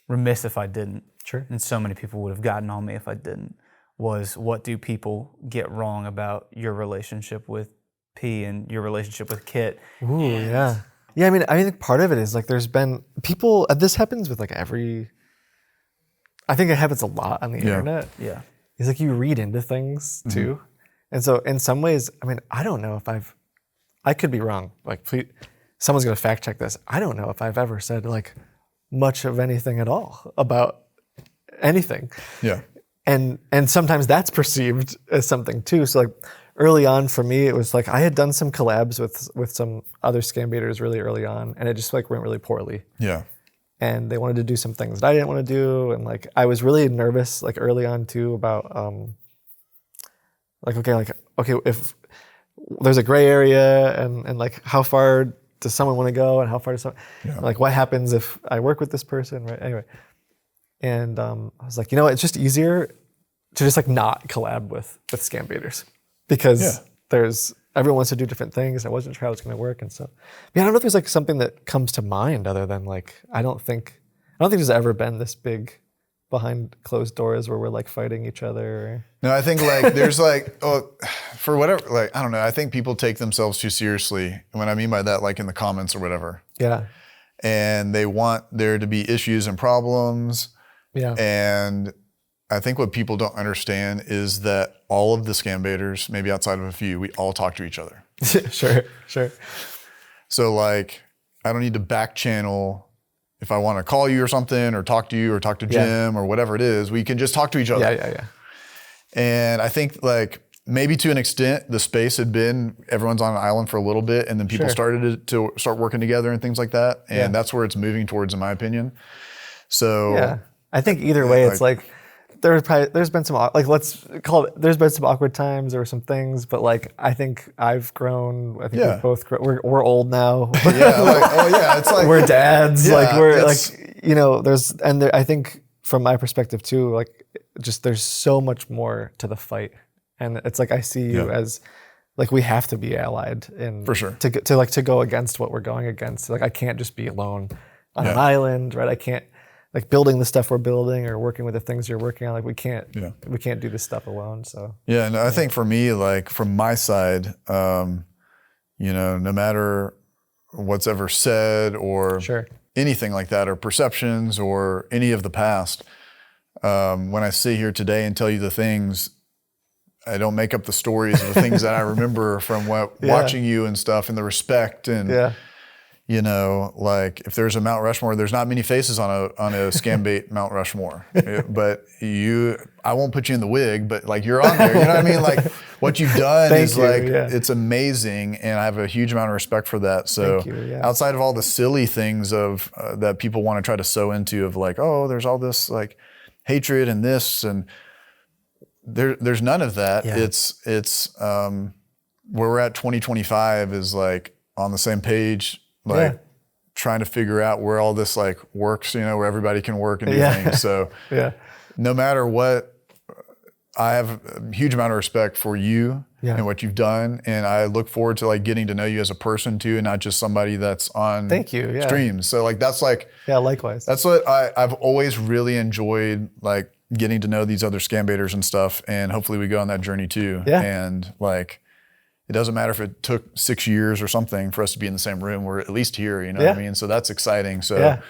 remiss if I didn't. Sure. And so many people would have gotten on me if I didn't. Was what do people get wrong about your relationship with P and your relationship with Kit? Ooh, yeah. Yeah, I mean, I think part of it is like there's been people, this happens with like I think it happens a lot on the internet. Yeah. It's like you read into things too. And so in some ways, I mean, I don't know if I could be wrong. Like, please, someone's gonna fact check this. I don't know if I've ever said like much of anything at all about anything. Yeah. And sometimes that's perceived as something too. So like early on for me, it was like I had done some collabs with some other scam baiters really early on, and it just like went really poorly. Yeah. And they wanted to do some things that I didn't want to do, and like I was really nervous like early on too about okay, if there's a gray area and like how far does someone want to go and how far does someone like what happens if I work with this person, right? Anyway. And I was like, you know, it's just easier to just like not collab with scam baiters because everyone wants to do different things. I wasn't sure how it's going to work, and so I don't know if there's like something that comes to mind other than like I don't think there's ever been this big behind closed doors where we're like fighting each other. No, I think like there's like for whatever, like I don't know. I think people take themselves too seriously. And what I mean by that, like in the comments or whatever. Yeah. And they want there to be issues and problems. Yeah. And I think what people don't understand is that all of the scam baiters, maybe outside of a few, we all talk to each other. Sure. So like, I don't need to back channel if I want to call you or something or talk to you or talk to Jim or whatever it is, we can just talk to each other. Yeah. And I think like maybe to an extent the space had been everyone's on an island for a little bit and then people started to start working together and things like that. And that's where it's moving towards in my opinion. So yeah. I think either way, it's like there's been some like let's call it. There's been some awkward times or some things, but like I think I've grown. I think we've both we're old now. It's like we're dads. Like we're like you know I think from my perspective too, like just there's so much more to the fight, and it's like I see you as like we have to be allied in for sure to go against what we're going against. Like I can't just be alone on an island, right? I can't. Like building the stuff we're building or working with the things you're working on, like we can't do this stuff alone. So I think for me, like from my side, you know, no matter what's ever said or anything like that, or perceptions or any of the past, when I sit here today and tell you the things, I don't make up the stories of the things that I remember from watching you and stuff, and the respect and. You know, like if there's a Mount Rushmore, there's not many faces on a scam bait Mount Rushmore. But I won't put you in the wig, but like you're on there. You know what I mean? Like what you've done is it's amazing, and I have a huge amount of respect for that. So outside of all the silly things of that people want to try to sew into of like, oh, there's all this like hatred and this and there's none of that. Yeah. It's where we're at 2025 is like on the same page. Like trying to figure out where all this like works, you know, where everybody can work and do things. So no matter what, I have a huge amount of respect for you and what you've done. And I look forward to like getting to know you as a person too, and not just somebody that's on streams. So like, that's like, likewise. That's what I've always really enjoyed, like getting to know these other scam baiters and stuff. And hopefully we go on that journey too. Yeah. And like, it doesn't matter if it took 6 years or something for us to be in the same room. We're at least here, you know what I mean? So that's exciting. So,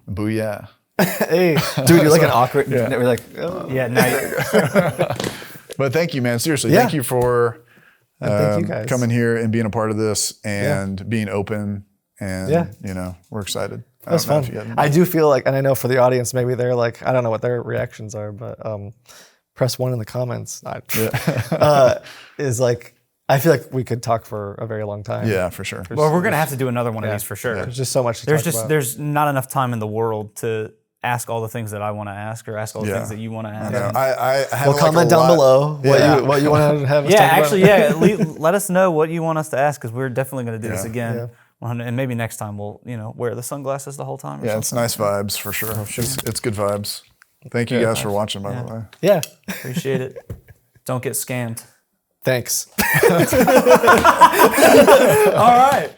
booyah. Hey, dude, you're like an awkward. We're like, now you're. But thank you, man. Seriously, thank you for thank you guys. coming here and being a part of this and being open. And you know, we're excited. That's fun. I do feel like, and I know for the audience, maybe they're like, I don't know what their reactions are, but press 1 in the comments. Is like. I feel like we could talk for a very long time. Yeah, for sure. Well, we're gonna have to do another one of these for sure. There's just so much to talk about. There's not enough time in the world to ask all the things that I want to ask or ask all the things that you want to ask. I have Well, like comment down below what you want to have us Yeah, talk actually, about. let us know what you want us to ask because we're definitely going to do this again. Yeah. And maybe next time we'll, wear the sunglasses the whole time. Or Yeah, it's nice vibes for sure. It's good vibes. Thank you guys for watching, by the way. Yeah. Appreciate it. Don't get scammed. Thanks. All right.